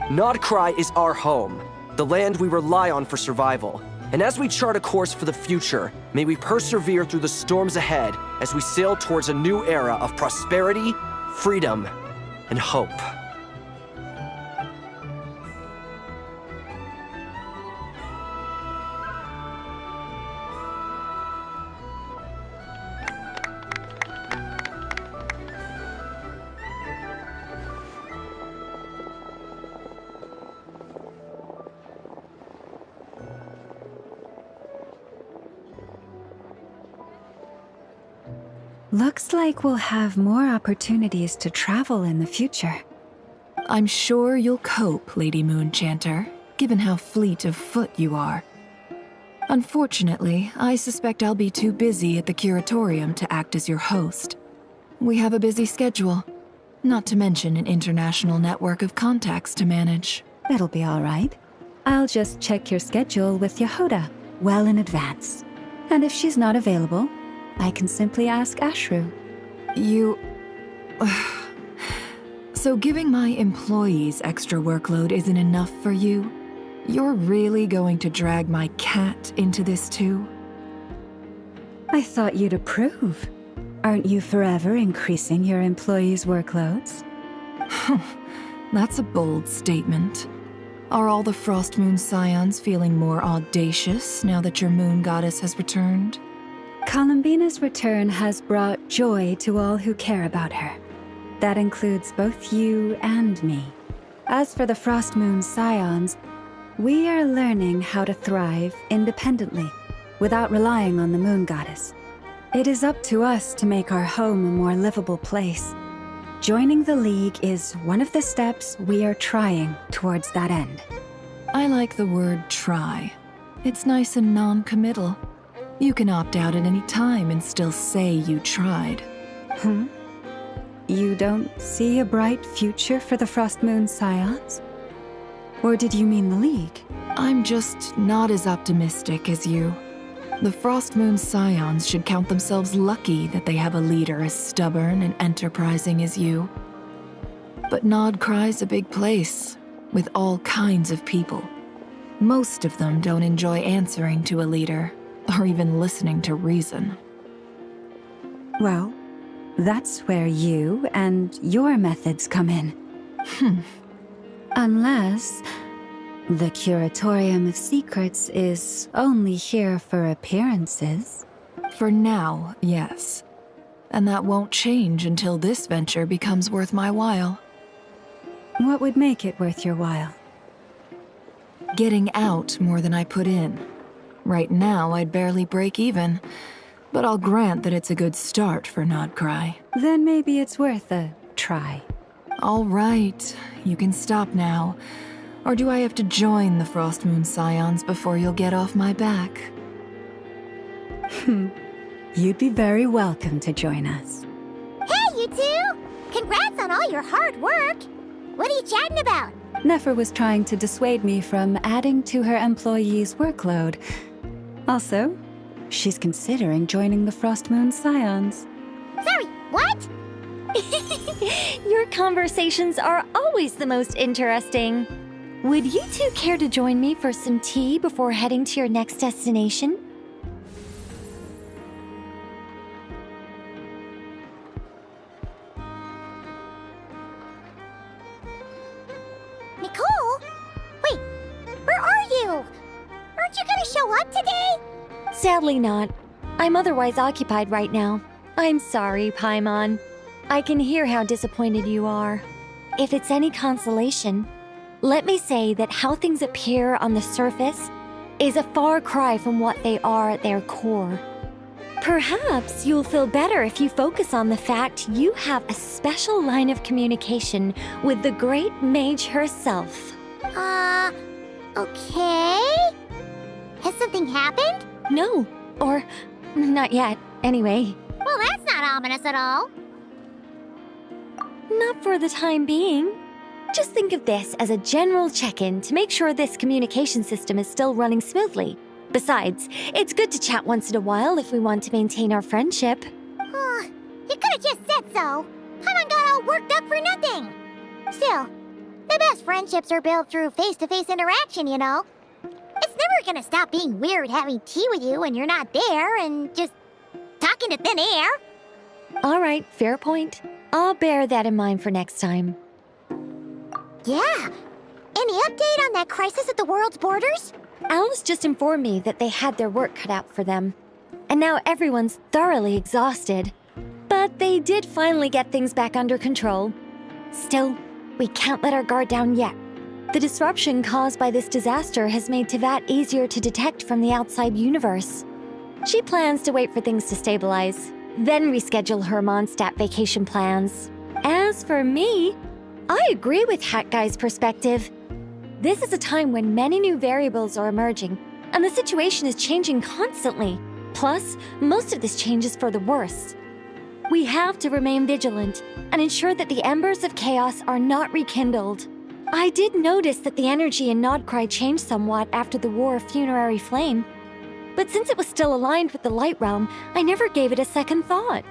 Nodkrai is our home, the land we rely on for survival. And as we chart a course for the future, may we persevere through the storms ahead as we sail towards a new era of prosperity, freedom, and hope. Looks like we'll have more opportunities to travel in the future. I'm sure you'll cope, Lady Moonchanter, given how fleet of foot you are. Unfortunately, I suspect I'll be too busy at the Curatorium to act as your host. We have a busy schedule, not to mention an international network of contacts to manage. That'll be all right. I'll just check your schedule with Yehoda well in advance. And if she's not available, I can simply ask Ashru. You... So giving my employees extra workload isn't enough for you? You're really going to drag my cat into this too? I thought you'd approve. Aren't you forever increasing your employees' workloads? That's a bold statement. Are all the Frost Moon Scions feeling more audacious now that your moon goddess has returned? Columbina's return has brought joy to all who care about her. That includes both you and me. As for the Frost Moon Scions, we are learning how to thrive independently, without relying on the moon goddess. It is up to us to make our home a more livable place. Joining the League is one of the steps we are trying towards that end. I like the word try. It's nice and non-committal. You can opt out at any time and still say you tried. You don't see a bright future for the Frost Moon Scions? Or did you mean the League? I'm just not as optimistic as you. The Frost Moon Scions should count themselves lucky that they have a leader as stubborn and enterprising as you. But Nodkrai's a big place, with all kinds of people. Most of them don't enjoy answering to a leader, or even listening to reason. Well, that's where you and your methods come in. Unless the Curatorium of Secrets is only here for appearances. For now, yes. And that won't change until this venture becomes worth my while. What would make it worth your while? Getting out more than I put in. Right now, I'd barely break even, but I'll grant that it's a good start for Nodkrai. Then maybe it's worth a try. All right, you can stop now. Or do I have to join the Frost Moon Scions before you'll get off my back? You'd be very welcome to join us. you two! Congrats on all your hard work! What are you chatting about? Nefer was trying to dissuade me from adding to her employees' workload. Also, she's considering joining the Frost Moon Scions. Sorry, what? Your conversations are always the most interesting. Would you two care to join me for some tea before heading to your next destination? Nicole? Wait, where are you? Aren't you gonna show up today? Sadly not. I'm otherwise occupied right now. I'm sorry, Paimon. I can hear how disappointed you are. If it's any consolation, let me say that how things appear on the surface is a far cry from what they are at their core. Perhaps you'll feel better if you focus on the fact you have a special line of communication with the great mage herself. Okay? Has something happened? No, or not yet, anyway. Well, that's not ominous at all. Not for the time being. Just think of this as a general check-in to make sure this communication system is still running smoothly. Besides, it's good to chat once in a while if we want to maintain our friendship. You could have just said so. Paimon got all worked up for nothing. Still, the best friendships are built through face-to-face interaction, you know. It's never gonna stop being weird having tea with you when you're not there and just talking to thin air. All right, fair point. I'll bear that in mind for next time. Yeah. Any update on that crisis at the world's borders? Alice just informed me that they had their work cut out for them. And now everyone's thoroughly exhausted. But they did finally get things back under control. Still, we can't let our guard down yet. The disruption caused by this disaster has made Tevat easier to detect from the outside universe. She plans to wait for things to stabilize, then reschedule her Mondstadt vacation plans. As for me, I agree with Hat Guy's perspective. This is a time when many new variables are emerging, and the situation is changing constantly. Plus, most of this change is for the worse. We have to remain vigilant and ensure that the embers of chaos are not rekindled. I did notice that the energy in Nodkrai changed somewhat after the War of Funerary Flame, but since it was still aligned with the Light Realm, I never gave it a second thought.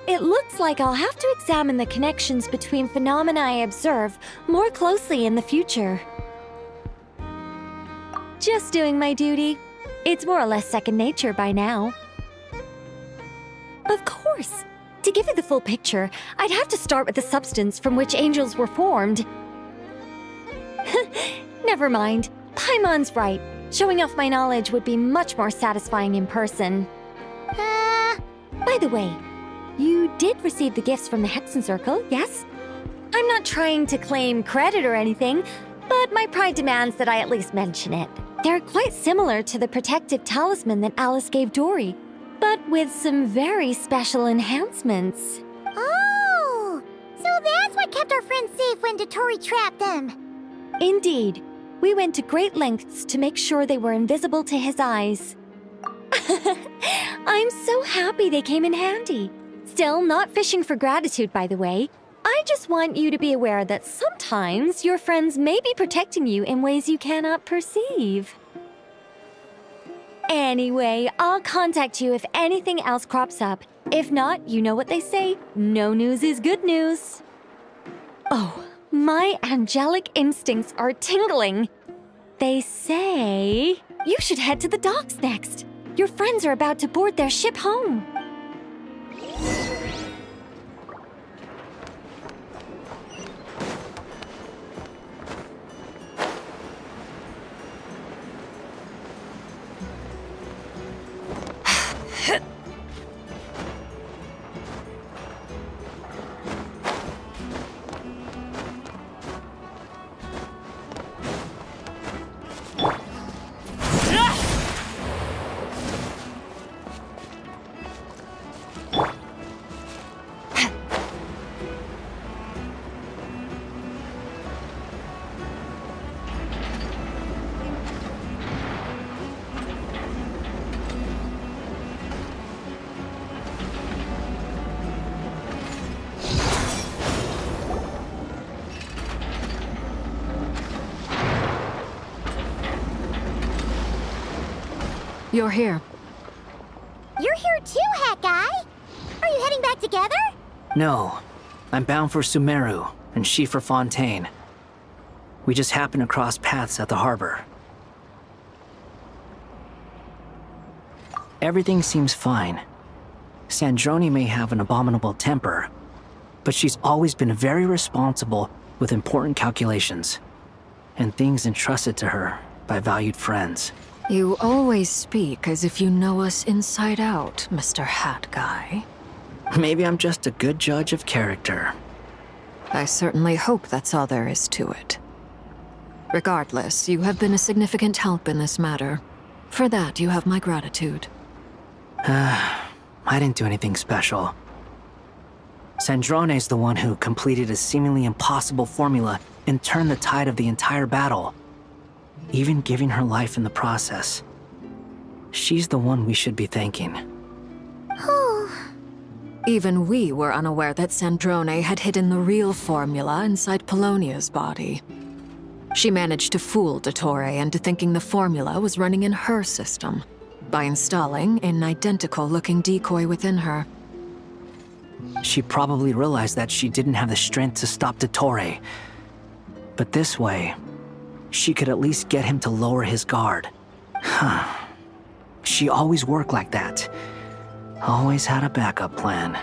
It looks like I'll have to examine the connections between phenomena I observe more closely in the future. Just doing my duty. It's more or less second nature by now. Of course. To give you the full picture, I'd have to start with the substance from which angels were formed. Never mind. Paimon's right. Showing off my knowledge would be much more satisfying in person. By the way, you did receive the gifts from the Hexen Circle, yes? I'm not trying to claim credit or anything, but my pride demands that I at least mention it. They're quite similar to the protective talisman that Alice gave Dory, but with some very special enhancements. Oh! So that's what kept our friends safe when Dotori trapped them. Indeed. We went to great lengths to make sure they were invisible to his eyes. I'm so happy they came in handy. Still, not fishing for gratitude, by the way. I just want you to be aware that sometimes your friends may be protecting you in ways you cannot perceive. Anyway, I'll contact you if anything else crops up. If not, you know what they say, no news is good news. Oh, my angelic instincts are tingling. They say you should head to the docks next. Your friends are about to board their ship home. You're here. You're here too, Hat Guy! Are you heading back together? No. I'm bound for Sumeru, and she for Fontaine. We just happened to cross paths at the harbor. Everything seems fine. Sandrone may have an abominable temper, but she's always been very responsible with important calculations, and things entrusted to her by valued friends. You always speak as if you know us inside out, Mr. Hat Guy. Maybe I'm just a good judge of character. I certainly hope that's all there is to it. Regardless, you have been a significant help in this matter. For that, you have my gratitude. I didn't do anything special. Sandrone's the one who completed a seemingly impossible formula and turned the tide of the entire battle, even giving her life in the process. She's the one we should be thanking. Even we were unaware that Sandrone had hidden the real formula inside Polonia's body. She managed to fool Dottore into thinking the formula was running in her system by installing an identical-looking decoy within her. She probably realized that she didn't have the strength to stop Dottore. But this way, she could at least get him to lower his guard. She always worked like that. Always had a backup plan.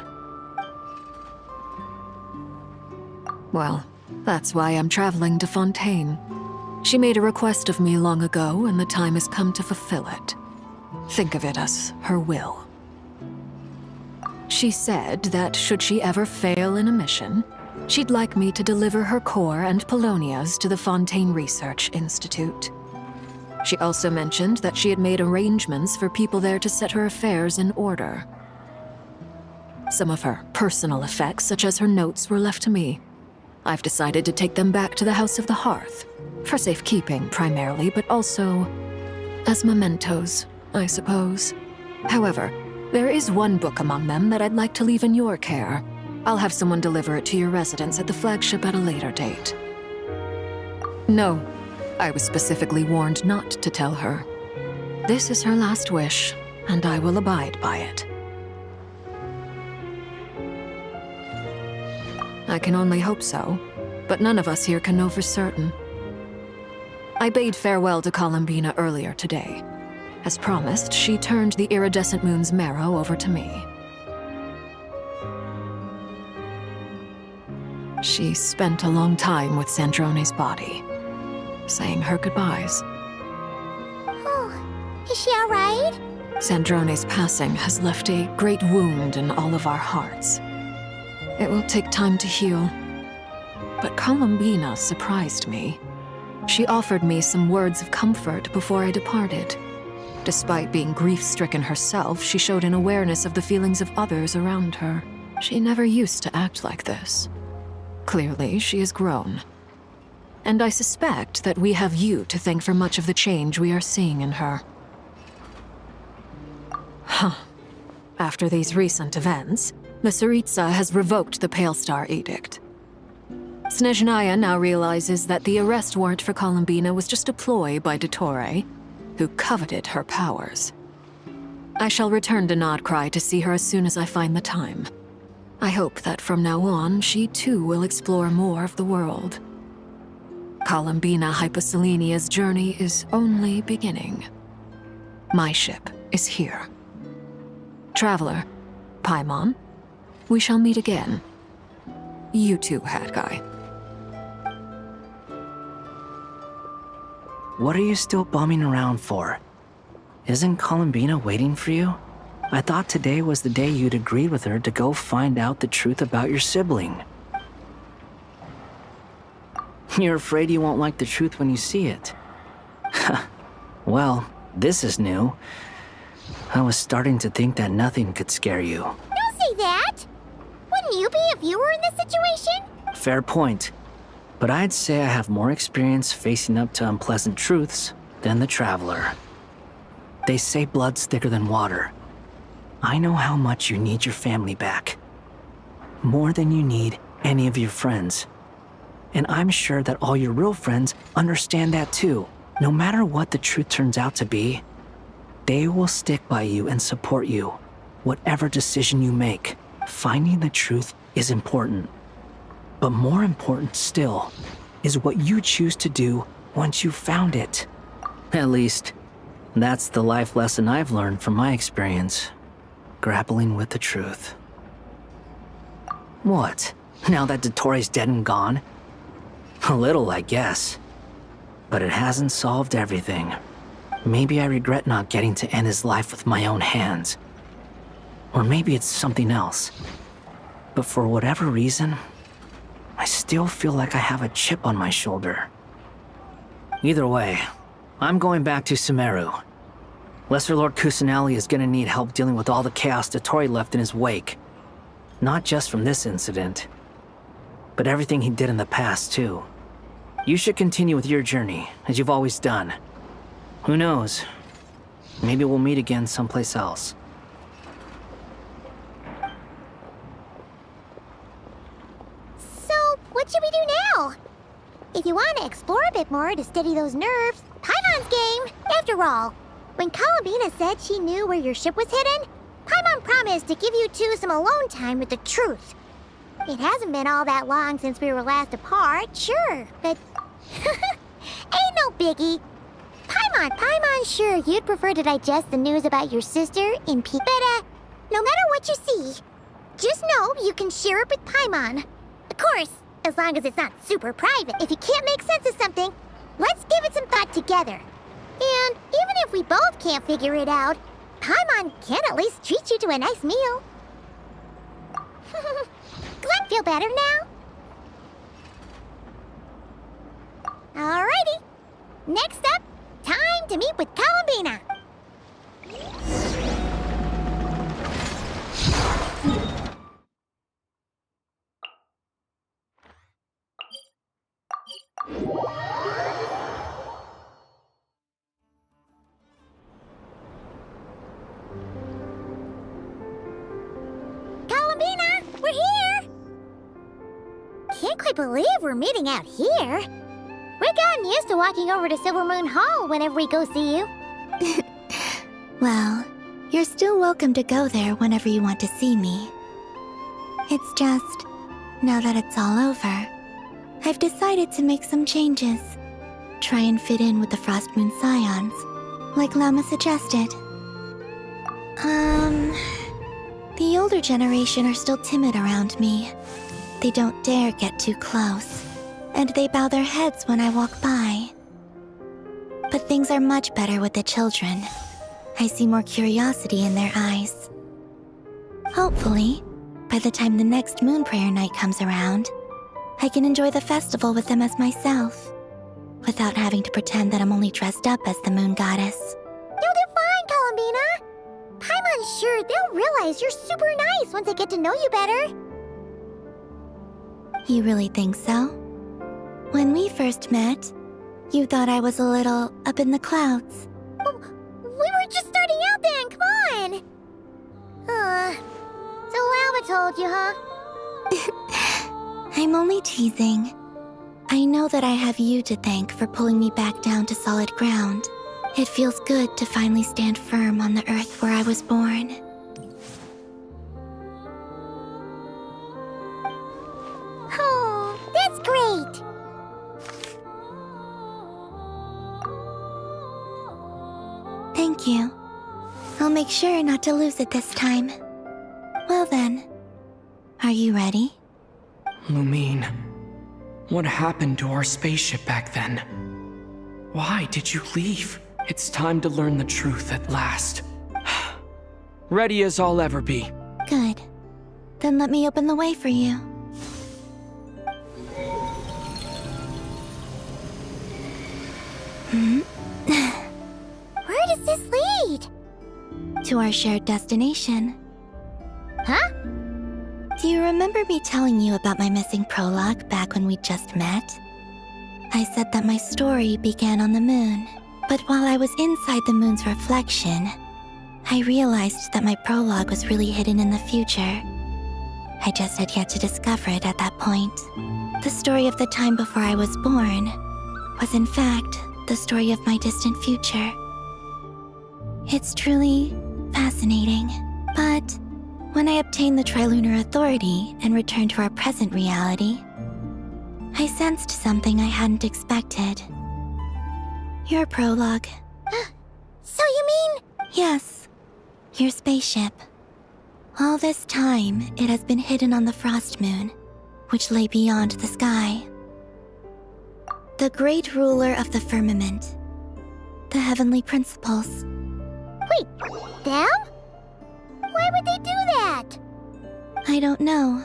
Well, that's why I'm traveling to Fontaine. She made a request of me long ago, and the time has come to fulfill it. Think of it as her will. She said that should she ever fail in a mission, she'd like me to deliver her core and Polonia's to the Fontaine Research Institute. She also mentioned that she had made arrangements for people there to set her affairs in order. Some of her personal effects, such as her notes, were left to me. I've decided to take them back to the House of the Hearth, for safekeeping primarily, but also as mementos, I suppose. However, there is one book among them that I'd like to leave in your care. I'll have someone deliver it to your residence at the flagship at a later date. No, I was specifically warned not to tell her. This is her last wish, and I will abide by it. I can only hope so, but none of us here can know for certain. I bade farewell to Columbina earlier today. As promised, she turned the iridescent moon's marrow over to me. She spent a long time with Sandrone's body, saying her goodbyes. Oh, is she all right? Sandrone's passing has left a great wound in all of our hearts. It will take time to heal. But Columbina surprised me. She offered me some words of comfort before I departed. Despite being grief-stricken herself, she showed an awareness of the feelings of others around her. She never used to act like this. Clearly, she has grown. And I suspect that we have you to thank for much of the change we are seeing in her. After these recent events, the Tsaritsa has revoked the Pale Star Edict. Snezhnaya now realizes that the arrest warrant for Columbina was just a ploy by Dottore, who coveted her powers. I shall return to Nodkrai to see her as soon as I find the time. I hope that from now on, she too will explore more of the world. Columbina Hyposelenia's journey is only beginning. My ship is here. Traveler, Paimon, we shall meet again. You too, Hat Guy. What are you still bumming around for? Isn't Columbina waiting for you? I thought today was the day you'd agreed with her to go find out the truth about your sibling. You're afraid you won't like the truth when you see it. Well, this is new. I was starting to think that nothing could scare you. Don't say that! Wouldn't you be if you were in this situation? Fair point. But I'd say I have more experience facing up to unpleasant truths than the Traveler. They say blood's thicker than water. I know how much you need your family back. More than you need any of your friends. And I'm sure that all your real friends understand that too. No matter what the truth turns out to be, They will stick by you and support you, whatever decision you make. Finding the truth is important. But more important still is what you choose to do once you've found it. At least, that's the life lesson I've learned from my experience, grappling with the truth. What? Now that Dottoro's dead and gone? A little, I guess. But it hasn't solved everything. Maybe I regret not getting to end his life with my own hands. Or maybe it's something else. But for whatever reason, I still feel like I have a chip on my shoulder. Either way, I'm going back to Sumeru. Lesser Lord Kusanali is gonna need help dealing with all the chaos Dottori left in his wake. Not just from this incident, but everything he did in the past, too. You should continue with your journey, as you've always done. Who knows? Maybe we'll meet again someplace else. So, what should we do now? If you want to explore a bit more to steady those nerves, Paimon's game. After all, when Columbina said she knew where your ship was hidden, Paimon promised to give you two some alone time with the truth. It hasn't been all that long since we were last apart, sure, but ain't no biggie. Paimon's sure you'd prefer to digest the news about your sister in peace. But, no matter what you see, just know you can share it with Paimon. Of course, as long as it's not super private. If you can't make sense of something, let's give it some thought together. And even if we both can't figure it out, Paimon can at least treat you to a nice meal. Glad feel better now? Alrighty. Next up, time to meet with Columbina. Columbina, we're here! Can't quite believe we're meeting out here. We've gotten used to walking over to Silver Moon Hall whenever we go see you. Well, you're still welcome to go there whenever you want to see me. It's just, now that it's all over, I've decided to make some changes. Try and fit in with the Frost Moon Scions, like Lama suggested. The older generation are still timid around me. They don't dare get too close, and they bow their heads when I walk by. But things are much better with the children. I see more curiosity in their eyes. Hopefully, by the time the next Moon Prayer Night comes around, I can enjoy the festival with them as myself, without having to pretend that I'm only dressed up as the Moon Goddess. You'll do fine, Columbina. Paimon's sure they'll realize you're super nice once they get to know you better. You really think so? When we first met, you thought I was a little up in the clouds. Oh, we were just starting out then, come on! So Alba told you, huh? I'm only teasing. I know that I have you to thank for pulling me back down to solid ground. It feels good to finally stand firm on the earth where I was born. Oh, that's great! Thank you. I'll make sure not to lose it this time. Well then, are you ready? Lumine, what happened to our spaceship back then? Why did you leave? It's time to learn the truth at last. Ready as I'll ever be. Good. Then let me open the way for you. Where does this lead? To our shared destination. Huh? Do you remember me telling you about my missing prologue back when we just met? I said that my story began on the moon, but while I was inside the moon's reflection, I realized that my prologue was really hidden in the future. I just had yet to discover it at that point. The story of the time before I was born was in fact the story of my distant future. It's truly fascinating. But when I obtained the Trilunar Authority and returned to our present reality, I sensed something I hadn't expected. Your prologue. So you mean? Yes, your spaceship. All this time, it has been hidden on the Frost Moon, which lay beyond the sky. The great ruler of the firmament. The heavenly principles. Wait, them? Why would they do that? I don't know.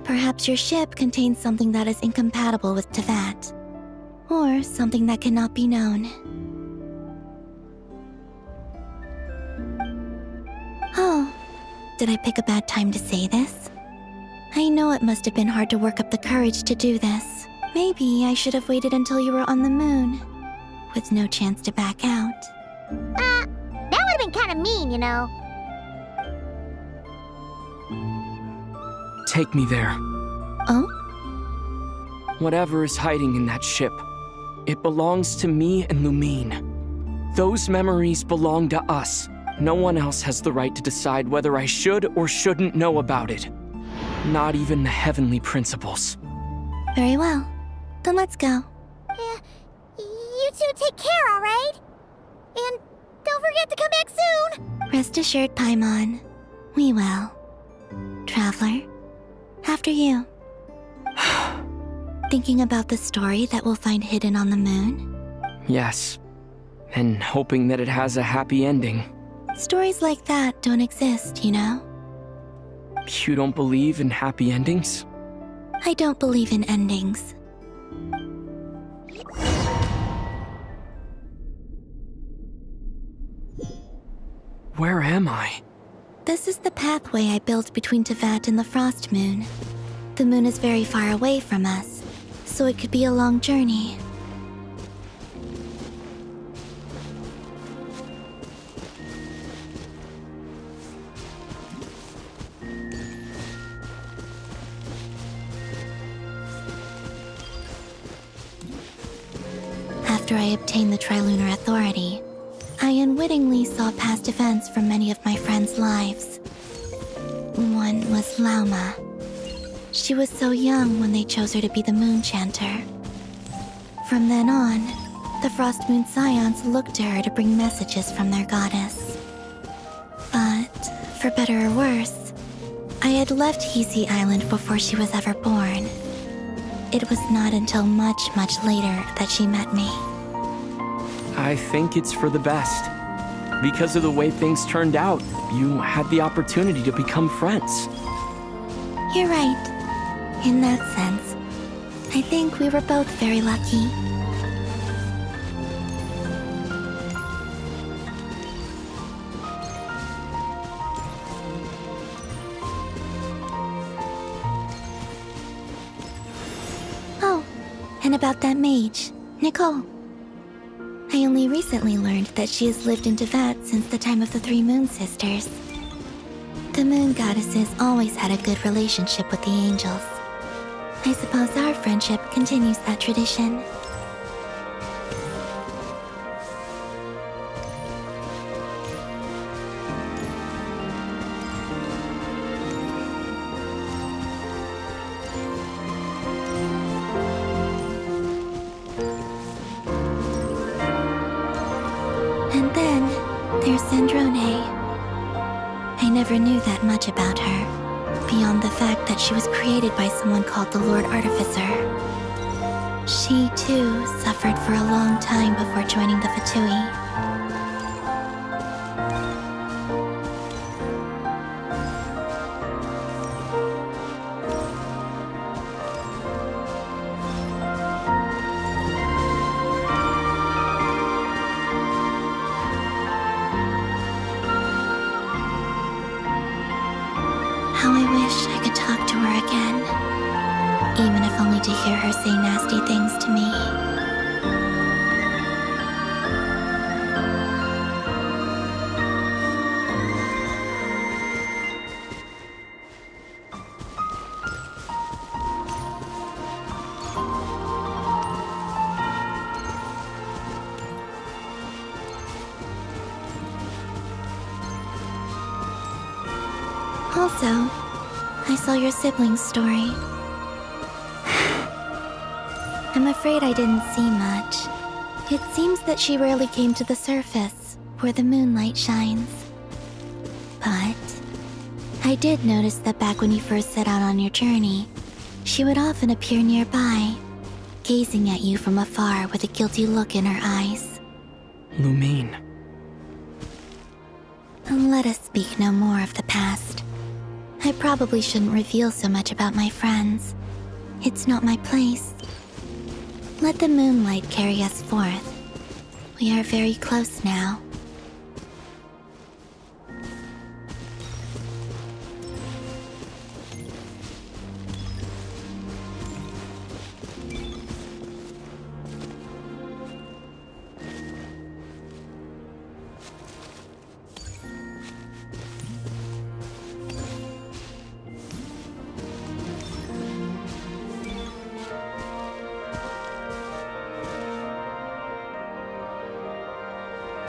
Perhaps your ship contains something that is incompatible with Tevat. Or something that cannot be known. Oh, did I pick a bad time to say this? I know it must have been hard to work up the courage to do this. Maybe I should have waited until you were on the moon, with no chance to back out. That would have been kind of mean, you know. Take me there. Oh? Whatever is hiding in that ship, it belongs to me and Lumine. Those memories belong to us. No one else has the right to decide whether I should or shouldn't know about it. Not even the heavenly principles. Very well. Then let's go. You two take care, alright? And don't forget to come back soon! Rest assured, Paimon. We will. Traveler, after you. Thinking about the story that we'll find hidden on the moon? Yes. And hoping that it has a happy ending. Stories like that don't exist, you know? You don't believe in happy endings? I don't believe in endings. Where am I? This is the pathway I built between Tevat and the Frost Moon. The moon is very far away from us, so it could be a long journey. After I obtained the Trilunar Authority, I unwittingly saw past events from many of my friends' lives. One was Lauma. She was so young when they chose her to be the Moon Chanter. From then on, the Frost Moon Scions looked to her to bring messages from their goddess. But, for better or worse, I had left Hisi Island before she was ever born. It was not until much, much later that she met me. I think it's for the best. Because of the way things turned out, you had the opportunity to become friends. You're right. In that sense, I think we were both very lucky. Oh, and about that mage, Nicole. I only recently learned that she has lived in Tevat since the time of the Three Moon Sisters. The Moon Goddesses always had a good relationship with the angels. I suppose our friendship continues that tradition. And then there's Zandrone. I never knew that much about her, beyond the fact that she was created by someone called the Lord Artificer. She, too, suffered for a long time before joining the Fatui. How I wish I could talk to her again, even if only to hear her say nasty things to me. Also, I saw your siblings' story. I'm afraid I didn't see much. It seems that she rarely came to the surface, where the moonlight shines. But I did notice that back when you first set out on your journey, she would often appear nearby, gazing at you from afar with a guilty look in her eyes. Lumine. Let us speak no more of the past. I probably shouldn't reveal so much about my friends. It's not my place. Let the moonlight carry us forth. We are very close now.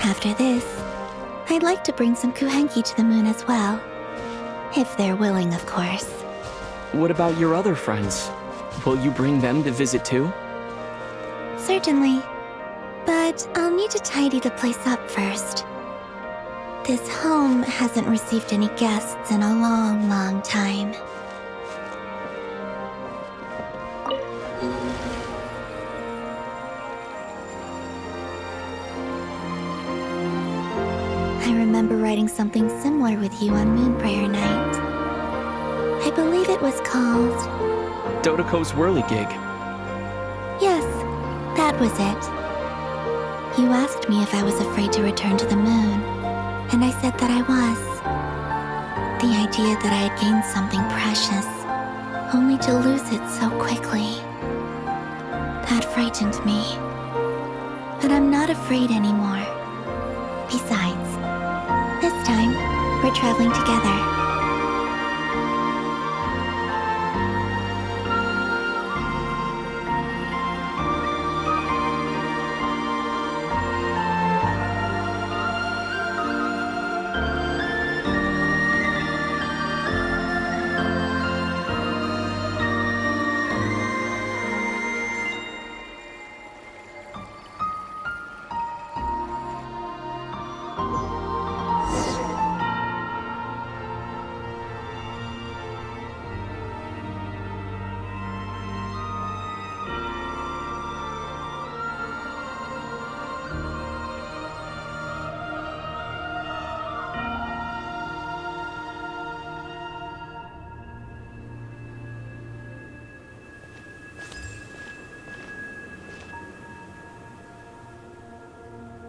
After this, I'd like to bring some kuhenki to the moon as well. If they're willing, of course. What about your other friends? Will you bring them to visit too? Certainly. But I'll need to tidy the place up first. This home hasn't received any guests in a long, long time. I remember writing something similar with you on Moon Prayer Night. I believe it was called... Dodoko's Whirligig. Yes, that was it. You asked me if I was afraid to return to the moon, and I said that I was. The idea that I had gained something precious, only to lose it so quickly. That frightened me. But I'm not afraid anymore. Besides, this time, we're traveling together.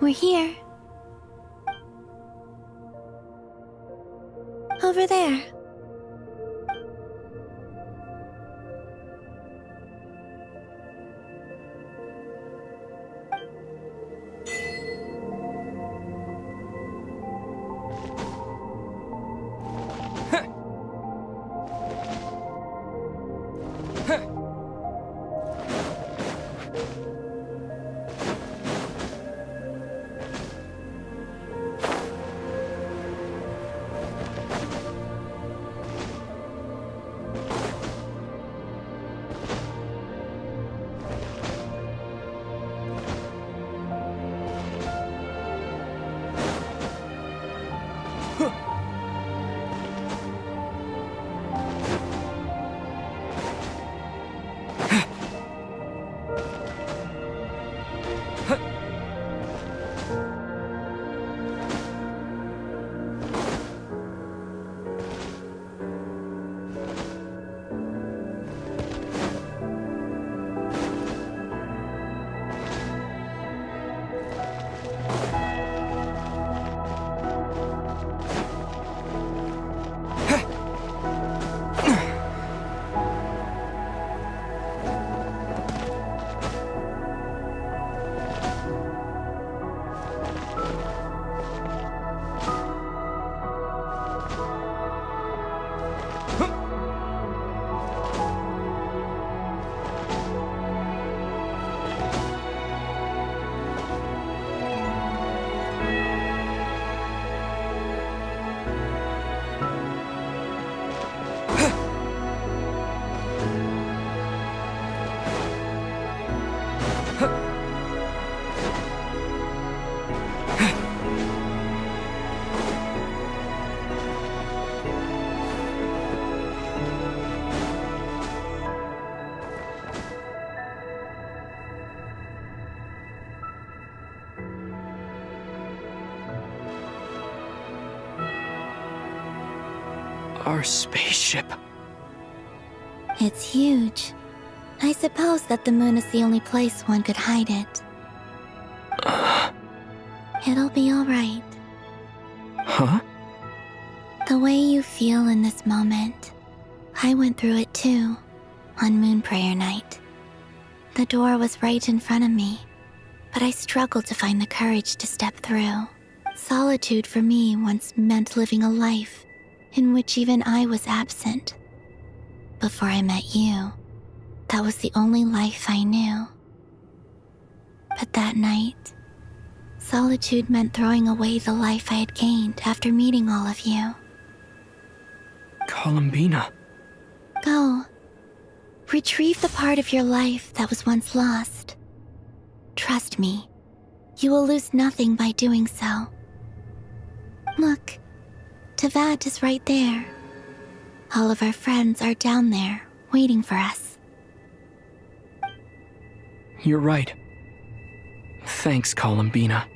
We're here. Over there. Our spaceship. It's huge. I suppose that the moon is the only place one could hide it. It'll be alright. Huh? The way you feel in this moment, I went through it too, on Moon Prayer Night. The door was right in front of me, but I struggled to find the courage to step through. Solitude for me once meant living a life in which even I was absent. Before I met you, that was the only life I knew. But that night, solitude meant throwing away the life I had gained after meeting all of you. Columbina. Go. Retrieve the part of your life that was once lost. Trust me, you will lose nothing by doing so. Look, Teyvat is right there. All of our friends are down there, waiting for us. You're right. Thanks, Columbina.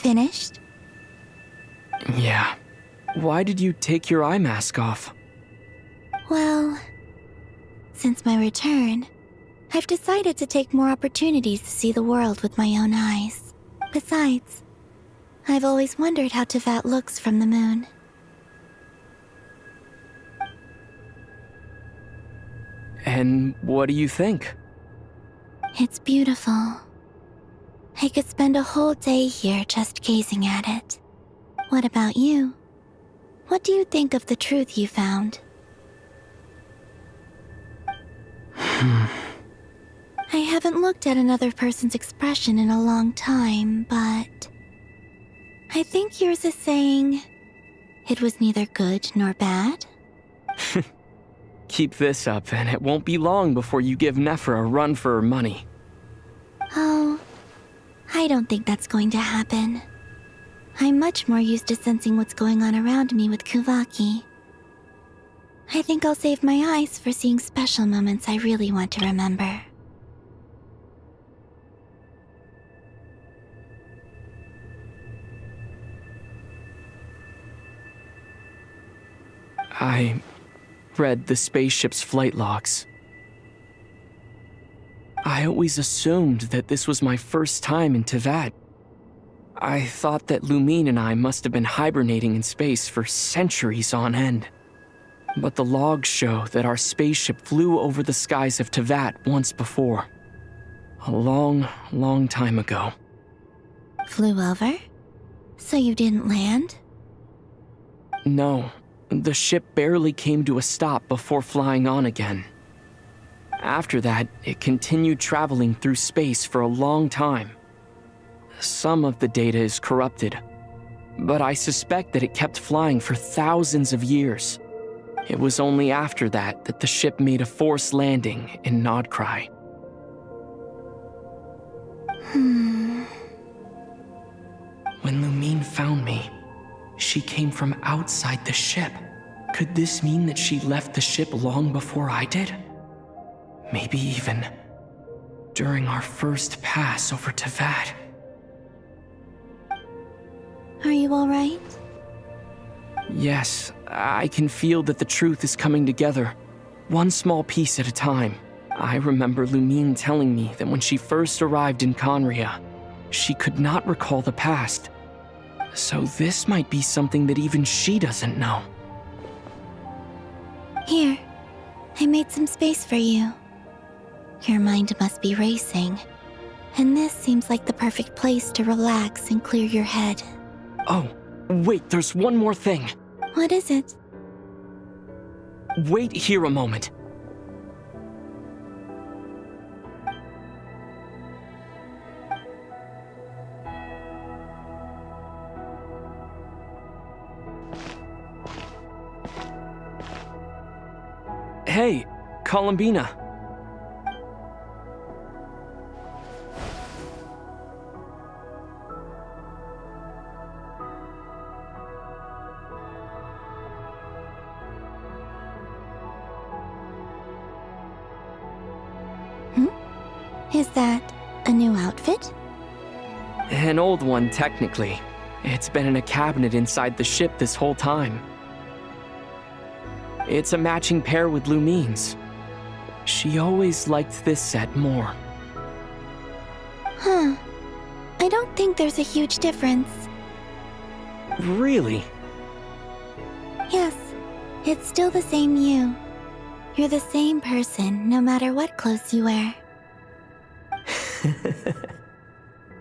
Finished? Yeah. Why did you take your eye mask off? Well, since my return, I've decided to take more opportunities to see the world with my own eyes. Besides, I've always wondered how Teyvat looks from the moon. And what do you think? It's beautiful. I could spend a whole day here just gazing at it. What about you? What do you think of the truth you found? I haven't looked at another person's expression in a long time, but I think yours is saying, It was neither good nor bad? Keep this up, and it won't be long before you give Nefer a run for her money. Oh, I don't think that's going to happen. I'm much more used to sensing what's going on around me with Kuvaki. I think I'll save my eyes for seeing special moments I really want to remember. I read the spaceship's flight logs. I always assumed that this was my first time in Teyvat. I thought that Lumine and I must have been hibernating in space for centuries on end. But the logs show that our spaceship flew over the skies of Teyvat once before. A long, long time ago. Flew over? So you didn't land? No, the ship barely came to a stop before flying on again. After that, it continued traveling through space for a long time. Some of the data is corrupted, but I suspect that it kept flying for thousands of years. It was only after that that the ship made a forced landing in Nodkrai. When Lumine found me, she came from outside the ship. Could this mean that she left the ship long before I did? Maybe even during our first pass over Teyvat. Are you alright? Yes, I can feel that the truth is coming together, one small piece at a time. I remember Lumine telling me that when she first arrived in Conria, she could not recall the past. So this might be something that even she doesn't know. Here, I made some space for you. Your mind must be racing, and this seems like the perfect place to relax and clear your head. Oh, wait, there's one more thing. What is it? Wait here a moment. Hey, Columbina. Is that a new outfit? An old one, technically. It's been in a cabinet inside the ship this whole time. It's a matching pair with Lumine's. She always liked this set more. Huh. I don't think there's a huge difference. Really? Yes, it's still the same you. You're the same person, no matter what clothes you wear.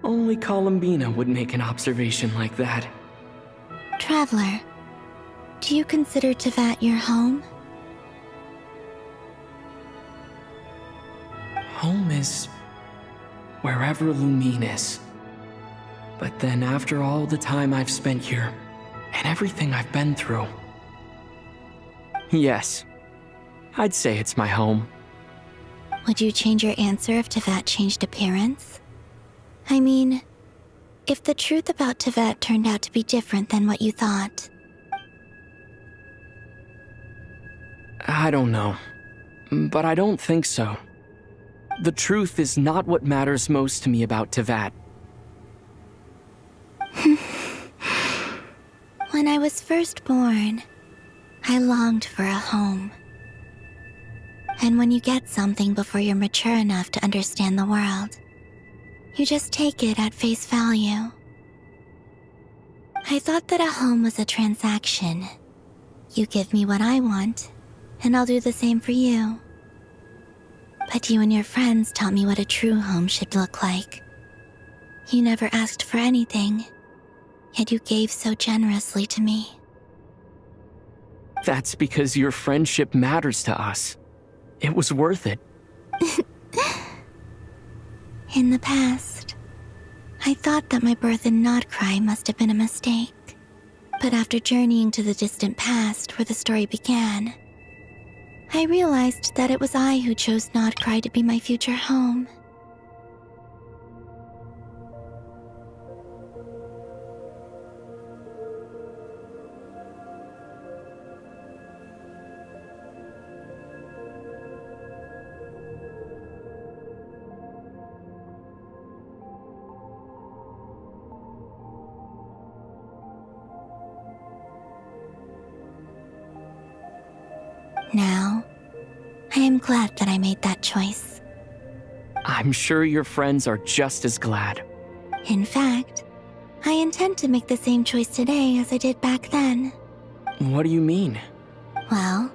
Only Columbina would make an observation like that. Traveler, do you consider Teyvat your home? Home is wherever Lumine is. But then after all the time I've spent here, and everything I've been through, yes, I'd say it's my home. Would you change your answer if Teyvat changed appearance? I mean, if the truth about Teyvat turned out to be different than what you thought. I don't know, but I don't think so. The truth is not what matters most to me about Teyvat. When I was first born, I longed for a home. And when you get something before you're mature enough to understand the world, you just take it at face value. I thought that a home was a transaction. You give me what I want, and I'll do the same for you. But you and your friends taught me what a true home should look like. You never asked for anything, yet you gave so generously to me. That's because your friendship matters to us. It was worth it. In the past, I thought that my birth in Nodkrai must have been a mistake. But after journeying to the distant past where the story began, I realized that it was I who chose Nodkrai to be my future home. Now, I am glad that I made that choice. I'm sure your friends are just as glad. In fact, I intend to make the same choice today as I did back then. What do you mean? Well,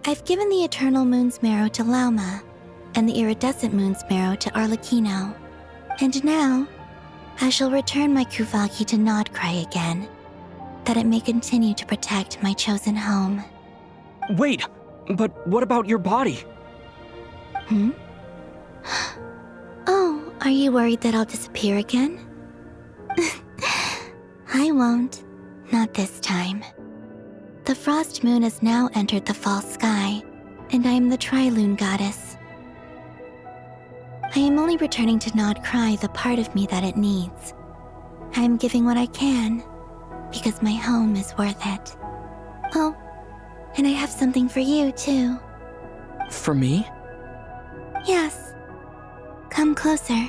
I've given the Eternal Moon's marrow to Lauma, and the Iridescent Moon's marrow to Arlecchino. And now, I shall return my Kuvagi to Nodkrai again, that it may continue to protect my chosen home. Wait, but what about your body? Oh, are you worried that I'll disappear again? I won't. Not this time. The Frost Moon has now entered the fall sky, and I am the Trilune Goddess. I am only returning to Nodkrai the part of me that it needs. I am giving what I can, because my home is worth it. Oh, and I have something for you, too. For me? Yes. Come closer.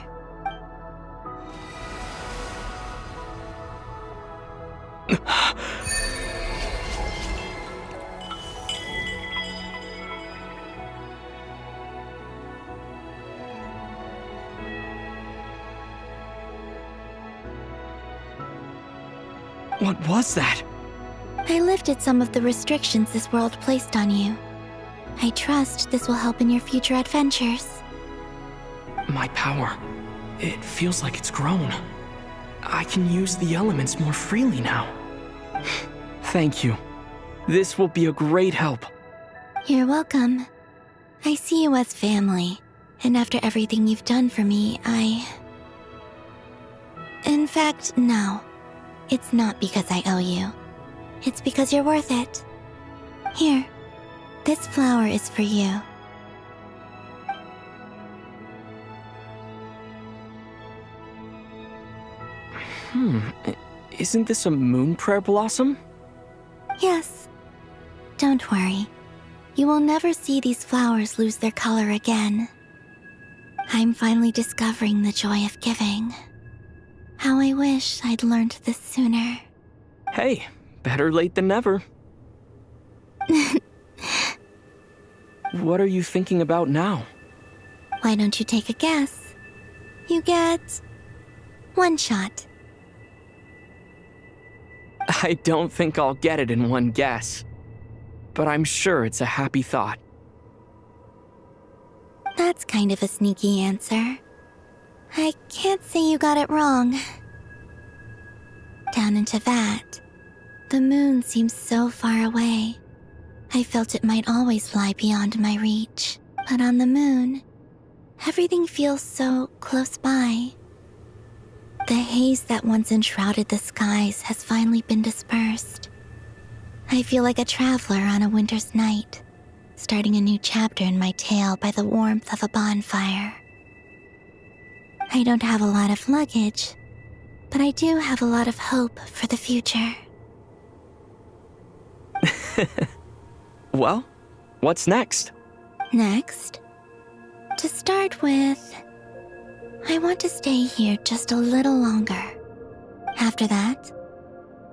What was that? I lifted some of the restrictions this world placed on you. I trust this will help in your future adventures. My power. It feels like it's grown. I can use the elements more freely now. Thank you. This will be a great help. You're welcome. I see you as family, and after everything you've done for me, In fact, no. It's not because I owe you. It's because you're worth it. Here, this flower is for you. Isn't this a moon prayer blossom? Yes. Don't worry. You will never see these flowers lose their color again. I'm finally discovering the joy of giving. How I wish I'd learned this sooner. Hey, better late than never. What are you thinking about now? Why don't you take a guess? You get 1 shot. I don't think I'll get it in one guess. But I'm sure it's a happy thought. That's kind of a sneaky answer. I can't say you got it wrong. Down into that, the moon seems so far away. I felt it might always lie beyond my reach. But on the moon, everything feels so close by. The haze that once enshrouded the skies has finally been dispersed. I feel like a traveler on a winter's night, starting a new chapter in my tale by the warmth of a bonfire. I don't have a lot of luggage, but I do have a lot of hope for the future. Well, what's next? Next, to start with, I want to stay here just a little longer. After that,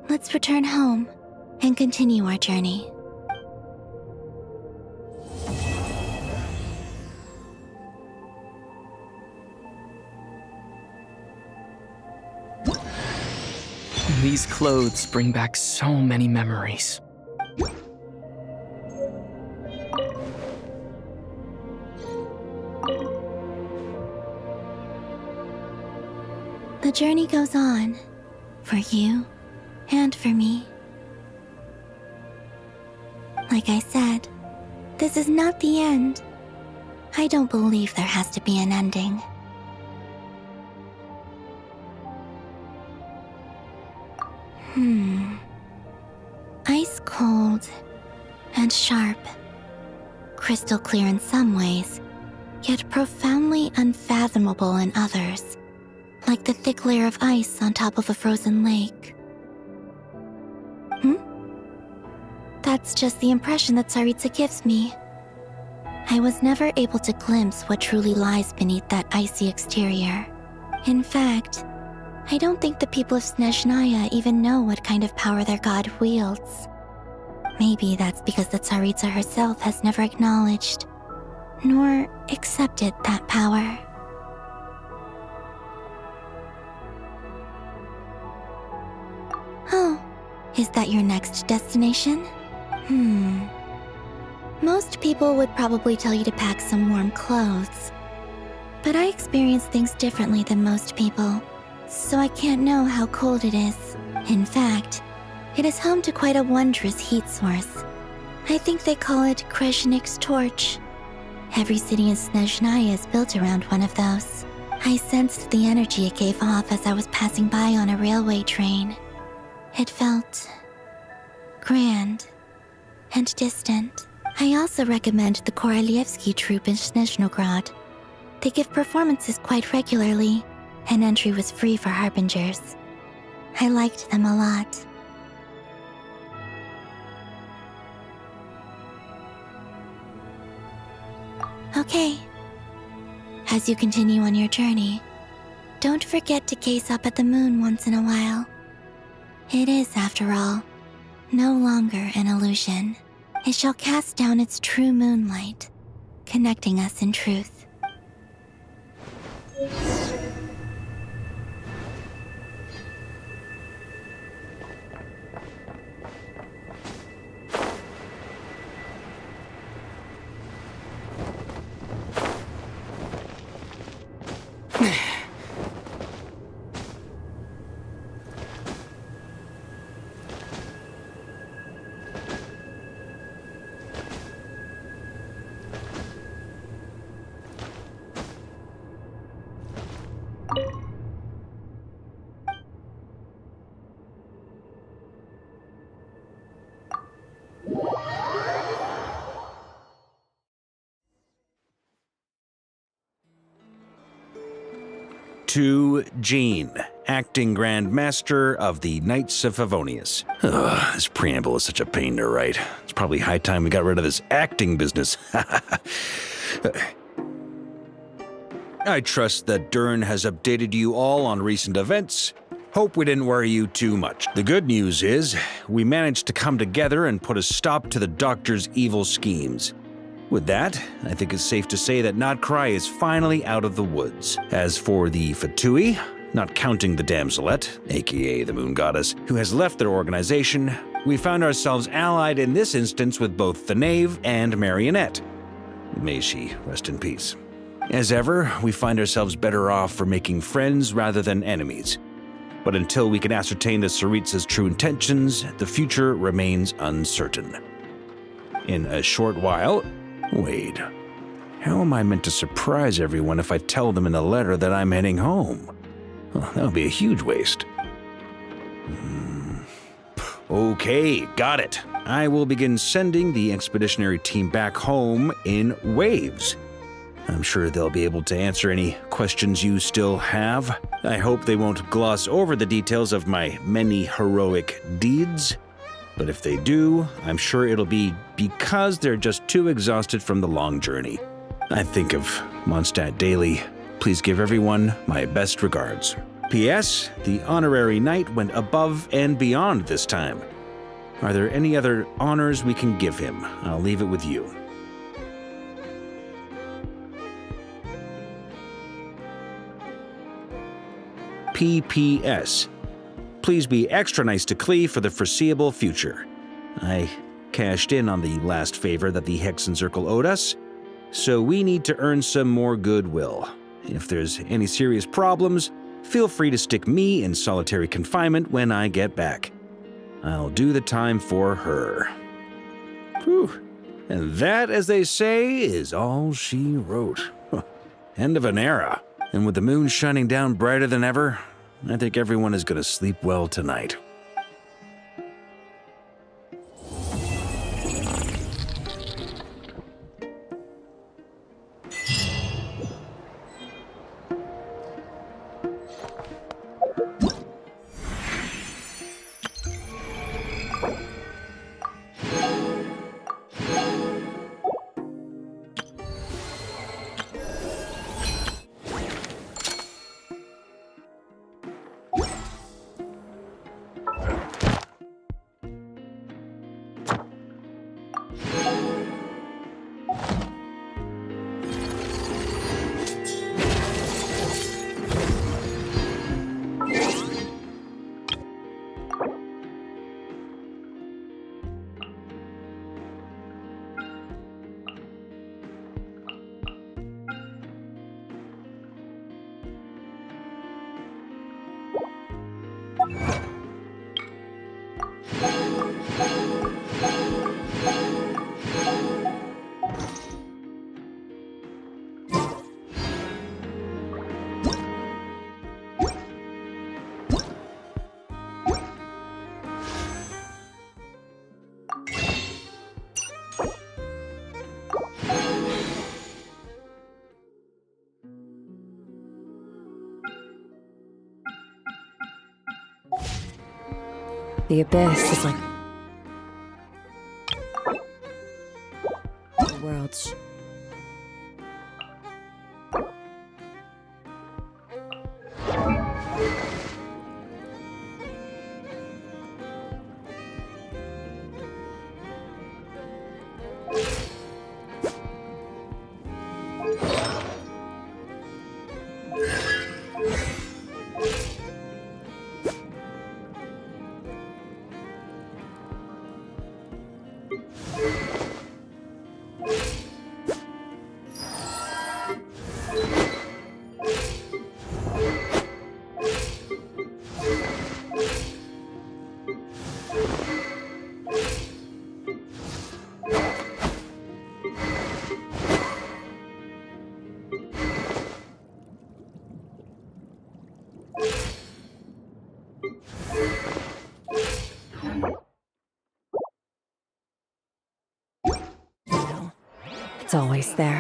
let's return home and continue our journey. These clothes bring back so many memories. The journey goes on, for you and for me. Like I said, this is not the end. I don't believe there has to be an ending. cold and sharp, crystal clear in some ways, yet profoundly unfathomable in others, like the thick layer of ice on top of a frozen lake. That's just the impression that Tsaritsa gives me. I was never able to glimpse what truly lies beneath that icy exterior. In fact, I don't think the people of Snezhnaya even know what kind of power their god wields. Maybe that's because the Tsaritsa herself has never acknowledged, nor accepted that power. Oh, is that your next destination? Most people would probably tell you to pack some warm clothes. But I experience things differently than most people, so I can't know how cold it is. In fact, it is home to quite a wondrous heat source. I think they call it Kreshnik's torch. Every city in Snezhnaya is built around one of those. I sensed the energy it gave off as I was passing by on a railway train. It felt grand and distant. I also recommend the Korolievsky troupe in Snezhnograd. They give performances quite regularly, and entry was free for harbingers. I liked them a lot. Okay. As you continue on your journey, don't forget to gaze up at the moon once in a while. It is, after all, no longer an illusion. It shall cast down its true moonlight, connecting us in truth. To Jean, acting Grand Master of the Knights of Favonius. This preamble is such a pain to write. It's probably high time we got rid of this acting business. I trust that Dern has updated you all on recent events. Hope we didn't worry you too much. The good news is, we managed to come together and put a stop to the Doctor's evil schemes. With that, I think it's safe to say that Nodkrai is finally out of the woods. As for the Fatui, not counting the Damselette, aka the Moon Goddess, who has left their organization, we found ourselves allied in this instance with both the Knave and Marionette. May she rest in peace. As ever, we find ourselves better off for making friends rather than enemies. But until we can ascertain the Tsaritsa's true intentions, the future remains uncertain. In a short while... Wait, how am I meant to surprise everyone if I tell them in the letter that I'm heading home? Well, that would be a huge waste. Okay, got it. I will begin sending the expeditionary team back home in waves. I'm sure they'll be able to answer any questions you still have. I hope they won't gloss over the details of my many heroic deeds. But if they do, I'm sure it'll be because they're just too exhausted from the long journey. I think of Mondstadt daily. Please give everyone my best regards. P.S. The honorary knight went above and beyond this time. Are there any other honors we can give him? I'll leave it with you. P.P.S. Please be extra nice to Klee for the foreseeable future. I cashed in on the last favor that the Hexen Circle owed us, so we need to earn some more goodwill. If there's any serious problems, feel free to stick me in solitary confinement when I get back. I'll do the time for her. Whew. And that, as they say, is all she wrote. End of an era. And with the moon shining down brighter than ever, I think everyone is going to sleep well tonight. The abyss is like the world's. It's always there.